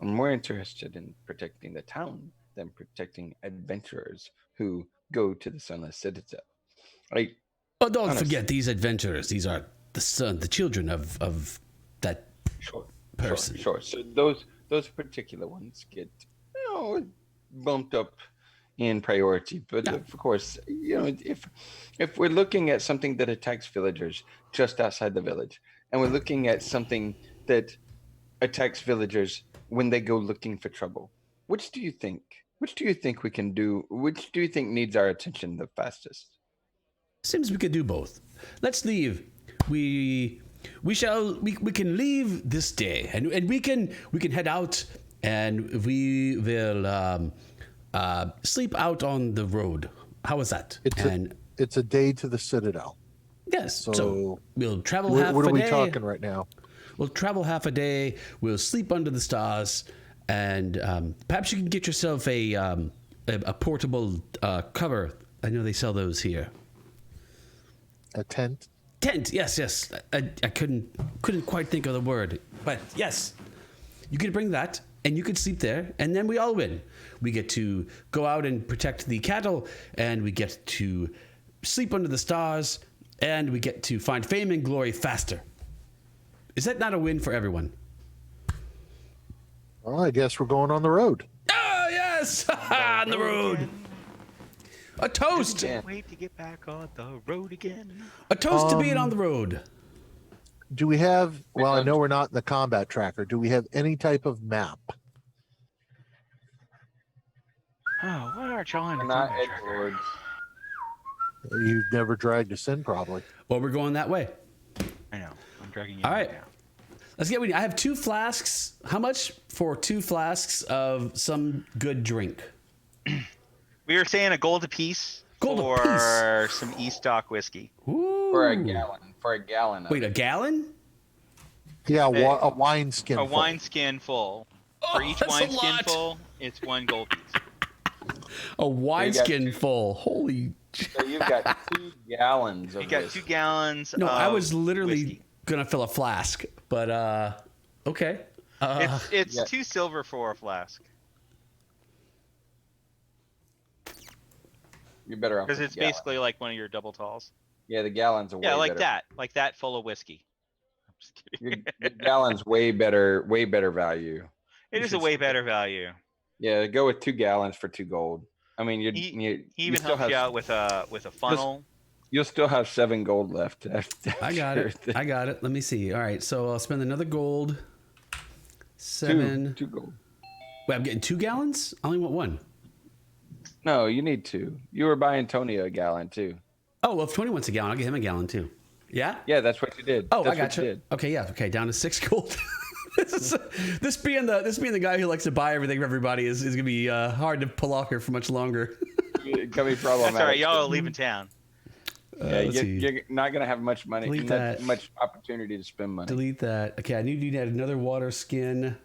Speaker 3: I'm more interested in protecting the town than protecting adventurers who go to the Sunless Citadel. Like,
Speaker 1: Oh, don't
Speaker 3: honestly.
Speaker 1: forget these adventurers. These are the children of that
Speaker 3: Sure,
Speaker 1: person.
Speaker 3: Sure. So those particular ones get bumped up in priority. But
Speaker 1: Yeah.
Speaker 3: of course, if we're looking at something that attacks villagers just outside the village, and we're looking at something that attacks villagers when they go looking for trouble, which do you think? Which do you think we can do? Which do you think needs our attention the fastest?
Speaker 1: Seems we could do both. Let's leave. We we can leave this day, and we can head out, and we will sleep out on the road. How is that?
Speaker 4: It's a day to the Citadel.
Speaker 1: Yes.
Speaker 4: So,
Speaker 1: So we'll travel half a day.
Speaker 4: What are we talking right now?
Speaker 1: We'll travel half a day. We'll sleep under the stars, and perhaps you can get yourself a portable cover. I know they sell those here.
Speaker 4: A tent?
Speaker 1: Tent. Yes. I couldn't quite think of the word, but yes, you could bring that, and you could sleep there, and then we all win. We get to go out and protect the cattle, and we get to sleep under the stars, and we get to find fame and glory faster. Is that not a win for everyone?
Speaker 4: Well, I guess we're going on the road.
Speaker 1: Oh, yes! On the road. A toast.
Speaker 5: Can't wait to get back on the road again.
Speaker 1: A toast to being on the road.
Speaker 4: Do we have, well, I know we're not in the combat tracker. Do we have any type of map?
Speaker 5: Oh, why aren't y'all in the
Speaker 3: Not
Speaker 5: combat tracker?
Speaker 3: Edgelords.
Speaker 4: You've never dragged us in, probably.
Speaker 1: Well, we're going that way.
Speaker 5: I know. I'm dragging you
Speaker 1: All right.
Speaker 5: now.
Speaker 1: Let's get with you. I have 2 flasks. How much for 2 flasks of some good drink?
Speaker 5: We were saying a gold apiece
Speaker 1: Gold
Speaker 5: for some Estock whiskey.
Speaker 1: Ooh.
Speaker 3: For a gallon. For a gallon. Of
Speaker 1: Wait,
Speaker 3: it.
Speaker 1: a gallon?
Speaker 4: Yeah, a wineskin.
Speaker 5: A
Speaker 4: full.
Speaker 5: wineskin full. For each
Speaker 1: that's a
Speaker 5: wineskin
Speaker 1: lot.
Speaker 5: full, it's 1 gold piece.
Speaker 1: A wineskin full. Holy.
Speaker 3: So you've got 2 gallons of
Speaker 5: You got
Speaker 3: whiskey.
Speaker 5: 2 gallons.
Speaker 1: No, I
Speaker 5: of
Speaker 1: was literally
Speaker 5: whiskey.
Speaker 1: gonna fill a flask, but okay.
Speaker 5: It's
Speaker 3: Yeah.
Speaker 5: 2 silver for a flask
Speaker 3: You're better off.
Speaker 5: because
Speaker 3: with
Speaker 5: it's
Speaker 3: a gallon.
Speaker 5: basically like one of your double talls.
Speaker 3: Yeah, the gallon's a way
Speaker 5: Yeah, like
Speaker 3: better.
Speaker 5: that full of whiskey. I'm just kidding.
Speaker 3: Your gallon's way better value.
Speaker 5: It
Speaker 3: You
Speaker 5: is a
Speaker 3: should
Speaker 5: way
Speaker 3: stick
Speaker 5: better value.
Speaker 3: Yeah, go with 2 gallons for 2 gold. I mean, you
Speaker 5: He
Speaker 3: you
Speaker 5: even
Speaker 3: still
Speaker 5: helps
Speaker 3: have
Speaker 5: you out with a funnel.
Speaker 3: you'll still have 7 gold left.
Speaker 1: I got it.
Speaker 3: after
Speaker 1: I got it. Let me see. All right, so I'll spend another gold. 7.
Speaker 3: 2 gold.
Speaker 1: Wait, I'm getting 2 gallons? I only want 1.
Speaker 3: No, you need 2. You were buying Tony a gallon too.
Speaker 1: Oh, well, if 20 wants a gallon, I'll get him a gallon too. Yeah?
Speaker 3: Yeah, that's what you did.
Speaker 1: Oh,
Speaker 3: that's
Speaker 1: I got
Speaker 3: what
Speaker 1: you.
Speaker 3: did.
Speaker 1: Okay, yeah. Okay, down to 6 gold. this being the guy who likes to buy everything for everybody is gonna be hard to pull off here for much longer.
Speaker 3: It can be problematic.
Speaker 5: That's all right. Y'all are leaving town.
Speaker 3: Yeah,
Speaker 1: let's see.
Speaker 3: you're not gonna have much money,
Speaker 1: Delete
Speaker 3: not
Speaker 1: that.
Speaker 3: much opportunity to spend money.
Speaker 1: Delete that. Okay, I need you to add another water skin.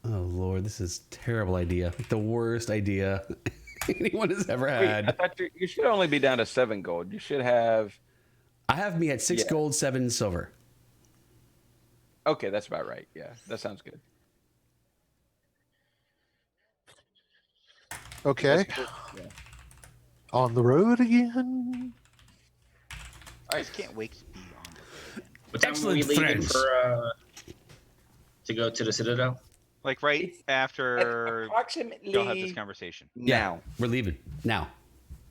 Speaker 1: Oh Lord, this is a terrible idea. Like the worst idea anyone has ever
Speaker 3: Wait, I
Speaker 1: had.
Speaker 3: thought you should only be down to 7 gold. You should have.
Speaker 1: I have me at 6
Speaker 3: Yeah.
Speaker 1: gold, 7 silver.
Speaker 3: Okay, that's about right. Yeah, that sounds good.
Speaker 4: Okay,
Speaker 3: Yeah.
Speaker 4: on the road again.
Speaker 5: I just can't wait to be on the road.
Speaker 6: What time are we
Speaker 1: Excellent
Speaker 6: leaving
Speaker 1: friends.
Speaker 6: for to go to the Citadel?
Speaker 5: Like right after
Speaker 3: Approximately
Speaker 5: y'all have this conversation.
Speaker 3: now.
Speaker 1: We're leaving now.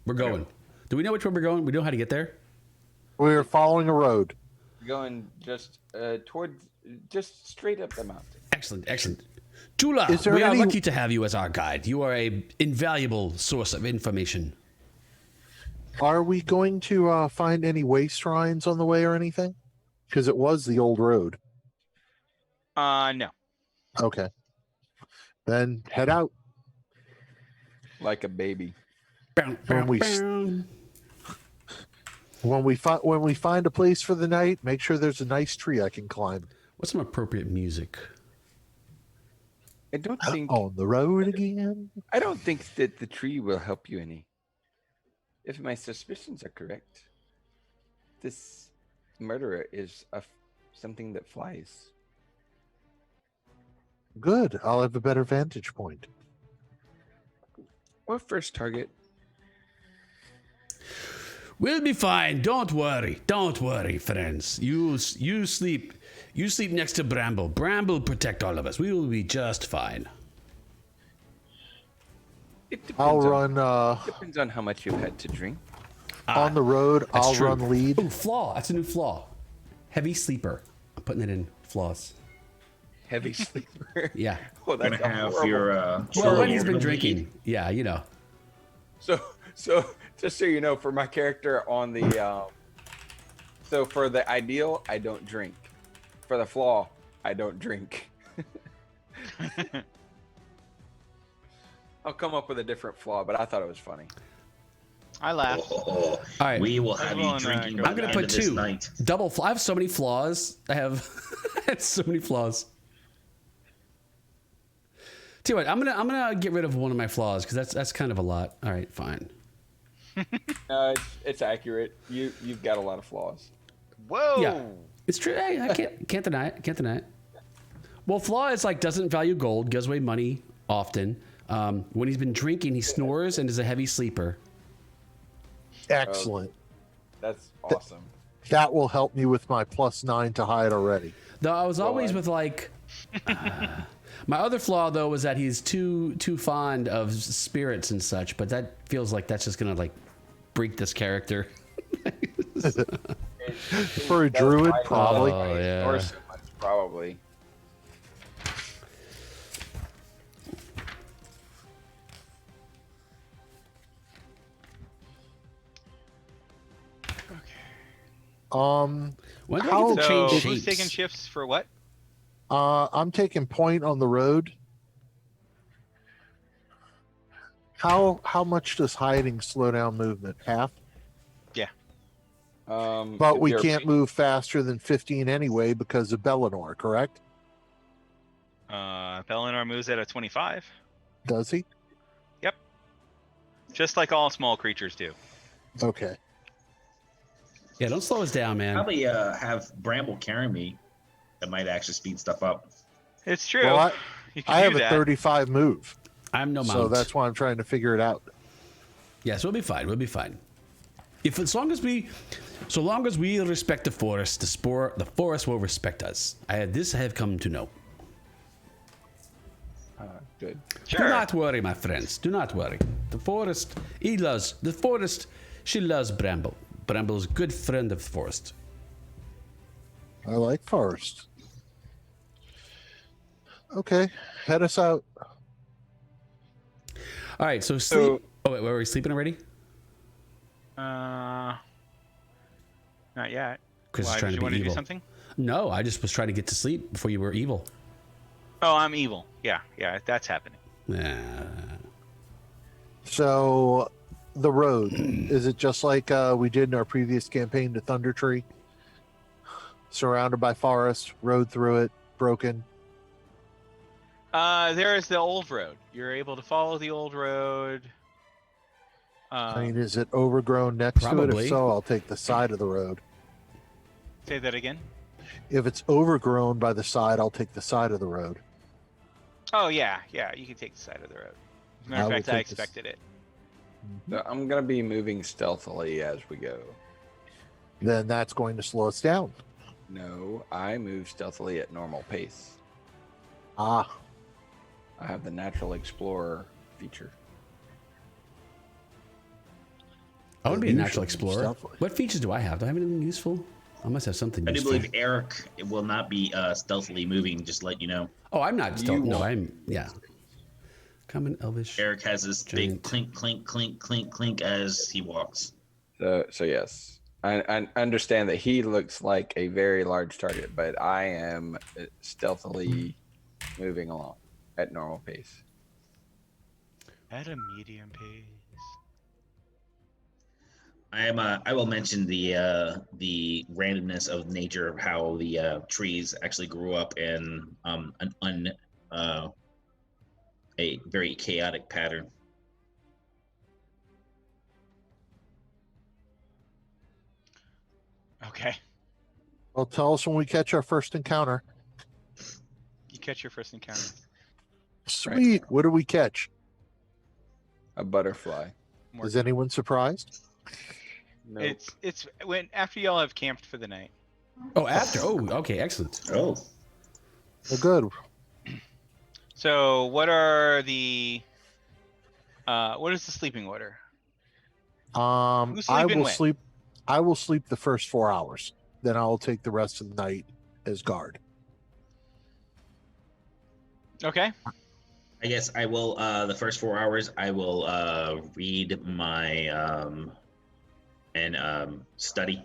Speaker 1: We're going. Do we know which way we're going? We know how to get there.
Speaker 4: We're following a road.
Speaker 3: Going just just straight up the mountain.
Speaker 1: Excellent. Jula,
Speaker 4: Is there
Speaker 1: we are
Speaker 4: any-
Speaker 1: lucky to have you as our guide. You are a invaluable source of information.
Speaker 4: Are we going to find any waste shrines on the way or anything? Because it was the old road.
Speaker 5: No.
Speaker 4: Okay. Then head out.
Speaker 3: Like a baby.
Speaker 4: When we find a place for the night, make sure there's a nice tree I can climb.
Speaker 1: What's some appropriate music?
Speaker 3: I don't think
Speaker 4: On the road again.
Speaker 3: I don't think that the tree will help you any. If my suspicions are correct, this murderer is something that flies.
Speaker 4: Good. I'll have a better vantage point.
Speaker 3: Our first target.
Speaker 1: We'll be fine. Don't worry, friends. You sleep next to Bramble. Bramble protect all of us. We will be just fine.
Speaker 3: It depends
Speaker 4: I'll
Speaker 3: on,
Speaker 4: run
Speaker 3: depends on how much you've had to drink.
Speaker 4: on the road.
Speaker 1: That's
Speaker 4: I'll
Speaker 1: true.
Speaker 4: run lead.
Speaker 1: Oh, flaw. That's a new flaw. Heavy sleeper. I'm putting it in flaws.
Speaker 3: Heavy sleeper.
Speaker 1: Yeah.
Speaker 3: Oh,
Speaker 6: We're
Speaker 3: that's
Speaker 6: gonna have
Speaker 3: horrible.
Speaker 6: your
Speaker 1: Well,
Speaker 6: Chula
Speaker 1: when he's been
Speaker 6: lead.
Speaker 1: drinking. Yeah, you know.
Speaker 3: So just so you know, for my character on the so for the ideal, I don't drink. for the flaw, I don't drink. I'll come up with a different flaw, but I thought it was funny.
Speaker 5: I laugh.
Speaker 6: Oh,
Speaker 1: All right.
Speaker 6: we will
Speaker 5: I was
Speaker 6: have you
Speaker 5: willing to
Speaker 6: drinking
Speaker 5: go
Speaker 6: by
Speaker 1: I'm
Speaker 6: the
Speaker 1: gonna
Speaker 6: end
Speaker 1: put
Speaker 6: of this
Speaker 1: two.
Speaker 6: night.
Speaker 1: Double. I have so many flaws. I have so many flaws. Tell you what, I'm gonna get rid of one of my flaws because that's kind of a lot. All right, fine.
Speaker 3: No, it's accurate. You've got a lot of flaws.
Speaker 5: Whoa.
Speaker 1: Yeah, it's true. Hey, I can't deny it. Can't deny it. Well, flaw is like doesn't value gold, gives away money often. When he's been drinking, he snores and is a heavy sleeper.
Speaker 4: Excellent.
Speaker 3: That's awesome.
Speaker 4: That will help me with my +9 to hide already.
Speaker 1: Though I was always
Speaker 3: I-
Speaker 1: with like. My other flaw though was that he's too fond of spirits and such, but that feels like that's just gonna like break this character.
Speaker 4: For a druid,
Speaker 3: Right.
Speaker 4: probably.
Speaker 1: Oh, yeah.
Speaker 3: Or so much, probably.
Speaker 4: Um,
Speaker 1: When do
Speaker 4: How-
Speaker 1: I get to
Speaker 5: So
Speaker 1: change
Speaker 5: who's
Speaker 1: shapes?
Speaker 5: taking shifts for what?
Speaker 4: I'm taking point on the road. How much does hiding slow down movement? Half? But
Speaker 3: If
Speaker 4: we
Speaker 3: you're-
Speaker 4: can't move faster than 15 anyway because of Bellinor, correct?
Speaker 5: Bellinor moves at a 25,
Speaker 4: Does he?
Speaker 5: just like all small creatures do.
Speaker 4: Okay.
Speaker 1: Yeah, don't slow us down, man.
Speaker 6: Probably have Bramble carry me. That might actually speed stuff up.
Speaker 5: It's true.
Speaker 4: Well,
Speaker 5: You can
Speaker 4: I
Speaker 5: do
Speaker 4: have a
Speaker 5: that.
Speaker 4: 35 move,
Speaker 1: I'm no mount.
Speaker 4: so that's why I'm trying to figure it out.
Speaker 1: Yes, we'll be fine. We'll be fine. So long as we respect the forest, the forest will respect us. I have come to know.
Speaker 3: Good.
Speaker 5: Sure.
Speaker 1: Do not worry, my friends. Do not worry. The forest, she loves Bramble. Bramble's a good friend of the forest.
Speaker 4: I like forest. Okay, head us out.
Speaker 1: All right, so sleep. Oh, wait, were we sleeping already?
Speaker 5: Not yet.
Speaker 1: Chris is
Speaker 5: Why,
Speaker 1: trying
Speaker 5: did
Speaker 1: to
Speaker 5: you want
Speaker 1: be
Speaker 5: to do
Speaker 1: evil.
Speaker 5: something?
Speaker 1: No, I just was trying to get to sleep before you were evil.
Speaker 5: Oh, I'm evil. Yeah, that's happening.
Speaker 4: So, the road, is it just like we did in our previous campaign to Thunder Tree? Surrounded by forest, road through it, broken.
Speaker 5: There is the old road. You're able to follow the old road.
Speaker 4: I mean, is it overgrown next to it?
Speaker 1: Probably.
Speaker 4: If so, I'll take the side of the road.
Speaker 5: Say that again.
Speaker 4: If it's overgrown by the side, I'll take the side of the road.
Speaker 5: Oh yeah, you can take the side of the road. As a matter
Speaker 4: I
Speaker 5: of
Speaker 4: will
Speaker 5: fact, I
Speaker 4: take this-
Speaker 5: expected it.
Speaker 3: So I'm gonna be moving stealthily as we go.
Speaker 4: Then that's going to slow us down.
Speaker 3: No, I move stealthily at normal pace.
Speaker 4: Ah,
Speaker 3: I have the natural explorer feature.
Speaker 1: I want to be a
Speaker 4: Usually
Speaker 1: natural explorer.
Speaker 4: stealthily.
Speaker 1: What features do I have? Do I have anything useful? I must have something
Speaker 6: I do
Speaker 1: useful.
Speaker 6: believe Eric will not be stealthily moving. Just to let you know,
Speaker 1: Oh, I'm not stealth. No,
Speaker 3: won't.
Speaker 1: yeah. Common Elvish.
Speaker 6: Eric has this
Speaker 1: Giant.
Speaker 6: big clink, clink, clink, clink, clink as he walks.
Speaker 3: So yes, I understand that he looks like a very large target, but I am stealthily moving along at normal pace.
Speaker 5: At a medium pace.
Speaker 6: I will mention the randomness of nature of how the trees actually grew up in a very chaotic pattern.
Speaker 5: Okay.
Speaker 4: well, tell us when we catch our first encounter.
Speaker 5: You catch your first encounter.
Speaker 4: Sweet. What do we catch?
Speaker 3: A butterfly.
Speaker 5: More-
Speaker 4: Is anyone surprised?
Speaker 3: No.
Speaker 5: It's when after y'all have camped for the night.
Speaker 1: Oh, after. Oh, okay, excellent.
Speaker 6: Oh,
Speaker 4: Oh, good.
Speaker 5: So what are the what is the sleeping order? Who's
Speaker 4: I
Speaker 5: sleeping
Speaker 4: will
Speaker 5: when?
Speaker 4: sleep. I will sleep the first 4 hours. Then I'll take the rest of the night as guard.
Speaker 5: Okay.
Speaker 6: I guess I will. The first 4 hours, I will read my and study.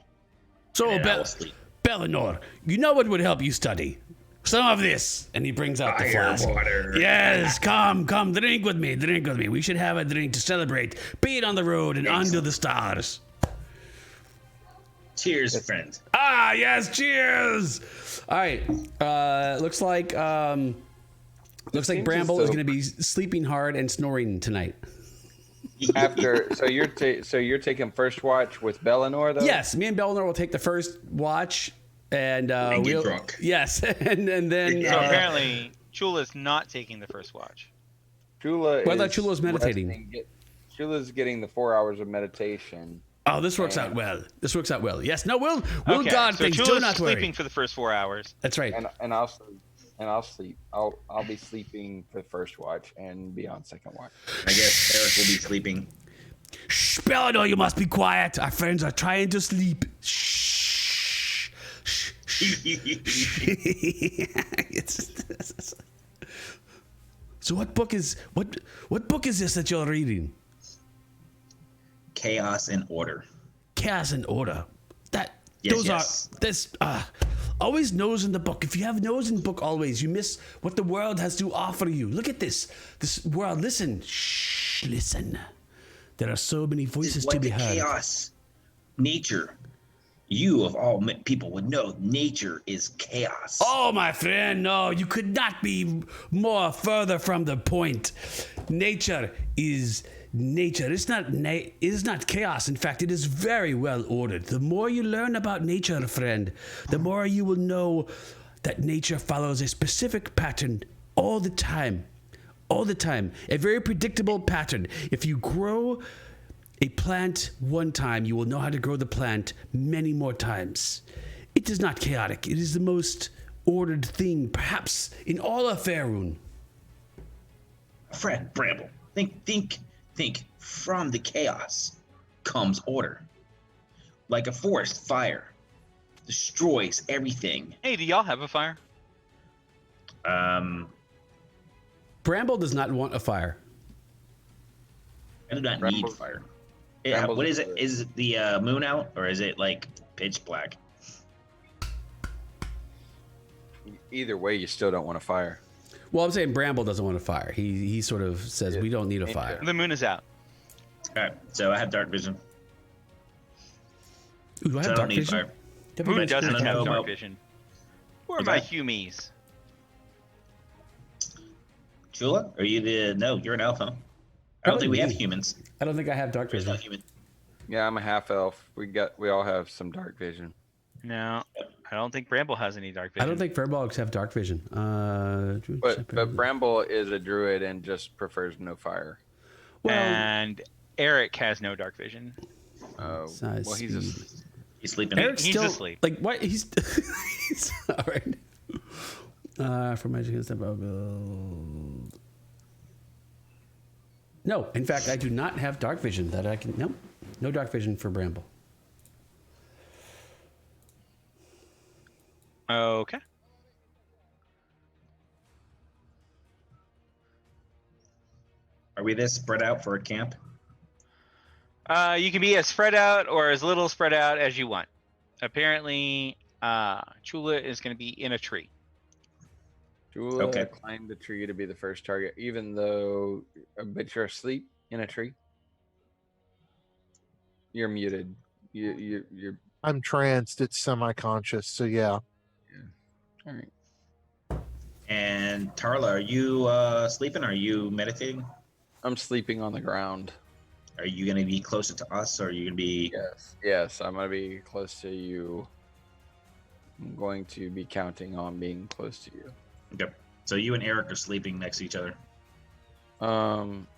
Speaker 1: So,
Speaker 6: and I will sleep.
Speaker 1: Bellinor, you know what would help you study? Some of this. And he brings out the flask.
Speaker 6: Water.
Speaker 1: Yes, come, drink with me. We should have a drink to celebrate being on the road and under the stars.
Speaker 6: Cheers, friend.
Speaker 1: Ah, yes, cheers. All right, looks like Bramble is going to be sleeping hard and snoring tonight.
Speaker 3: So you're taking first watch with Bellinor though?
Speaker 1: Yes, me and Bellinor will take the first watch, and
Speaker 6: get drunk.
Speaker 1: Yes, and then.
Speaker 5: So apparently, Chula's not taking the first watch.
Speaker 3: Chula.
Speaker 1: Well, I thought Chula was meditating.
Speaker 3: Chula's getting the 4 hours of meditation.
Speaker 1: Oh, this works out well. Yes, no, we'll
Speaker 5: Okay,
Speaker 1: guard
Speaker 5: so
Speaker 1: things.
Speaker 5: Chula's
Speaker 1: Do not worry.
Speaker 5: sleeping for the first 4 hours.
Speaker 1: That's right.
Speaker 3: And I'll sleep. I'll be sleeping for the first watch and be on second watch.
Speaker 6: I guess Eric will be sleeping.
Speaker 1: Shh, Bellinor, you must be quiet. Our friends are trying to sleep. Shh. So what book is this that you're reading?
Speaker 6: Chaos and Order.
Speaker 1: Chaos and Order.
Speaker 6: Yes.
Speaker 1: Always nose in the book. If you have nose in the book always, you miss what the world has to offer you. Look at this world. Listen. Shh, listen. There are so many voices to be heard.
Speaker 6: Chaos. Nature. You of all people would know nature is chaos.
Speaker 1: Oh, my friend, no, you could not be more further from the point. Nature is nature. It is not chaos. In fact, it is very well ordered. The more you learn about nature, friend, the more you will know that nature follows a specific pattern all the time. All the time. A very predictable pattern. If you grow a plant one time, you will know how to grow the plant many more times. It is not chaotic. It is the most ordered thing, perhaps, in all of Faerun.
Speaker 6: Friend Bramble, think. From the chaos comes order. Like a forest fire destroys everything.
Speaker 5: Hey, do y'all have a fire?
Speaker 1: Bramble does not want a fire.
Speaker 6: I do not need fire. Yeah, what is it? Is it the moon out, or is it like pitch black?
Speaker 3: Either way, you still don't want a fire.
Speaker 1: Well, I'm saying Bramble doesn't want a fire. He sort of says we don't need a fire.
Speaker 5: The moon is out.
Speaker 6: All right, so I have dark vision.
Speaker 1: Ooh, do I
Speaker 6: So
Speaker 1: have
Speaker 6: I
Speaker 1: dark
Speaker 6: don't need
Speaker 1: vision?
Speaker 6: fire.
Speaker 5: Moon doesn't
Speaker 6: I don't
Speaker 5: have
Speaker 6: know
Speaker 5: dark
Speaker 6: about-
Speaker 5: vision. Or
Speaker 6: Okay.
Speaker 5: my humies.
Speaker 6: Chula, are you the? No, you're an elf, huh? I don't think we have humans.
Speaker 1: I don't think I have dark
Speaker 6: There's no
Speaker 1: vision.
Speaker 6: human.
Speaker 3: Yeah, I'm a half elf. We all have some dark vision.
Speaker 5: No, I don't think Bramble has any dark vision.
Speaker 1: I don't think Fairbolgs have dark vision.
Speaker 3: But Bramble is a druid and just prefers no fire.
Speaker 1: well,
Speaker 5: And Eric has no dark vision.
Speaker 1: size,
Speaker 3: Well,
Speaker 1: speed.
Speaker 6: He's sleeping.
Speaker 1: Eric's
Speaker 5: He's
Speaker 1: still
Speaker 5: asleep.
Speaker 1: like what? He's all right. For magic and stuff, I'll build. No, in fact, I do not have dark vision that I can. No dark vision for Bramble.
Speaker 5: Okay.
Speaker 6: Are we this spread out for a camp?
Speaker 5: You can be as spread out or as little spread out as you want. Apparently, Chula is going to be in a tree.
Speaker 3: Jula
Speaker 6: Okay.
Speaker 3: climbed the tree to be the first target, even though but you're asleep in a tree. You're muted. You're
Speaker 4: I'm tranced. It's semi-conscious. So yeah.
Speaker 3: all right.
Speaker 6: And Tarla, are you sleeping? Are you meditating?
Speaker 3: I'm sleeping on the ground.
Speaker 6: Are you going to be closer to us, or are you going to be?
Speaker 3: Yes, I'm gonna be close to you. I'm going to be counting on being close to you.
Speaker 6: Okay. So you and Eric are sleeping next to each other,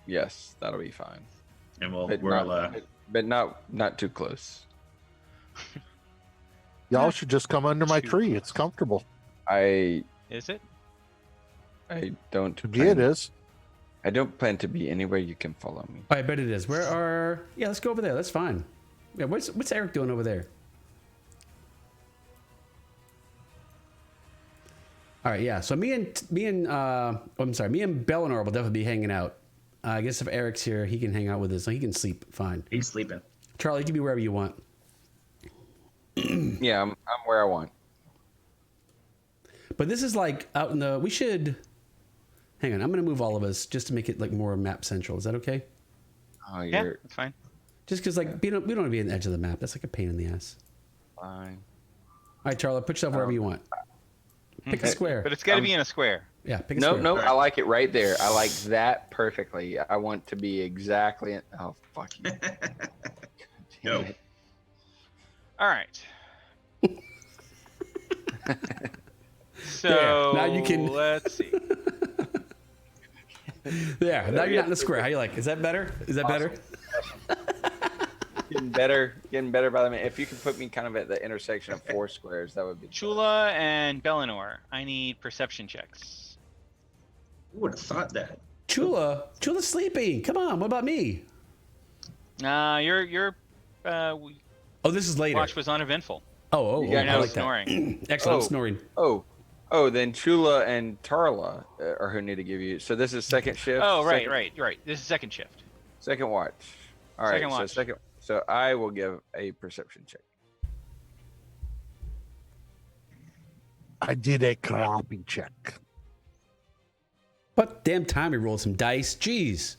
Speaker 3: Yes, that'll be fine.
Speaker 6: and
Speaker 3: But not too close.
Speaker 4: Y'all should just come under my tree. It's comfortable.
Speaker 3: I
Speaker 5: Is it?
Speaker 3: don't.
Speaker 4: To me, it is.
Speaker 3: I don't plan to be anywhere you can follow me.
Speaker 1: I bet it is. Yeah, let's go over there. That's fine. Yeah, what's Eric doing over there? All right, yeah. So me and Bellinor will definitely be hanging out. I guess if Eric's here, he can hang out with us. So he can sleep fine.
Speaker 6: he's sleeping.
Speaker 1: Charlie, you can be wherever you want.
Speaker 3: Yeah, I'm where I want.
Speaker 1: But this is like out in the. We should. Hang on, I'm gonna move all of us just to make it like more map central. Is that okay?
Speaker 3: Oh,
Speaker 5: Yeah,
Speaker 3: you're
Speaker 5: that's fine.
Speaker 1: Just because like we don't want to be on the edge of the map. That's like a pain in the ass.
Speaker 3: fine.
Speaker 1: All right, Charlie, put yourself wherever you want. Pick a square.
Speaker 5: But it's got to be in a square.
Speaker 1: Yeah, pick a
Speaker 3: No,
Speaker 1: square.
Speaker 3: no, I like it right there. I like that perfectly. I want to be exactly. Oh, fuck you.
Speaker 6: No.
Speaker 3: Damn it.
Speaker 5: All right. So
Speaker 1: now you can-
Speaker 5: let's see.
Speaker 1: There. Now you're not in the square. How you like? Is that better? Is that better?
Speaker 3: Getting better by the minute. If you could put me kind of at the intersection of 4 squares, that would be.
Speaker 5: Chula and Bellinor, I need perception checks.
Speaker 6: Who would have thought that?
Speaker 1: Chula's sleeping. Come on. What about me?
Speaker 5: Your
Speaker 1: Oh, this is later.
Speaker 5: watch was uneventful.
Speaker 1: Oh,
Speaker 3: You
Speaker 5: You're
Speaker 3: got
Speaker 1: I
Speaker 5: now
Speaker 1: like that.
Speaker 5: snoring.
Speaker 1: Excellent.
Speaker 3: Oh.
Speaker 1: I'm snoring.
Speaker 3: Oh, then Chula and Tarla are who need to give you. So this is second shift.
Speaker 5: Oh, right,
Speaker 3: second,
Speaker 5: right. This is second shift.
Speaker 3: Second watch. All right.
Speaker 5: Second watch.
Speaker 3: So I will give a perception check.
Speaker 4: I did a crappy check.
Speaker 1: But damn time we rolled some dice. Jeez.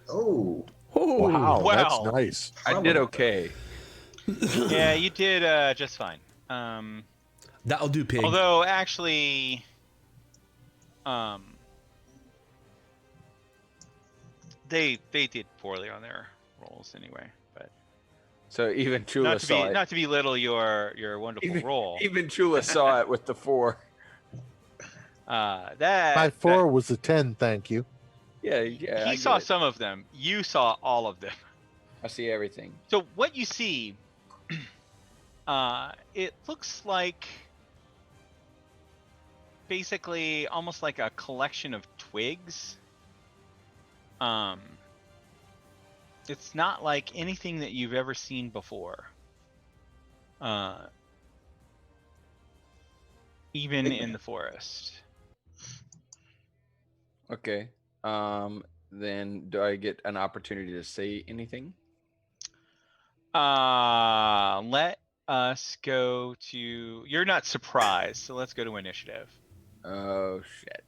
Speaker 6: Oh,
Speaker 1: Oh,
Speaker 4: Wow,
Speaker 5: Wow.
Speaker 4: that's nice.
Speaker 3: I did okay.
Speaker 5: Yeah, you did just fine.
Speaker 1: That'll do, pig.
Speaker 5: Although actually, they did poorly on their rolls anyway. But
Speaker 3: So even Chula saw it.
Speaker 5: not to belittle your wonderful roll.
Speaker 3: Even Chula saw it with the 4.
Speaker 5: That
Speaker 4: My 4 was a 10, thank you.
Speaker 3: Yeah.
Speaker 5: he saw some of them. You saw all of them.
Speaker 3: I see everything.
Speaker 5: So what you see, it looks like basically almost like a collection of twigs. It's not like anything that you've ever seen before. Even in the forest.
Speaker 3: Okay. Then do I get an opportunity to say anything?
Speaker 5: Let us go to. You're not surprised, so let's go to initiative.
Speaker 3: Oh shit.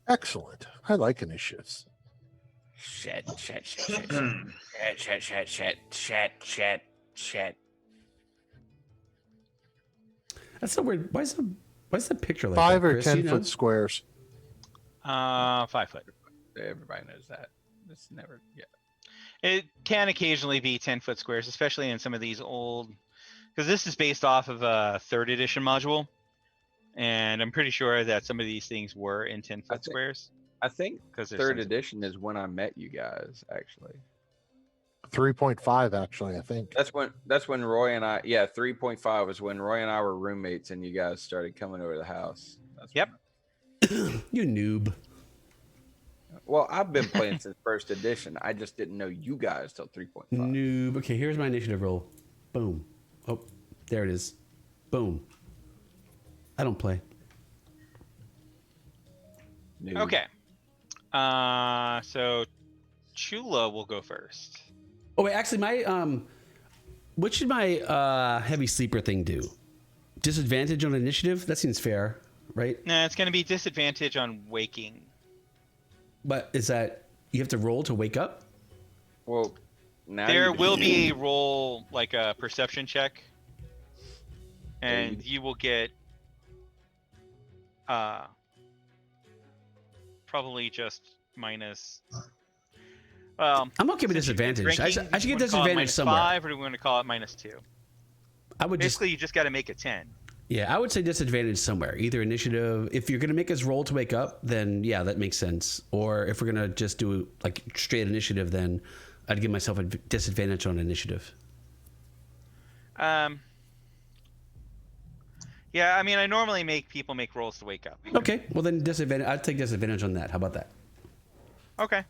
Speaker 4: Excellent. I like initiatives.
Speaker 3: Shit.
Speaker 6: Hmm.
Speaker 3: Shit.
Speaker 1: That's so weird. Why is the picture like
Speaker 4: 5
Speaker 1: that,
Speaker 4: or
Speaker 1: Chris?
Speaker 4: 10
Speaker 1: You know?
Speaker 4: foot squares.
Speaker 5: 5 foot.
Speaker 3: Everybody knows that. It's never. Yeah.
Speaker 5: It can occasionally be 10-foot squares, especially in some of these old, because this is based off of a 3rd edition module, and I'm pretty sure that some of these things were in 10-foot squares.
Speaker 3: I think
Speaker 5: 'Cause there's
Speaker 3: 3rd
Speaker 5: some-
Speaker 3: edition is when I met you guys. Actually,
Speaker 4: 3.5, actually, I think.
Speaker 3: that's when Roy and I. Yeah, 3.5 was when Roy and I were roommates, and you guys started coming over to the house. That's
Speaker 5: Yep.
Speaker 1: You noob.
Speaker 3: Well, I've been playing since 1st edition. I just didn't know you guys till 3.5.
Speaker 1: Noob. Okay, here's my initiative roll. Boom. Oh, there it is. Boom. I don't play.
Speaker 3: Noob.
Speaker 5: Okay. So Chula will go first.
Speaker 1: Oh wait, actually, my what should my heavy sleeper thing do? Disadvantage on initiative? That seems fair, right?
Speaker 5: Nah, it's going to be disadvantage on waking.
Speaker 1: But is that you have to roll to wake up?
Speaker 3: Well, now
Speaker 5: There
Speaker 3: you-
Speaker 5: will be a roll, like a perception check, and
Speaker 3: you-
Speaker 5: you will get probably just minus. Well,
Speaker 1: I'm okay with disadvantage. I should get disadvantage somewhere.
Speaker 5: 5, or do we want to call it -2?
Speaker 1: I would just
Speaker 5: Basically, you just got to make a 10.
Speaker 1: I would say disadvantage somewhere. Either initiative. If you're gonna make us roll to wake up, then yeah, that makes sense. Or if we're gonna just do like straight initiative, then I'd give myself a disadvantage on initiative.
Speaker 5: Yeah, I mean, I normally make people make rolls to wake up.
Speaker 1: Okay, well then disadvantage. I'd take disadvantage on that. How about that?
Speaker 5: Okay.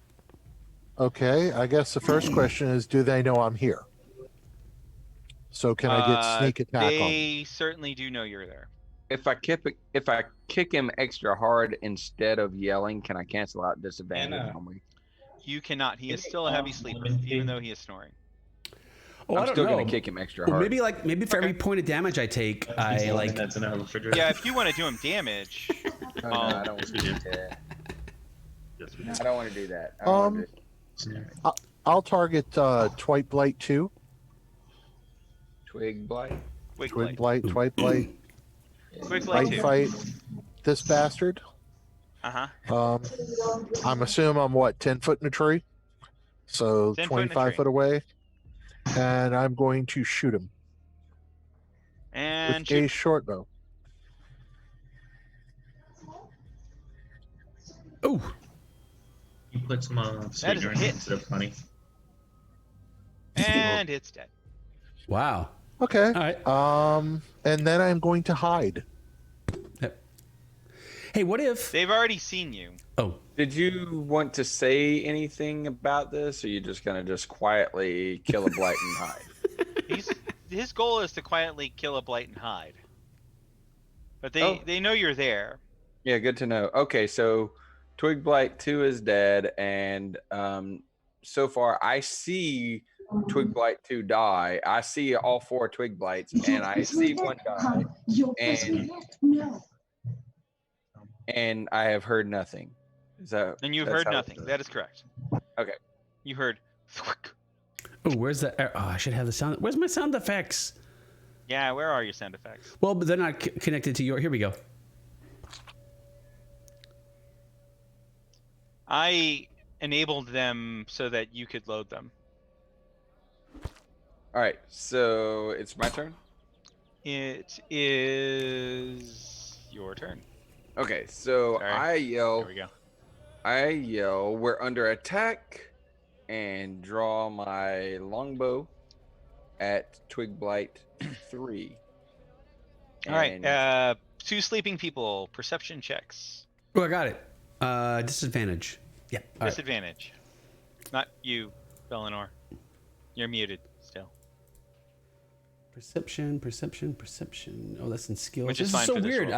Speaker 4: Okay, I guess the first question is, do they know I'm here? So can I get sneak attack on them?
Speaker 5: They certainly do know you're there.
Speaker 3: If I kick him extra hard instead of yelling, can I cancel out disadvantage
Speaker 6: Anna.
Speaker 3: on me?
Speaker 5: You cannot. He is
Speaker 6: Is it
Speaker 5: still a heavy sleeper,
Speaker 6: unlimited?
Speaker 5: even though he is snoring.
Speaker 1: Oh, I
Speaker 3: I'm
Speaker 1: don't
Speaker 3: still
Speaker 1: know.
Speaker 3: gonna kick him extra
Speaker 1: Well,
Speaker 3: hard.
Speaker 1: maybe for every point of damage I take, I like.
Speaker 6: That's in our refrigerator.
Speaker 5: Yeah, if you want to do him damage,
Speaker 3: Oh, no, I don't want to do that.
Speaker 6: Yes, we
Speaker 3: No,
Speaker 6: do.
Speaker 3: I don't want to do that. I don't want to do
Speaker 4: I'll target Twite Blight 2.
Speaker 3: twig blight.
Speaker 5: Twig
Speaker 4: Twig
Speaker 5: Blight.
Speaker 4: Blight, Twite Blight.
Speaker 5: Twig Blight
Speaker 4: Fight,
Speaker 5: too.
Speaker 4: fight this bastard.
Speaker 5: Uh-huh.
Speaker 4: I'm assuming I'm what, 10 foot in a tree? So
Speaker 5: 10 foot in a
Speaker 4: 25
Speaker 5: tree.
Speaker 4: foot away. And I'm going to shoot him
Speaker 5: And
Speaker 4: with
Speaker 5: shoot.
Speaker 4: a short bow.
Speaker 1: Oh,
Speaker 6: You put some
Speaker 5: That is a
Speaker 6: sweetener in it
Speaker 5: hit.
Speaker 6: instead of honey.
Speaker 5: And it's dead.
Speaker 1: wow.
Speaker 4: Okay.
Speaker 1: All right.
Speaker 4: And then I'm going to hide.
Speaker 1: Hey, what if?
Speaker 5: They've already seen you.
Speaker 1: Oh,
Speaker 3: Did you want to say anything about this, or are you just gonna just quietly kill a blight and hide?
Speaker 5: His goal is to quietly kill a blight and hide. But they know you're there.
Speaker 3: Yeah, good to know. Okay, so Twig Blight 2 is dead, and so far I see Twig Blight 2 die. I see all 4 Twig Blights, and I see one die, and I have heard nothing. Is that?
Speaker 5: And you've
Speaker 3: that's
Speaker 5: heard
Speaker 3: how-
Speaker 5: nothing. That is correct.
Speaker 3: Okay.
Speaker 5: You heard.
Speaker 1: oh, where's that? Oh, I should have the sound. Where's my sound effects?
Speaker 5: Yeah, where are your sound effects?
Speaker 1: Well, but they're not connected to your. Here we go.
Speaker 5: I enabled them so that you could load them.
Speaker 3: All right, so it's my turn.
Speaker 5: It is your turn.
Speaker 3: Okay, so
Speaker 5: Sorry.
Speaker 3: I yell.
Speaker 5: There we go.
Speaker 3: I yell, "We're under attack," and draw my longbow at Twig Blight 3.
Speaker 5: All right.
Speaker 3: And
Speaker 5: 2 sleeping people. Perception checks.
Speaker 1: Oh, I got it. Disadvantage. Yeah. All right.
Speaker 5: Disadvantage. Not you, Belenor. You're muted still.
Speaker 1: Perception. Oh, that's in skills.
Speaker 5: Which
Speaker 1: This
Speaker 5: is
Speaker 1: is
Speaker 5: fine
Speaker 1: so
Speaker 5: for this
Speaker 1: weird.
Speaker 5: role.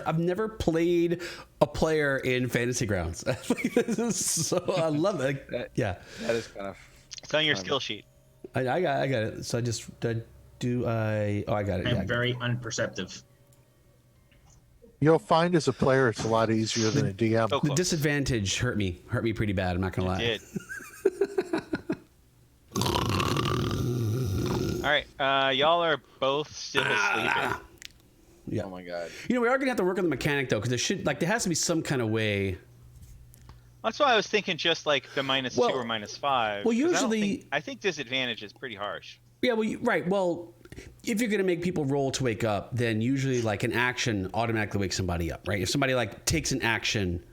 Speaker 1: I've never played a player in Fantasy Grounds. This is so. I love it. Yeah.
Speaker 3: that is kind of.
Speaker 5: It's on your skill sheet.
Speaker 1: I got it. So I just do I. Oh, I got it.
Speaker 6: I'm
Speaker 1: Yeah.
Speaker 6: very unperceptive.
Speaker 4: You'll find as a player it's a lot easier than a DM.
Speaker 5: So
Speaker 1: The
Speaker 5: close.
Speaker 1: disadvantage hurt me pretty bad. I'm not gonna lie.
Speaker 5: Did. All right. Y'all are both still sleeping.
Speaker 1: Yeah.
Speaker 3: Oh my god.
Speaker 1: You know, we are gonna have to work on the mechanic though, because there has to be some kind of way.
Speaker 5: That's why I was thinking just like the -2
Speaker 1: Well-
Speaker 5: or -5.
Speaker 1: well,
Speaker 5: 'cause
Speaker 1: usually-
Speaker 5: I think disadvantage is pretty harsh.
Speaker 1: Yeah, well, right. Well, if you're gonna make people roll to wake up, then usually like an action automatically wakes somebody up, right? If somebody like takes an action,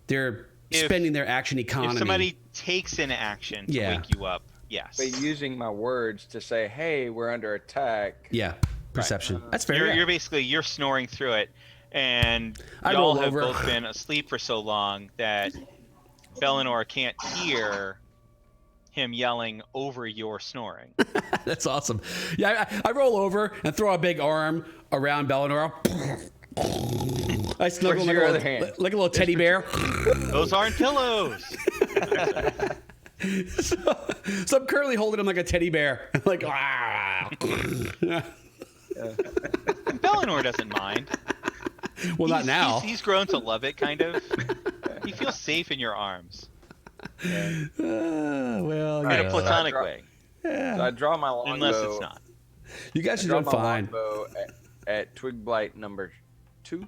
Speaker 1: they're spending their action economy.
Speaker 5: If somebody takes an action to
Speaker 1: Yeah.
Speaker 5: wake you up, yes.
Speaker 3: But using my words to say, "Hey, we're under attack."
Speaker 1: Yeah, perception. That's fair.
Speaker 5: You're,
Speaker 1: yeah.
Speaker 5: you're basically you're snoring through it, and
Speaker 1: I
Speaker 5: y'all
Speaker 1: roll
Speaker 5: have
Speaker 1: over.
Speaker 5: both been asleep for so long that Belenor can't hear him yelling over your snoring.
Speaker 1: That's awesome. Yeah, I roll over and throw a big arm around Belenor. I snuggle
Speaker 3: Where's
Speaker 1: like
Speaker 3: your
Speaker 1: a,
Speaker 3: other
Speaker 1: little,
Speaker 3: hand?
Speaker 1: like a little teddy bear.
Speaker 5: Those aren't pillows.
Speaker 1: So I'm currently holding him like a teddy bear. Like, ah.
Speaker 5: Belenor doesn't mind.
Speaker 1: Well, not now.
Speaker 5: He's grown to love it, kind of. He feels safe in your arms
Speaker 1: Well,
Speaker 5: in
Speaker 1: yeah.
Speaker 5: a platonic
Speaker 3: Right.
Speaker 5: way,
Speaker 3: So I draw my longbow.
Speaker 5: unless it's not.
Speaker 1: You guys
Speaker 3: I
Speaker 1: are
Speaker 3: draw
Speaker 1: doing
Speaker 3: my
Speaker 1: fine.
Speaker 3: longbow at Twig Blight number 2,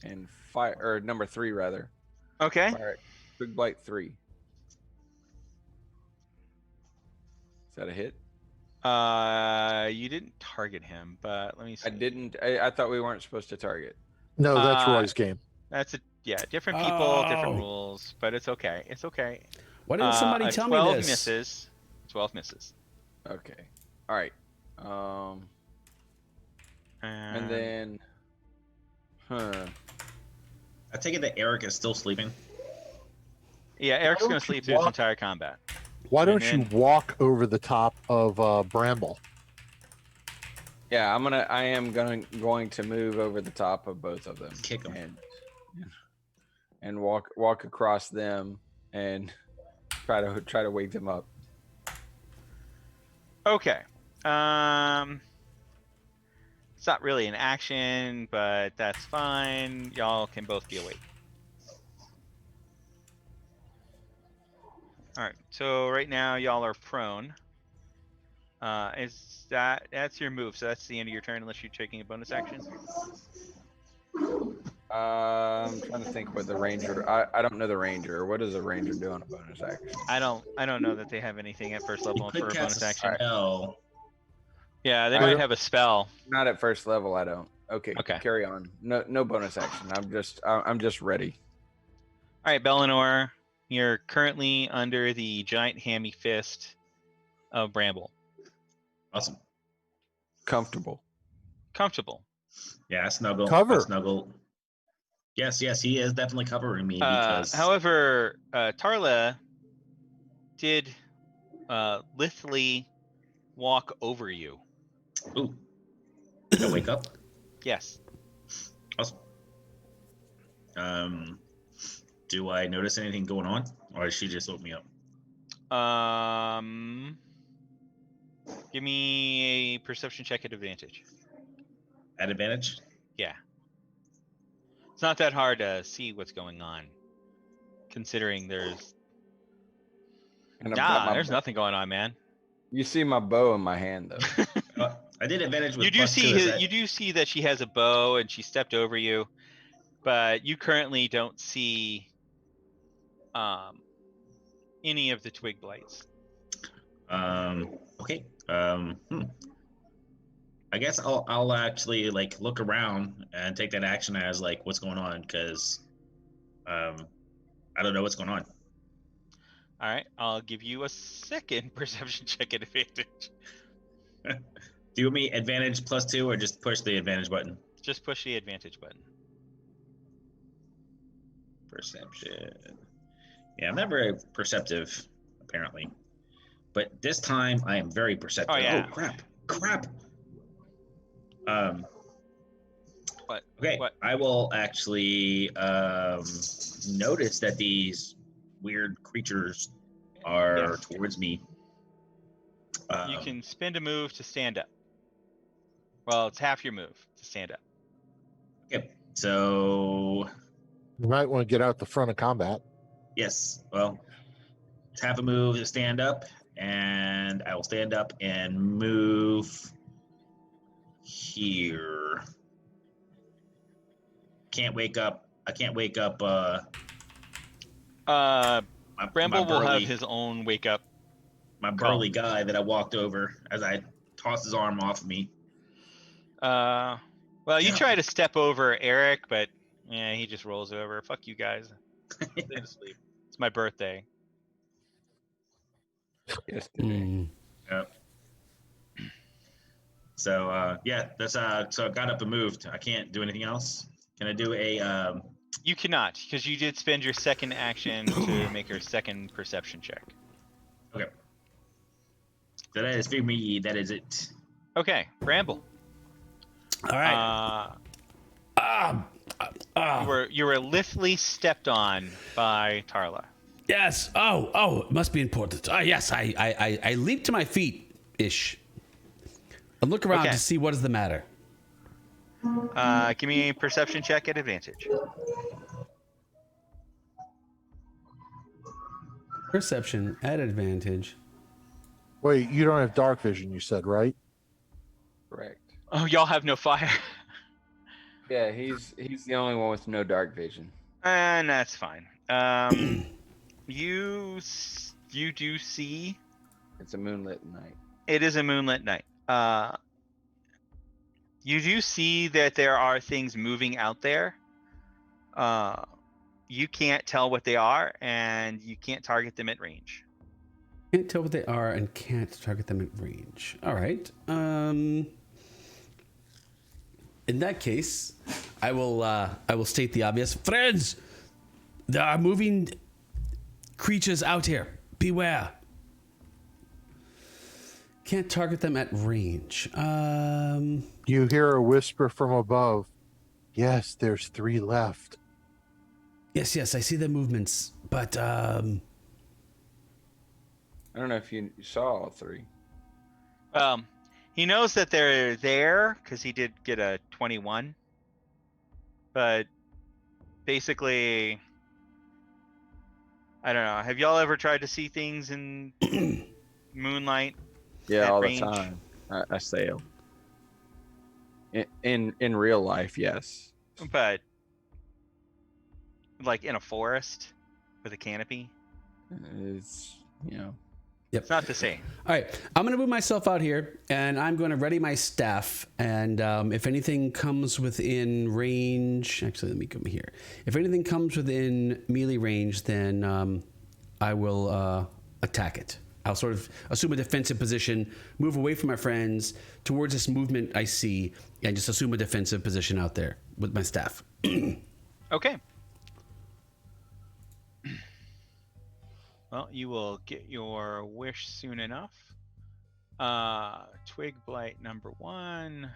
Speaker 3: and fire or number 3 rather.
Speaker 5: Okay.
Speaker 3: Fire at Twig Blight 3. Is that a hit?
Speaker 5: You didn't target him, but let me see.
Speaker 3: I didn't. I thought we weren't supposed to target.
Speaker 4: No, that's
Speaker 5: Uh,
Speaker 4: Roy's game.
Speaker 5: That's different people, different
Speaker 1: Oh.
Speaker 5: rules, but it's okay. It's okay.
Speaker 1: Why didn't somebody
Speaker 5: A
Speaker 1: tell
Speaker 5: 12
Speaker 1: me this?
Speaker 5: misses. 12 misses.
Speaker 3: Okay. All right. And then,
Speaker 6: I take it that Eric is still sleeping.
Speaker 5: Yeah, Eric's
Speaker 4: Why
Speaker 5: gonna
Speaker 4: don't you
Speaker 5: sleep through his
Speaker 4: walk-
Speaker 5: entire combat.
Speaker 4: Why don't
Speaker 5: and
Speaker 4: you walk over the top of Bramble?
Speaker 3: yeah, I am going to move over the top of both of them.
Speaker 6: Kick 'em.
Speaker 3: and walk across them and try to wake them up.
Speaker 5: Okay. It's not really an action, but that's fine. Y'all can both be awake. All right. So right now y'all are prone. That's your move? So that's the end of your turn, unless you're taking a bonus action.
Speaker 3: I'm trying to think what the ranger. I don't know the ranger. What does a ranger do on a bonus action?
Speaker 5: I don't know that they have anything at first
Speaker 6: You
Speaker 5: level
Speaker 6: could
Speaker 5: for a
Speaker 6: cast
Speaker 5: bonus
Speaker 6: a
Speaker 5: action.
Speaker 6: spell.
Speaker 5: Yeah, they
Speaker 3: I
Speaker 5: might
Speaker 3: don't-
Speaker 5: have a spell.
Speaker 3: Not at first level. I don't. Okay.
Speaker 5: Okay.
Speaker 3: Carry on. No bonus action. I'm just ready.
Speaker 5: All right, Bellinor, you're currently under the giant hammy fist of Bramble.
Speaker 6: Awesome.
Speaker 3: Comfortable.
Speaker 5: Comfortable.
Speaker 6: Yeah, I snuggle.
Speaker 4: Cover.
Speaker 6: I snuggle. Yes, he is definitely covering me because.
Speaker 5: However, Tarla did lithely walk over you.
Speaker 6: Ooh. Did I wake up?
Speaker 5: Yes.
Speaker 6: Awesome. Do I notice anything going on, or did she just woke me up?
Speaker 5: Give me a perception check at advantage.
Speaker 6: At advantage?
Speaker 5: Yeah. It's not that hard to see what's going on, considering there's
Speaker 3: And I've got my
Speaker 5: there's
Speaker 3: bow.
Speaker 5: nothing going on, man.
Speaker 3: You see my bow in my hand though.
Speaker 6: I did advantage with
Speaker 5: You do
Speaker 6: plus
Speaker 5: see
Speaker 6: two. Is that...
Speaker 5: you do see that she has a bow and she stepped over you, but you currently don't see any of the twig blights.
Speaker 6: Okay. I guess I'll actually like look around and take that action as like what's going on, because I don't know what's going on.
Speaker 5: All right, I'll give you a second perception check at advantage.
Speaker 6: Do you want me advantage plus two, or just push the advantage button?
Speaker 5: Just push the advantage button.
Speaker 6: Perception. Yeah, I'm not very perceptive, apparently. But this time I am very perceptive.
Speaker 5: Oh, yeah.
Speaker 6: Crap.
Speaker 5: What?
Speaker 6: Okay,
Speaker 5: What?
Speaker 6: I will actually notice that these weird creatures are
Speaker 5: Yes.
Speaker 6: towards me.
Speaker 5: You can spend a move to stand up. Well, it's half your move to stand up.
Speaker 6: Okay, so
Speaker 4: You might want to get out the front of combat.
Speaker 6: yes, well, it's half a move to stand up, and I will stand up and move here. Can't wake up. I can't wake up.
Speaker 5: Bramble
Speaker 6: my
Speaker 5: will have
Speaker 6: burly-
Speaker 5: his own wake up.
Speaker 6: my burly guy that I walked over as I tossed his arm off of me.
Speaker 5: Well, you try to step over Eric, but yeah, he just rolls over. Fuck you guys. Stay to sleep. It's my birthday.
Speaker 3: Yesterday.
Speaker 6: Yep. So yeah, that's so I got up and moved. I can't do anything else. Can I do a
Speaker 5: You cannot, because you did spend your second action to make your second perception check.
Speaker 6: okay. So that is for me, that is it.
Speaker 5: Okay, Bramble.
Speaker 1: All right.
Speaker 5: You were lithely stepped on by Tarla.
Speaker 1: Yes. Oh, it must be important. Yes, I leap to my feet ish. And look around
Speaker 5: Okay.
Speaker 1: to see what is the matter.
Speaker 5: Give me a perception check at advantage.
Speaker 1: Perception at advantage.
Speaker 4: Wait, you don't have dark vision, you said, right?
Speaker 3: Correct.
Speaker 5: Oh, y'all have no fire.
Speaker 3: Yeah, he's the only one with no dark vision.
Speaker 5: And that's fine. You do see
Speaker 3: It's a moonlit night.
Speaker 5: it is a moonlit night. You do see that there are things moving out there. You can't tell what they are, and you can't target them at range.
Speaker 1: Can't tell what they are and can't target them at range. All right. In that case, I will state the obvious. Friends, there are moving creatures out here. Beware. Can't target them at range.
Speaker 4: You hear a whisper from above. Yes, there's 3 left.
Speaker 1: Yes, I see the movements, but
Speaker 3: I don't know if you saw all 3.
Speaker 5: He knows that they're there because he did get a 21. But basically, I don't know. Have y'all ever tried to see things in moonlight?
Speaker 3: Yeah,
Speaker 5: At
Speaker 3: all
Speaker 5: range?
Speaker 3: the time. I sail. In real life, yes.
Speaker 5: But like in a forest with a canopy,
Speaker 3: It's
Speaker 1: Yep.
Speaker 5: it's not the same.
Speaker 1: All right, I'm going to move myself out here, and I'm going to ready my staff. And if anything comes within range, actually, let me come here. If anything comes within melee range, then I will attack it. I'll sort of assume a defensive position, move away from my friends towards this movement I see, and just assume a defensive position out there with my staff.
Speaker 5: Okay. Well, you will get your wish soon enough. Twig blight number 1.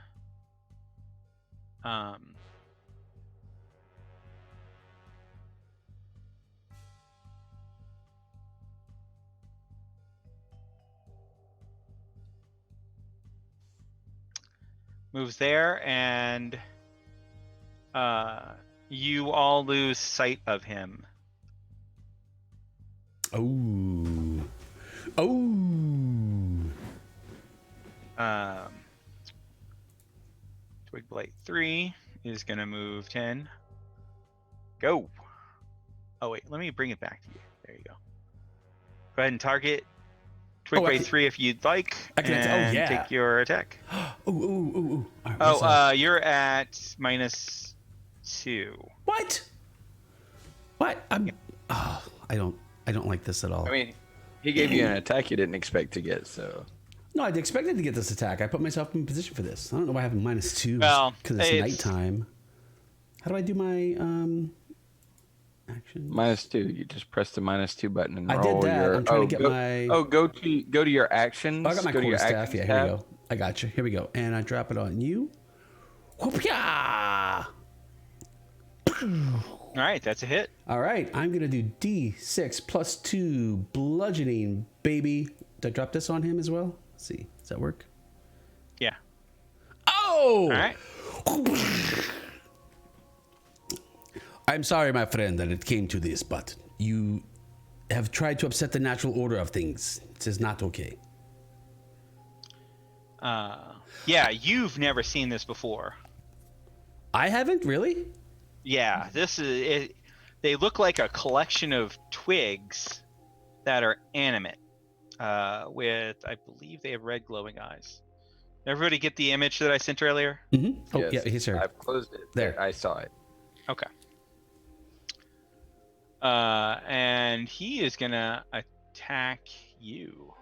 Speaker 5: Moves there, and you all lose sight of him.
Speaker 1: Oh.
Speaker 5: Twig blight 3 is gonna move 10. Go. Oh wait, let me bring it back to you. There you go. Go ahead and target Twig blight 3 if you'd like,
Speaker 1: I can
Speaker 5: and
Speaker 1: yeah.
Speaker 5: take your attack.
Speaker 1: All right, what's that?
Speaker 5: You're at -2.
Speaker 1: What? I don't like this at all.
Speaker 3: I mean, he gave you an attack you didn't expect to get, so.
Speaker 1: No, I expected to get this attack. I put myself in position for this. I don't know why I have a -2
Speaker 5: Well,
Speaker 1: because it's nighttime. How do I do my action?
Speaker 3: -2. You just press the -2 button and
Speaker 1: I
Speaker 3: roll
Speaker 1: did that.
Speaker 3: your.
Speaker 1: I'm trying to get my.
Speaker 3: Go to your actions.
Speaker 1: Oh, I got my
Speaker 3: go to
Speaker 1: core
Speaker 3: your
Speaker 1: staff.
Speaker 3: actions
Speaker 1: Yeah, here we
Speaker 3: tab.
Speaker 1: go. I got you. Here we go. And I drop it on you. Whoop-ya!
Speaker 5: All right, that's a hit.
Speaker 1: All right, I'm gonna do D6 plus 2 bludgeoning, baby. Did I drop this on him as well? Let's see. Does that work?
Speaker 5: Yeah.
Speaker 1: Oh!
Speaker 5: All right.
Speaker 1: I'm sorry, my friend, that it came to this, but you have tried to upset the natural order of things. This is not okay.
Speaker 5: Yeah, you've never seen this before.
Speaker 1: I haven't, really?
Speaker 5: Yeah, this is it. They look like a collection of twigs that are animate, with, I believe they have red glowing eyes. Everybody get the image that I sent earlier?
Speaker 1: Mm-hmm. Oh,
Speaker 3: Yes,
Speaker 1: yeah, he's here.
Speaker 3: I've closed it.
Speaker 1: There.
Speaker 3: I saw it.
Speaker 5: Okay. And he is gonna attack you.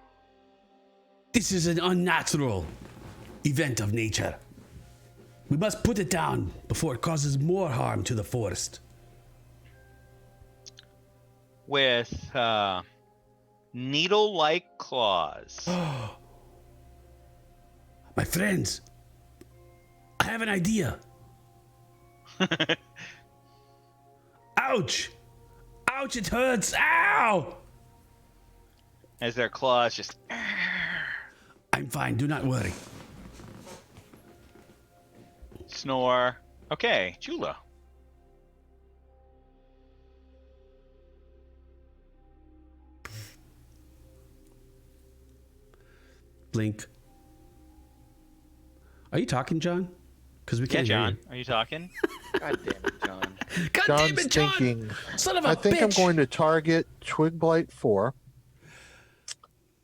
Speaker 1: This is an unnatural event of nature. We must put it down before it causes more harm to the forest.
Speaker 5: With needle-like claws.
Speaker 1: My friends, I have an idea. Ouch! Ouch, it hurts! Ow!
Speaker 5: As their claws just.
Speaker 1: I'm fine, do not worry.
Speaker 5: Snore. Okay, Chula.
Speaker 1: Blink. Are you talking, John? Because we
Speaker 5: Yeah,
Speaker 1: can't hear
Speaker 5: John.
Speaker 1: you.
Speaker 5: Are you talking?
Speaker 3: God damn it, John.
Speaker 1: God damn
Speaker 4: John's
Speaker 1: it, John!
Speaker 4: thinking.
Speaker 1: Son of a
Speaker 4: I think I'm
Speaker 1: bitch!
Speaker 4: going to target Twig Blight 4.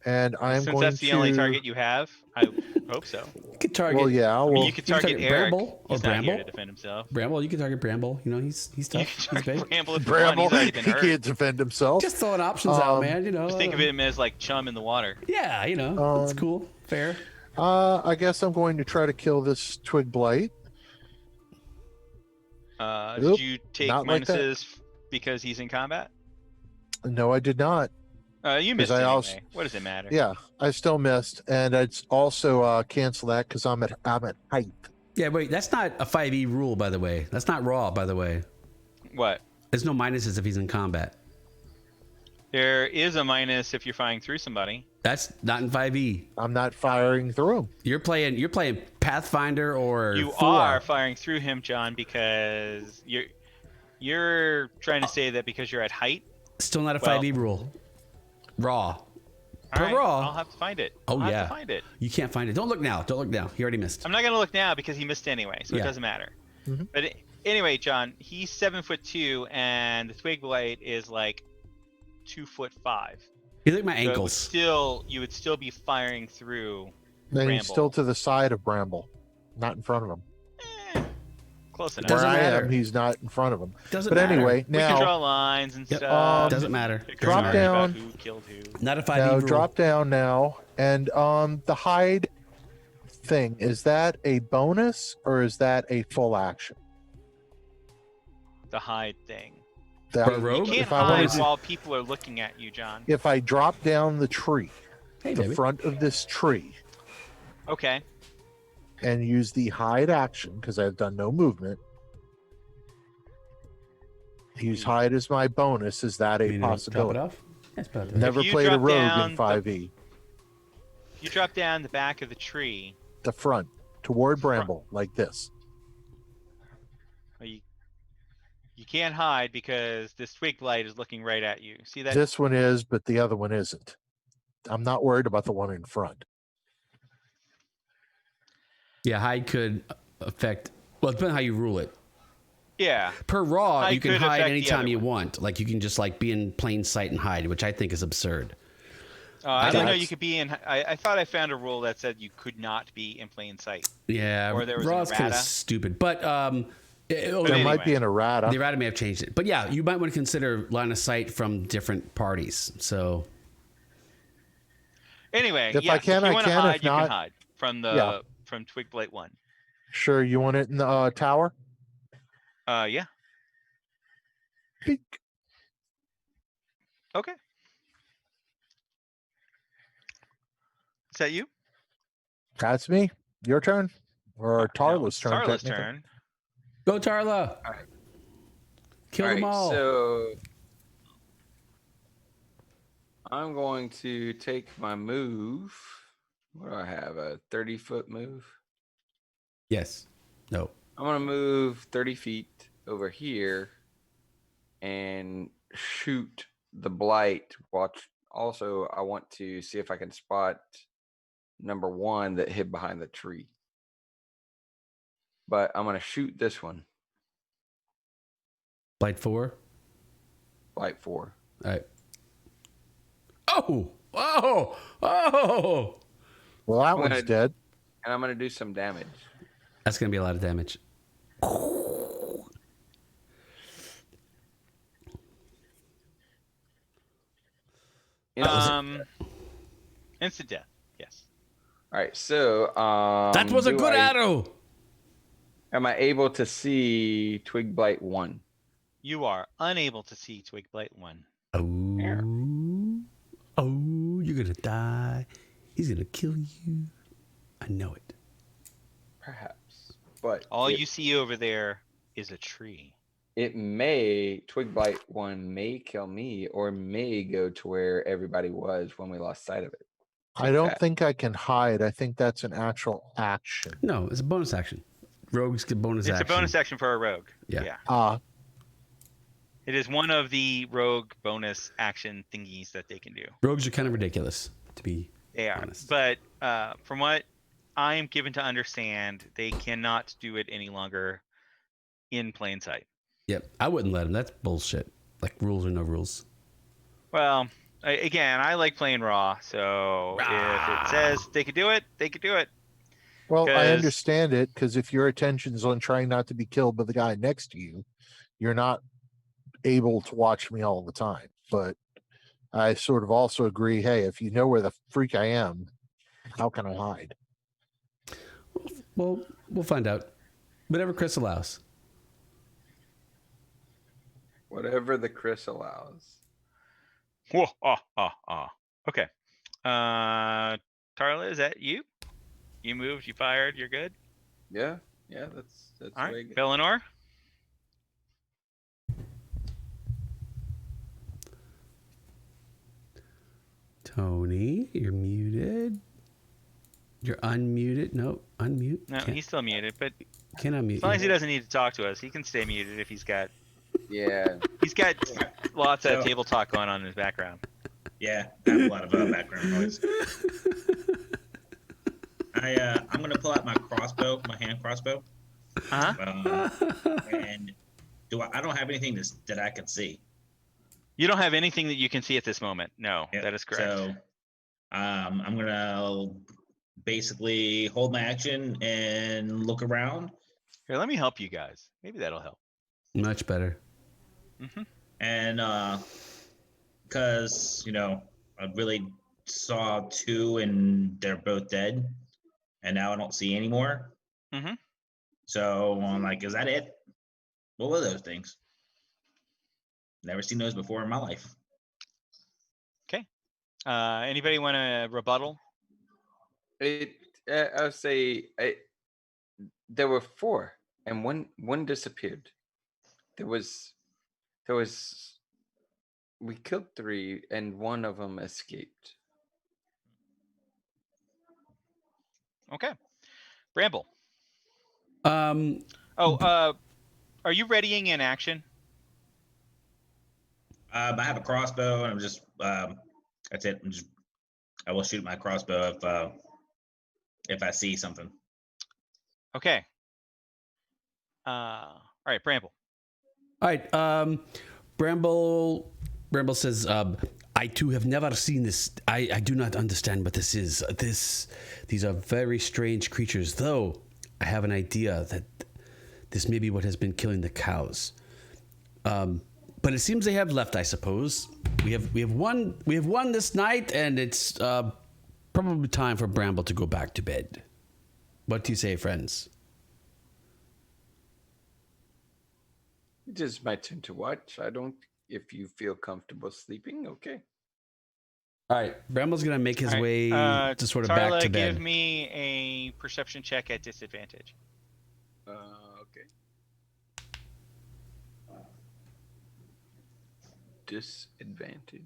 Speaker 4: And I'm
Speaker 5: Since
Speaker 4: going
Speaker 5: that's the only target you have, I hope so.
Speaker 1: You could target.
Speaker 4: Well, yeah.
Speaker 5: I mean,
Speaker 4: Well,
Speaker 5: you could target Eric.
Speaker 1: Bramble or
Speaker 5: He's not here
Speaker 1: Bramble.
Speaker 5: to defend himself.
Speaker 1: Bramble, you can target Bramble. You know, he's
Speaker 5: You
Speaker 1: tough.
Speaker 5: can
Speaker 1: He's
Speaker 5: target
Speaker 1: big.
Speaker 5: Bramble if you want.
Speaker 4: Bramble,
Speaker 5: He's already
Speaker 4: he
Speaker 5: been hurt.
Speaker 4: can't defend himself.
Speaker 1: Just throwing options out, man. You know.
Speaker 5: Just think of him as like chum in the water.
Speaker 1: Yeah, you know, it's cool, fair.
Speaker 4: I guess I'm going to try to kill this Twig Blight.
Speaker 5: Did
Speaker 4: Nope,
Speaker 5: you take
Speaker 4: not like that.
Speaker 5: minuses because he's in combat?
Speaker 4: No, I did not.
Speaker 5: You missed
Speaker 4: I
Speaker 5: anyway.
Speaker 4: also-
Speaker 5: What does it matter?
Speaker 4: Yeah, I still missed, and I'd also cancel that because I'm at height.
Speaker 1: Yeah, wait, that's not a 5e rule, by the way. That's not raw, by the way.
Speaker 5: What?
Speaker 1: There's no minuses if he's in combat.
Speaker 5: There is a minus if you're firing through somebody.
Speaker 1: That's not in 5e.
Speaker 4: I'm not firing through him.
Speaker 1: You're playing Pathfinder or
Speaker 5: You
Speaker 1: 4.
Speaker 5: are firing through him, John, because you're trying to say that because you're at height.
Speaker 1: Still not a
Speaker 5: Well-
Speaker 1: 5e rule. Raw.
Speaker 5: All right,
Speaker 1: raw.
Speaker 5: I'll have to find it.
Speaker 1: Oh,
Speaker 5: I'll
Speaker 1: yeah.
Speaker 5: have to find it.
Speaker 1: You can't find it. Don't look now. Don't look now. He already missed.
Speaker 5: I'm not gonna look now because he missed anyway, so
Speaker 1: Yeah.
Speaker 5: it doesn't matter.
Speaker 4: Mhm.
Speaker 5: But anyway, John, he's 7'2", and the twig blight is like 2'5".
Speaker 1: You look at my
Speaker 5: So
Speaker 1: ankles.
Speaker 5: you would still be firing through.
Speaker 4: Then he's
Speaker 5: Bramble.
Speaker 4: still to the side of Bramble, not in front of him.
Speaker 5: Close enough.
Speaker 1: Doesn't
Speaker 4: Where I
Speaker 1: matter.
Speaker 4: am, he's not in front of him.
Speaker 1: Doesn't
Speaker 4: But
Speaker 1: matter.
Speaker 4: anyway,
Speaker 5: We can
Speaker 4: now
Speaker 5: draw lines and
Speaker 1: Yep.
Speaker 5: stuff.
Speaker 1: Doesn't matter.
Speaker 5: Pick
Speaker 4: Drop
Speaker 5: a side about
Speaker 4: down.
Speaker 5: Who killed who?
Speaker 1: Not a 5e
Speaker 4: now
Speaker 1: rule.
Speaker 4: drop down now, and the hide thing, is that a bonus or is that a full action?
Speaker 5: The hide thing.
Speaker 4: That,
Speaker 1: For a rogue?
Speaker 5: You can't
Speaker 4: if I wanted
Speaker 5: hide
Speaker 4: to-
Speaker 5: while people are looking at you, John.
Speaker 4: if I drop down the tree,
Speaker 1: Hey,
Speaker 4: the
Speaker 1: baby.
Speaker 4: front of this tree,
Speaker 5: Okay.
Speaker 4: and use the hide action because I've done no movement. Use hide as my bonus. Is that
Speaker 1: You
Speaker 4: a
Speaker 1: need to top it
Speaker 4: possibility?
Speaker 1: off? That's better.
Speaker 4: Never
Speaker 5: If you
Speaker 4: played a
Speaker 5: drop
Speaker 4: rogue
Speaker 5: down
Speaker 4: in 5e.
Speaker 5: You drop down the back of the tree.
Speaker 4: The front toward Bramble like this.
Speaker 5: You can't hide because this twig blight is looking right at you. See that?
Speaker 4: This one is, but the other one isn't. I'm not worried about the one in front.
Speaker 1: Yeah, hide could affect. Well, it depends on how you rule it.
Speaker 5: Yeah.
Speaker 1: Per raw,
Speaker 5: Hide
Speaker 1: you can
Speaker 5: could
Speaker 1: hide
Speaker 5: affect the
Speaker 1: anytime
Speaker 5: other
Speaker 1: you
Speaker 5: one.
Speaker 1: want. Like you can just like be in plain sight and hide, which I think is absurd.
Speaker 5: I didn't know
Speaker 1: That's-
Speaker 5: you could be in. I thought I found a rule that said you could not be in plain sight.
Speaker 1: Yeah,
Speaker 5: Or there was an
Speaker 1: raw's kind of
Speaker 5: errata.
Speaker 1: stupid, but
Speaker 4: There
Speaker 5: anyway.
Speaker 4: might be an errata.
Speaker 1: the errata may have changed it. But yeah, you might want to consider line of sight from different parties. So
Speaker 5: Anyway,
Speaker 4: If
Speaker 5: yeah,
Speaker 4: I can,
Speaker 5: if you
Speaker 4: I
Speaker 5: want
Speaker 4: can.
Speaker 5: to hide,
Speaker 4: If
Speaker 5: you
Speaker 4: not-
Speaker 5: can hide from the
Speaker 4: Yeah.
Speaker 5: from Twig Blight 1.
Speaker 4: Sure, you want it in the tower?
Speaker 5: Yeah.
Speaker 4: Peek.
Speaker 5: Okay. Is that you?
Speaker 4: That's me. Your turn. Or
Speaker 5: No,
Speaker 4: Tarla's
Speaker 5: it's
Speaker 4: turn.
Speaker 5: Tarla's
Speaker 4: technically.
Speaker 5: turn.
Speaker 1: go, Tarla.
Speaker 3: All right.
Speaker 1: Kill them all.
Speaker 3: So I'm going to take my move. What do I have? A 30-foot move?
Speaker 1: Yes. No.
Speaker 3: I'm going to move 30 feet over here and shoot the blight. Watch. Also, I want to see if I can spot number 1 that hid behind the tree. But I'm going to shoot this one,
Speaker 1: Blight 4.
Speaker 3: blight 4.
Speaker 1: All right. Oh! Oh! Oh!
Speaker 4: Well, that
Speaker 3: I'm
Speaker 4: one's
Speaker 3: gonna-
Speaker 4: dead.
Speaker 3: And I'm going to do some damage.
Speaker 1: That's gonna be a lot of damage.
Speaker 3: Instant-
Speaker 5: Instant death. Yes.
Speaker 3: All right, so
Speaker 1: That was a
Speaker 3: do
Speaker 1: good
Speaker 3: I-
Speaker 1: arrow.
Speaker 3: Am I able to see Twig Blight 1?
Speaker 5: You are unable to see Twig Blight 1.
Speaker 1: Oh, oh, you're gonna die. He's gonna kill you. I know it.
Speaker 3: Perhaps. But
Speaker 5: All
Speaker 3: it,
Speaker 5: you see over there is a tree.
Speaker 3: it may, Twig Blight 1 may kill me or may go to where everybody was when we lost sight of it.
Speaker 4: I don't
Speaker 3: Okay.
Speaker 4: think I can hide. I think that's an actual action.
Speaker 1: No, it's a bonus action. Rogues get bonus
Speaker 5: It's
Speaker 1: action.
Speaker 5: a bonus action for a rogue.
Speaker 1: Yeah.
Speaker 5: It is one of the rogue bonus action thingies that they can do.
Speaker 1: Rogues are kind of ridiculous, to be
Speaker 5: They are.
Speaker 1: honest.
Speaker 5: But from what I am given to understand, they cannot do it any longer in plain sight.
Speaker 1: Yep, I wouldn't let him. That's bullshit. Like rules or no rules.
Speaker 5: Well, again, I like playing raw, so if it says they could do it, they could do it.
Speaker 4: Well, I
Speaker 5: 'Cause-
Speaker 4: understand it because if your attention's on trying not to be killed by the guy next to you, you're not able to watch me all the time. But I sort of also agree, hey, if you know where the freak I am, how can I hide?
Speaker 1: Well, we'll find out. Whatever Chris allows.
Speaker 3: Whatever the Chris allows.
Speaker 5: Whoa, Okay. Tarla, is that you? You moved, you fired, you're good?
Speaker 3: Yeah, that's
Speaker 5: All
Speaker 3: the way
Speaker 5: right.
Speaker 3: it goes.
Speaker 5: Bellinor?
Speaker 1: Tony, you're muted. You're unmuted. No, unmute.
Speaker 5: No, he's still muted, but
Speaker 1: Can unmute
Speaker 5: as long as he
Speaker 1: you.
Speaker 5: doesn't need to talk to us, he can stay muted if he's got
Speaker 3: Yeah.
Speaker 5: lots of
Speaker 6: So-
Speaker 5: table talk going on in his background.
Speaker 6: Yeah, I have a lot of background noise. I'm gonna pull out my crossbow, my hand crossbow, and I don't have anything that I can see.
Speaker 5: You don't have anything that you can see at this moment. No,
Speaker 6: Yeah,
Speaker 5: that is correct.
Speaker 6: So, I'm gonna basically hold my action and look around,
Speaker 5: Here, let me help you guys. Maybe that'll help.
Speaker 1: Much better.
Speaker 6: and because I really saw two and they're both dead, and now I don't see any more.
Speaker 5: Mhm.
Speaker 6: So I'm like, is that it? What were those things? Never seen those before in my life.
Speaker 5: Anybody want to rebuttal?
Speaker 3: I would say there were 4, and one disappeared. There was we killed 3, and one of them escaped.
Speaker 5: Okay. Bramble.
Speaker 1: Um,
Speaker 5: Are you readying in action?
Speaker 6: I have a crossbow, and I'm just that's it. I will shoot my crossbow if I see something.
Speaker 5: Okay. All right, Bramble.
Speaker 1: all right. Bramble says, I too have never seen this. I do not understand what this is. These are very strange creatures, though I have an idea that this may be what has been killing the cows. But it seems they have left, I suppose. We have won this night, and it's probably time for Bramble to go back to bed. What do you say, friends?
Speaker 3: It is my turn to watch. If you feel comfortable sleeping, okay.
Speaker 1: All right, Bramble's gonna make his
Speaker 5: All right,
Speaker 1: way to sort of
Speaker 5: Tarla,
Speaker 1: back to bed.
Speaker 5: give me a perception check at disadvantage.
Speaker 3: Okay. Disadvantage.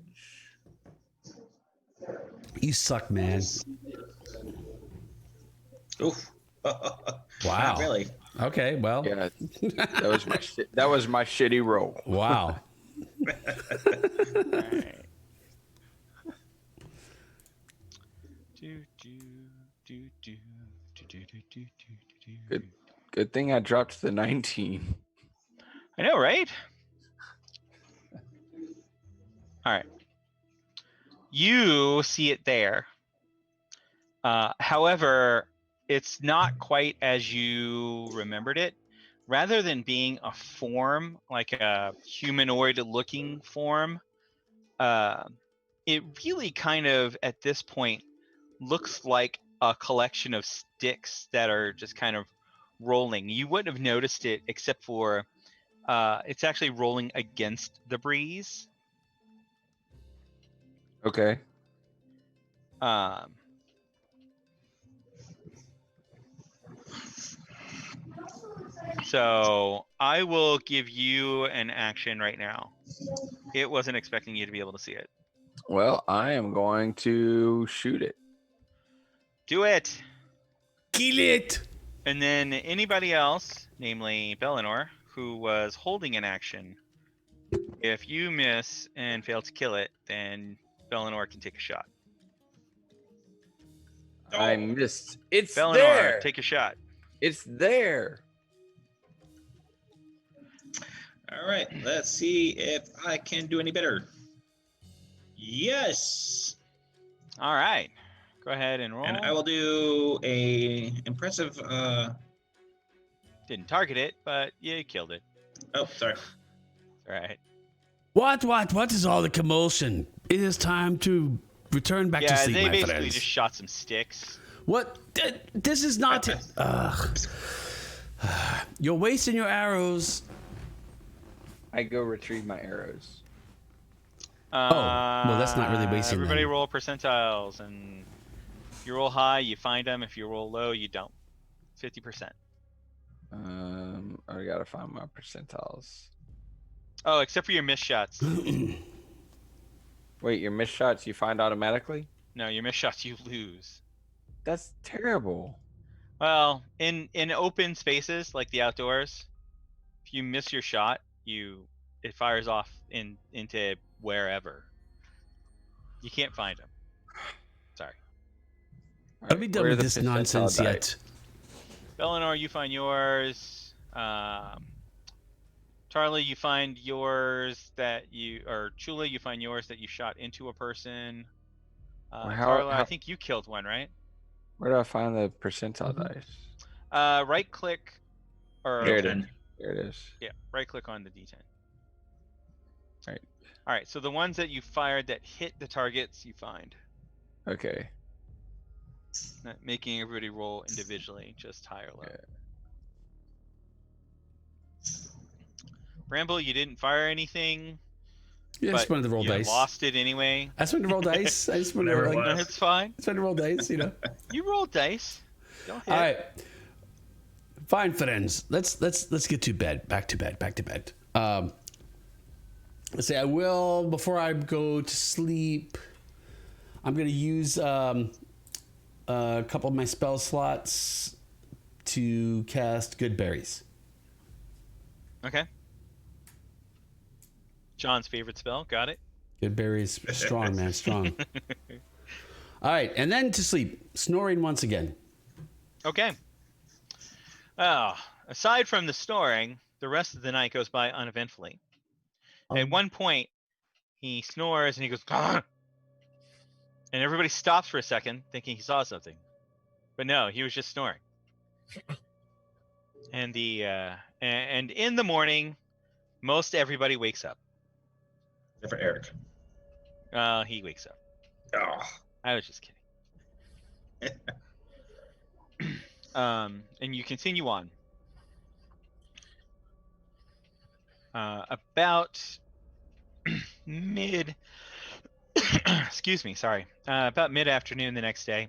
Speaker 1: You suck, man.
Speaker 6: Oof.
Speaker 1: Wow.
Speaker 6: Not really.
Speaker 1: Okay, well,
Speaker 3: Yeah, that was my that was my shitty roll.
Speaker 1: wow.
Speaker 5: All right.
Speaker 3: Good thing I dropped the 19.
Speaker 5: I know, right? All right. You see it there. However, it's not quite as you remembered it. Rather than being a form, like a humanoid-looking form, it really kind of, at this point, looks like a collection of sticks that are just kind of rolling. You wouldn't have noticed it except for it's actually rolling against the breeze.
Speaker 3: Okay.
Speaker 5: So I will give you an action right now. It wasn't expecting you to be able to see it.
Speaker 3: Well, I am going to shoot it.
Speaker 5: Do it.
Speaker 1: Kill it.
Speaker 5: And then anybody else, namely Bellinor, who was holding an action, if you miss and fail to kill it, then Bellinor can take a shot.
Speaker 3: I missed. It's
Speaker 5: Bellinor,
Speaker 3: there.
Speaker 5: take a shot.
Speaker 3: It's there.
Speaker 6: All right, let's see if I can do any better. Yes.
Speaker 5: All right. Go ahead and roll.
Speaker 6: And I will do a impressive
Speaker 5: Didn't target it, but you killed it.
Speaker 6: oh, sorry.
Speaker 5: All right.
Speaker 1: What is all the commotion? It is time to return back to
Speaker 5: Yeah,
Speaker 1: sleep,
Speaker 5: they
Speaker 1: my
Speaker 5: basically
Speaker 1: friends.
Speaker 5: just shot some sticks.
Speaker 1: What? This is not. You're wasting your arrows.
Speaker 3: I go retrieve my arrows.
Speaker 1: well, that's not really wasting
Speaker 5: Everybody
Speaker 1: them.
Speaker 5: roll percentiles, and if you roll high, you find them. If you roll low, you don't. 50%.
Speaker 3: I gotta find my percentiles.
Speaker 5: Oh, except for your missed shots.
Speaker 3: Wait, your missed shots you find automatically?
Speaker 5: No, your missed shots you lose.
Speaker 3: That's terrible.
Speaker 5: Well, in open spaces like the outdoors, if you miss your shot, it fires off into wherever. You can't find them. Sorry.
Speaker 3: All
Speaker 1: I'll be
Speaker 3: right,
Speaker 1: done
Speaker 3: where are
Speaker 1: with
Speaker 3: the
Speaker 1: this
Speaker 3: percentile
Speaker 1: nonsense
Speaker 3: dice?
Speaker 1: yet.
Speaker 5: Eleanor, you find yours. Tarly, you find yours or Chula, you find yours that you shot into a person. Tarla, I think you killed one, right?
Speaker 3: Where do I find the percentile dice?
Speaker 5: Right click, or
Speaker 3: There it is.
Speaker 6: D10.
Speaker 3: There it is.
Speaker 5: yeah, right click on the D10.
Speaker 3: Right.
Speaker 5: All right, so the ones that you fired that hit the targets, you find.
Speaker 3: Okay.
Speaker 5: Not making everybody roll individually, just high or low.
Speaker 3: Yeah.
Speaker 5: Bramble, you didn't fire anything,
Speaker 1: Yeah, I just
Speaker 5: but
Speaker 1: wanted to roll
Speaker 5: you
Speaker 1: dice.
Speaker 5: lost it anyway.
Speaker 1: I just wanted to roll dice. I just wanted to
Speaker 6: Whatever it
Speaker 1: like,
Speaker 6: was.
Speaker 5: It's fine.
Speaker 1: just wanted to roll dice, you know.
Speaker 5: You rolled dice. Don't hit.
Speaker 1: All right. Fine, friends. Let's get to bed. Back to bed. Let's say I will before I go to sleep. I'm gonna use a couple of my spell slots to cast Good Berries.
Speaker 5: Okay. John's favorite spell. Got it.
Speaker 1: Good Berries, strong man, strong. All right, and then to sleep, snoring once again.
Speaker 5: Okay. Aside from the snoring, the rest of the night goes by uneventfully. At one point, he snores and he goes, "Gah!" And everybody stops for a second, thinking he saw something, but no, he was just snoring. And and in the morning, most everybody wakes up.
Speaker 6: Except for Eric.
Speaker 5: He wakes up.
Speaker 6: Oh.
Speaker 5: I was just kidding. And you continue on. About excuse me, sorry. About mid-afternoon the next day,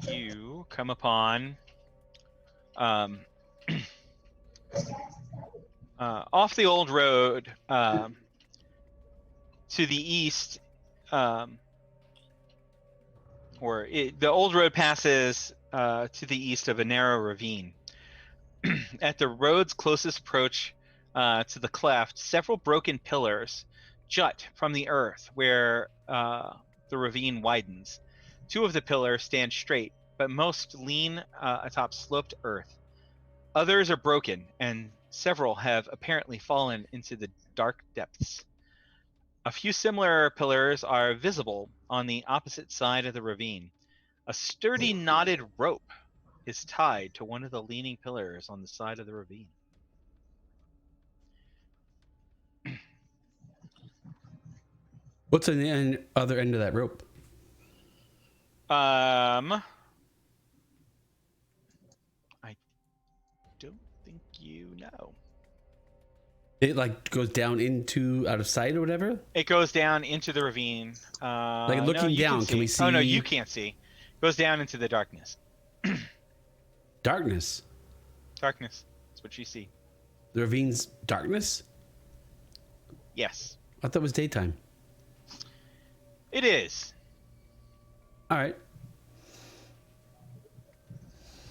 Speaker 5: you come upon off the old road to the east, the old road passes to the east of a narrow ravine. At the road's closest approach to the cleft, several broken pillars jut from the earth where the ravine widens. Two of the pillars stand straight, but most lean atop sloped earth. Others are broken, and several have apparently fallen into the dark depths. A few similar pillars are visible on the opposite side of the ravine. A sturdy knotted rope is tied to one of the leaning pillars on the side of the ravine.
Speaker 1: What's on the other end of that rope?
Speaker 5: I don't think you know.
Speaker 1: It like goes down out of sight or whatever.
Speaker 5: It goes down into the ravine.
Speaker 1: Like looking
Speaker 5: no, you
Speaker 1: down,
Speaker 5: can
Speaker 1: can we
Speaker 5: Oh no,
Speaker 1: see-
Speaker 5: you can't see. It goes down into the darkness.
Speaker 1: Darkness.
Speaker 5: Darkness. That's what you see.
Speaker 1: The ravine's darkness.
Speaker 5: Yes,
Speaker 1: I thought it was daytime.
Speaker 5: it is.
Speaker 1: All right.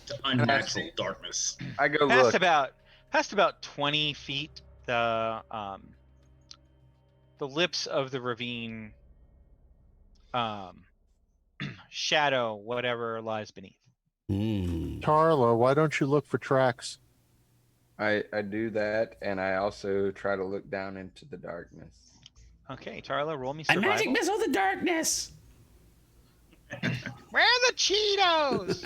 Speaker 6: It's unnatural darkness.
Speaker 3: I go
Speaker 5: Past
Speaker 3: look.
Speaker 5: about 20 feet, the lips of the ravine shadow whatever lies beneath.
Speaker 4: Tarla, why don't you look for tracks?
Speaker 3: I do that, and I also try to look down into the darkness.
Speaker 5: Okay, Tarla, roll me
Speaker 1: A
Speaker 5: survival.
Speaker 1: magic missile of the darkness.
Speaker 5: Where are the Cheetos?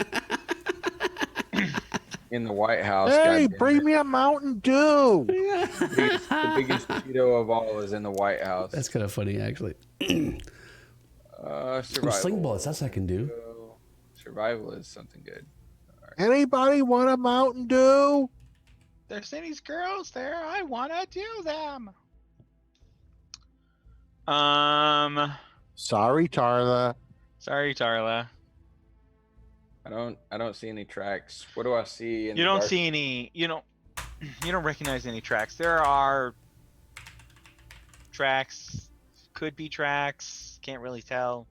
Speaker 3: In the White House.
Speaker 4: Hey,
Speaker 3: goddamn
Speaker 4: bring
Speaker 3: it.
Speaker 4: me a Mountain Dew.
Speaker 3: The biggest Cheeto of all is in the White House.
Speaker 1: That's kind of funny, actually.
Speaker 3: Survival.
Speaker 1: Sling bullets. That's what I can do.
Speaker 3: Survival is something good.
Speaker 4: Anybody want a Mountain Dew?
Speaker 5: There's any girls there. I want to do them.
Speaker 4: Sorry, Tarla.
Speaker 5: Sorry, Tarla.
Speaker 3: I don't see any tracks. What do I see? In
Speaker 5: You
Speaker 3: the
Speaker 5: don't
Speaker 3: dark?
Speaker 5: see any. You don't recognize any tracks. There are tracks, could be tracks, can't really tell.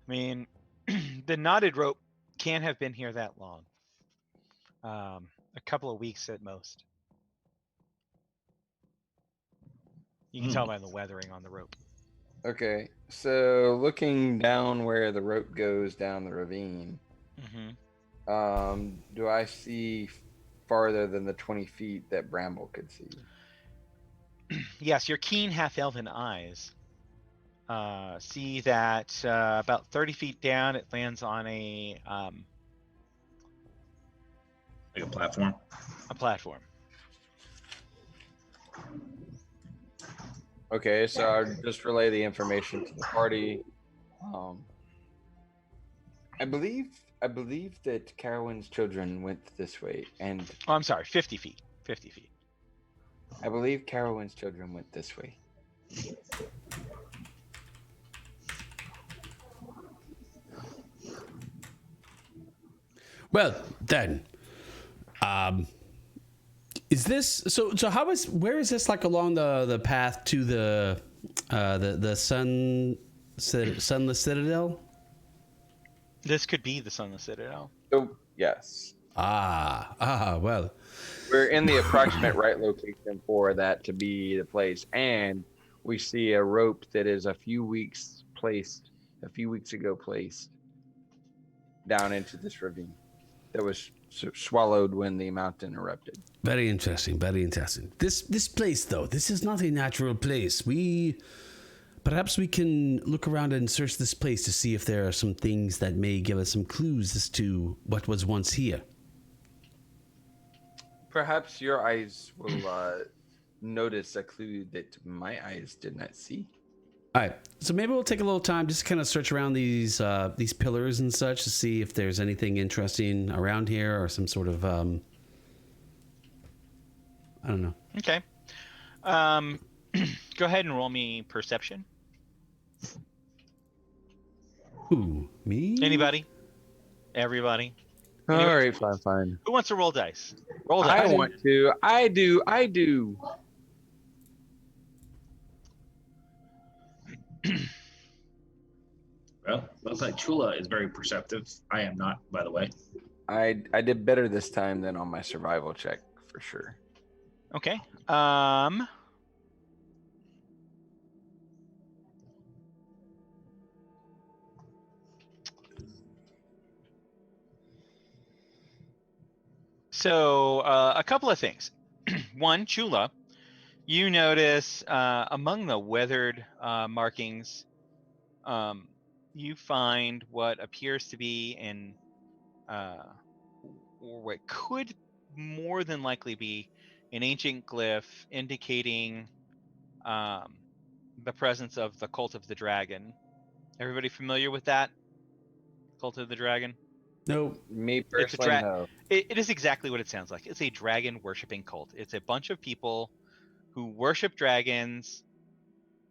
Speaker 5: I mean, the knotted rope can't have been here that long. A couple of weeks at most. You can tell by the weathering on the rope.
Speaker 3: Okay, so looking down where the rope goes down the ravine, do I see farther than the 20 feet that Bramble could see?
Speaker 5: Yes, your keen half-elven eyes see that about 30 feet down, it lands on
Speaker 6: Like a platform.
Speaker 5: a platform.
Speaker 3: Okay, so I'll just relay the information to the party. I believe that Carowin's children went this way, and
Speaker 5: Oh, I'm sorry, 50 feet. 50 feet.
Speaker 3: I believe Carowin's children went this way.
Speaker 1: Well, then, is this so? So where is this, like, along the path to the Sunless Citadel?
Speaker 5: This could be the Sunless Citadel.
Speaker 3: So yes,
Speaker 1: Well,
Speaker 3: we're in the approximate right location for that to be the place, and we see a rope that is a few weeks ago placed down into this ravine that was swallowed when the mountain erupted.
Speaker 1: very interesting. Very interesting. This place, though, this is not a natural place. Perhaps we can look around and search this place to see if there are some things that may give us some clues as to what was once here.
Speaker 3: Perhaps your eyes will notice a clue that my eyes did not see.
Speaker 1: All right, so maybe we'll take a little time just to kind of search around these pillars and such to see if there's anything interesting around here or some sort of I don't know.
Speaker 5: Okay. Go ahead and roll me perception.
Speaker 1: Who, me?
Speaker 5: Anybody? Everybody?
Speaker 3: All
Speaker 5: Anybody?
Speaker 3: right, fine.
Speaker 5: Who wants to roll dice? Roll
Speaker 3: I
Speaker 5: dice.
Speaker 3: want to. I do.
Speaker 6: Well, looks like Chula is very perceptive. I am not, by the way.
Speaker 3: I did better this time than on my survival check for sure.
Speaker 5: Okay. So a couple of things. One, Chula, you notice among the weathered markings, you find what appears to be or what could more than likely be an ancient glyph indicating the presence of the Cult of the Dragon. Everybody familiar with that? Cult of the Dragon?
Speaker 1: No.
Speaker 3: Me personally, no.
Speaker 5: It is exactly what it sounds like. It's a dragon worshipping cult. It's a bunch of people who worship dragons,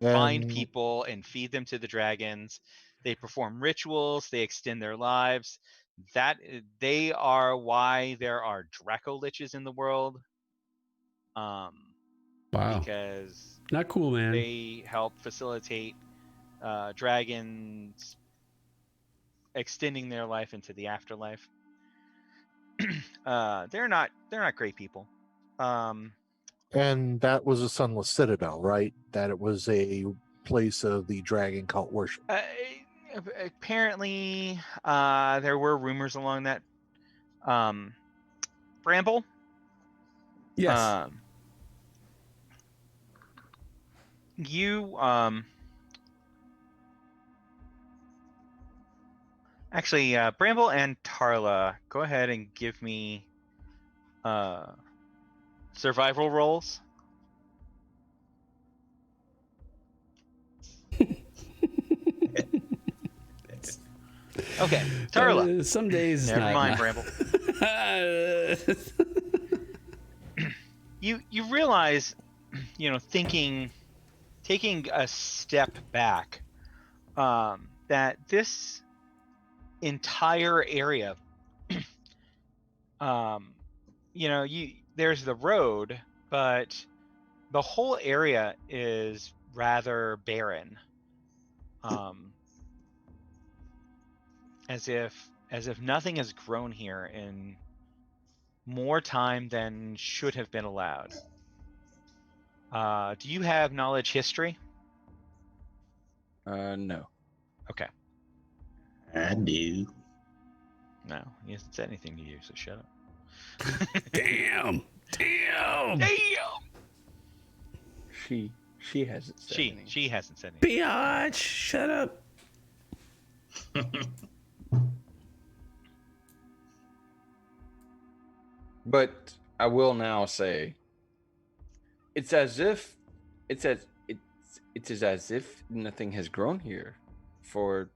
Speaker 5: find people and feed them to the dragons. They perform rituals. They extend their lives. They are why there are Draco liches in the world.
Speaker 1: Wow.
Speaker 5: Because
Speaker 1: Not cool, man.
Speaker 5: they help facilitate dragons extending their life into the afterlife. They're not great people.
Speaker 4: And that was a Sunless Citadel, right? That it was a place of the dragon cult worship.
Speaker 5: Apparently, there were rumors along that. Bramble?
Speaker 1: Yes.
Speaker 5: You actually, Bramble and Tarla, go ahead and give me survival rolls. Okay, Tarla.
Speaker 1: Some days.
Speaker 5: Never mind,
Speaker 1: not.
Speaker 5: Bramble. You realize, taking a step back, that this entire area, there's the road, but the whole area is rather barren, as if nothing has grown here in more time than should have been allowed. Do you have knowledge history?
Speaker 3: No.
Speaker 5: Okay.
Speaker 6: I do.
Speaker 5: No, he hasn't said anything to you, so shut up.
Speaker 1: Damn.
Speaker 5: Damn!
Speaker 3: She hasn't said anything.
Speaker 5: She hasn't said anything.
Speaker 1: Biatch, shut up.
Speaker 3: But I will now say, it's as if nothing has grown here for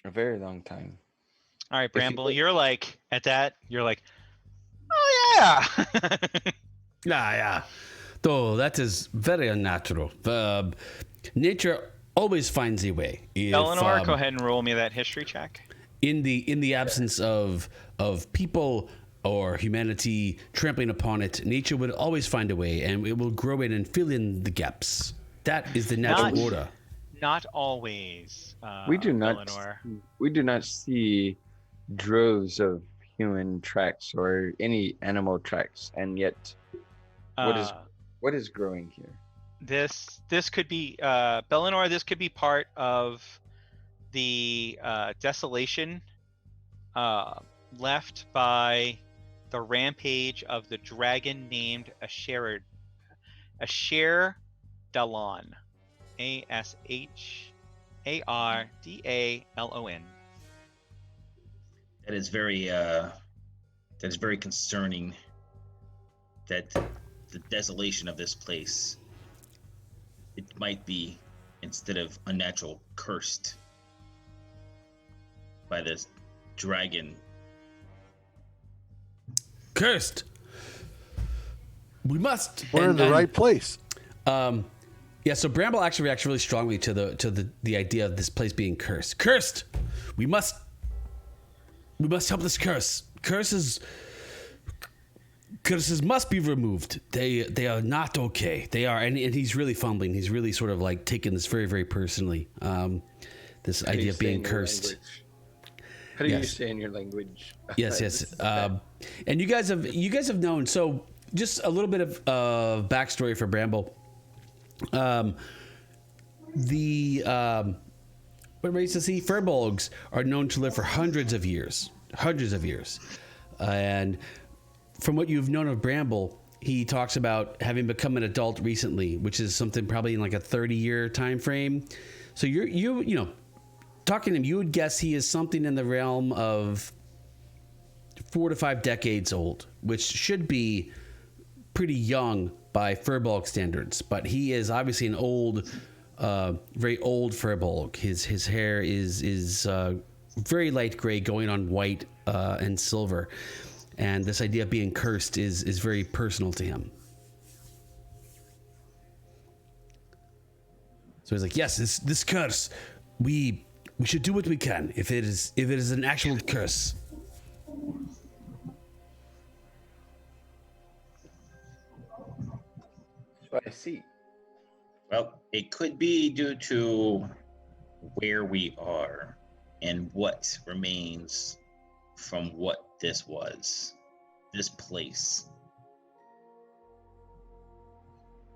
Speaker 3: a very long time.
Speaker 5: All right,
Speaker 3: you-
Speaker 5: Bramble, you're like, at that, you're like, oh yeah!
Speaker 1: Yeah. Though that is very unnatural. Nature always finds a way. If,
Speaker 5: Eleanor, go ahead and roll me that history check.
Speaker 1: in the absence of people or humanity trampling upon it, nature would always find a way, and it will grow in and fill in the gaps. That is the natural
Speaker 5: Not-
Speaker 1: order.
Speaker 5: Not always.
Speaker 3: We do not.
Speaker 5: Eleanor.
Speaker 3: We do not see droves of human tracks or any animal tracks, and yet, what is growing here?
Speaker 5: This could be Bellinor. This could be part of the desolation left by the rampage of the dragon named Asher Dalon, Ashardalon.
Speaker 6: That is very concerning. That the desolation of this place, it might be, instead of unnatural, cursed by this dragon.
Speaker 1: Cursed. We must.
Speaker 4: We're in the right place.
Speaker 1: Yeah, so Bramble actually reacts really strongly to the idea of this place being cursed. Cursed. We must help this curse. Curses must be removed. They are not okay. They are, and he's really fumbling. He's really sort of like taking this very, very personally. This
Speaker 3: How do you
Speaker 1: idea of
Speaker 3: say
Speaker 1: being
Speaker 3: in your
Speaker 1: cursed.
Speaker 3: language? How do you
Speaker 1: Yes.
Speaker 3: say in your language?
Speaker 1: Yes. And you guys have known. So just a little bit of backstory for Bramble. What race is he? Furbolgs are known to live for hundreds of years, and from what you've known of Bramble, he talks about having become an adult recently, which is something probably in like a 30-year time frame. So you know, talking to him, you would guess he is something in the realm of 4 to 5 decades old, which should be pretty young by Furbolg standards, but he is obviously an old, very old Furbolg. His hair is very light gray, going on white and silver, and this idea of being cursed is very personal to him. So he's like, yes, this curse, we should do what we can if it is an actual curse.
Speaker 3: So I see.
Speaker 6: Well, it could be due to where we are and what remains from what this was, this place.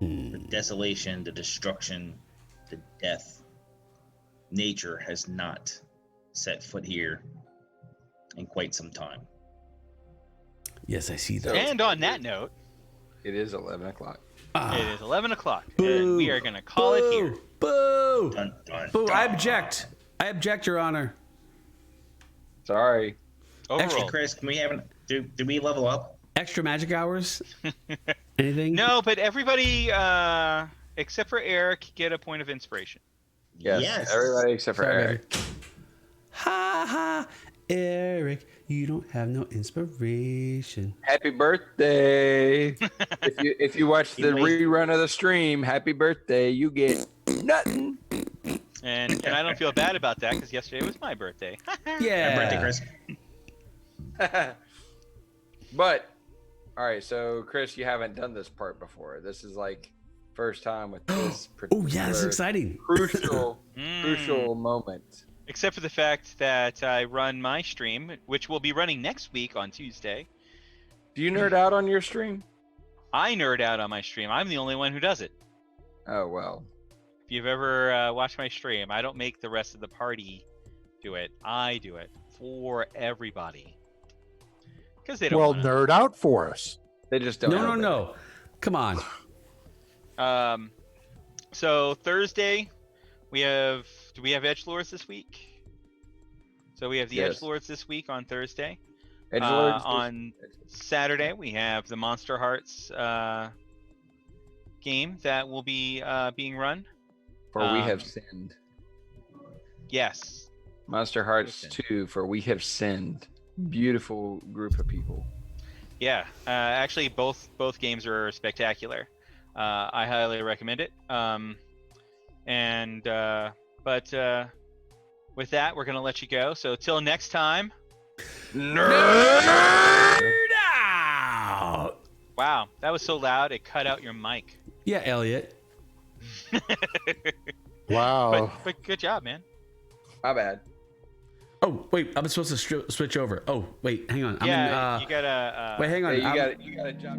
Speaker 6: The desolation, the destruction, the death. Nature has not set foot here in quite some time.
Speaker 1: Yes, I see that.
Speaker 5: And on that note,
Speaker 3: It is 11 o'clock.
Speaker 5: it is 11 o'clock,
Speaker 1: Boo.
Speaker 5: and we are going to call it here.
Speaker 1: Boo!
Speaker 6: Dun, dun,
Speaker 1: Boo! I
Speaker 6: dun.
Speaker 1: object. I object, Your Honor.
Speaker 3: Sorry.
Speaker 6: Actually,
Speaker 5: Overruled.
Speaker 6: Chris, can we have do we level up?
Speaker 1: Extra magic hours? Anything?
Speaker 5: No, but everybody, except for Eric, get a point of inspiration.
Speaker 3: Yes. Everybody except for
Speaker 1: Sorry,
Speaker 3: Eric.
Speaker 1: Ha ha, Eric, you don't have no inspiration.
Speaker 3: Happy birthday! if you watch the rerun of the stream, happy birthday! You get nothing.
Speaker 5: And I don't feel bad about that because yesterday was my birthday.
Speaker 1: Yeah.
Speaker 6: Happy birthday, Chris.
Speaker 3: But All right, so Chris, you haven't done this part before. This is like first time with this.
Speaker 1: Oh yeah, this is
Speaker 3: particular
Speaker 1: exciting.
Speaker 3: crucial moment.
Speaker 5: Except for the fact that I run my stream, which will be running next week on Tuesday.
Speaker 3: Do you nerd out on your stream?
Speaker 5: I nerd out on my stream. I'm the only one who does it.
Speaker 3: Oh well.
Speaker 5: If you've ever watched my stream, I don't make the rest of the party do it. I do it for everybody. Because they don't
Speaker 4: Well,
Speaker 5: wanna.
Speaker 4: nerd out for us.
Speaker 3: They just don't.
Speaker 1: No.
Speaker 3: know.
Speaker 1: Come on.
Speaker 5: So Thursday, do we have Edgelords this week? So we have the
Speaker 3: Yes.
Speaker 5: Edgelords this week on Thursday.
Speaker 3: Edgelords
Speaker 5: On Saturday, we have the Monster Hearts game that will be being run.
Speaker 3: for We Have Sinned.
Speaker 5: Yes.
Speaker 3: Monster Hearts
Speaker 5: Listen.
Speaker 3: 2 for We Have Sinned. Beautiful group of people.
Speaker 5: Yeah. Actually, both games are spectacular. I highly recommend it. But with that, we're gonna let you go. So till next time.
Speaker 1: Nerd out.
Speaker 5: Wow, that was so loud it cut out your mic.
Speaker 1: Yeah, Elliot.
Speaker 4: Wow.
Speaker 5: But good job, man.
Speaker 3: My bad.
Speaker 1: Oh wait, I'm supposed to switch over. Oh wait, hang on.
Speaker 5: Yeah, you gotta.
Speaker 1: Wait, hang on.
Speaker 3: Hey, you got a job.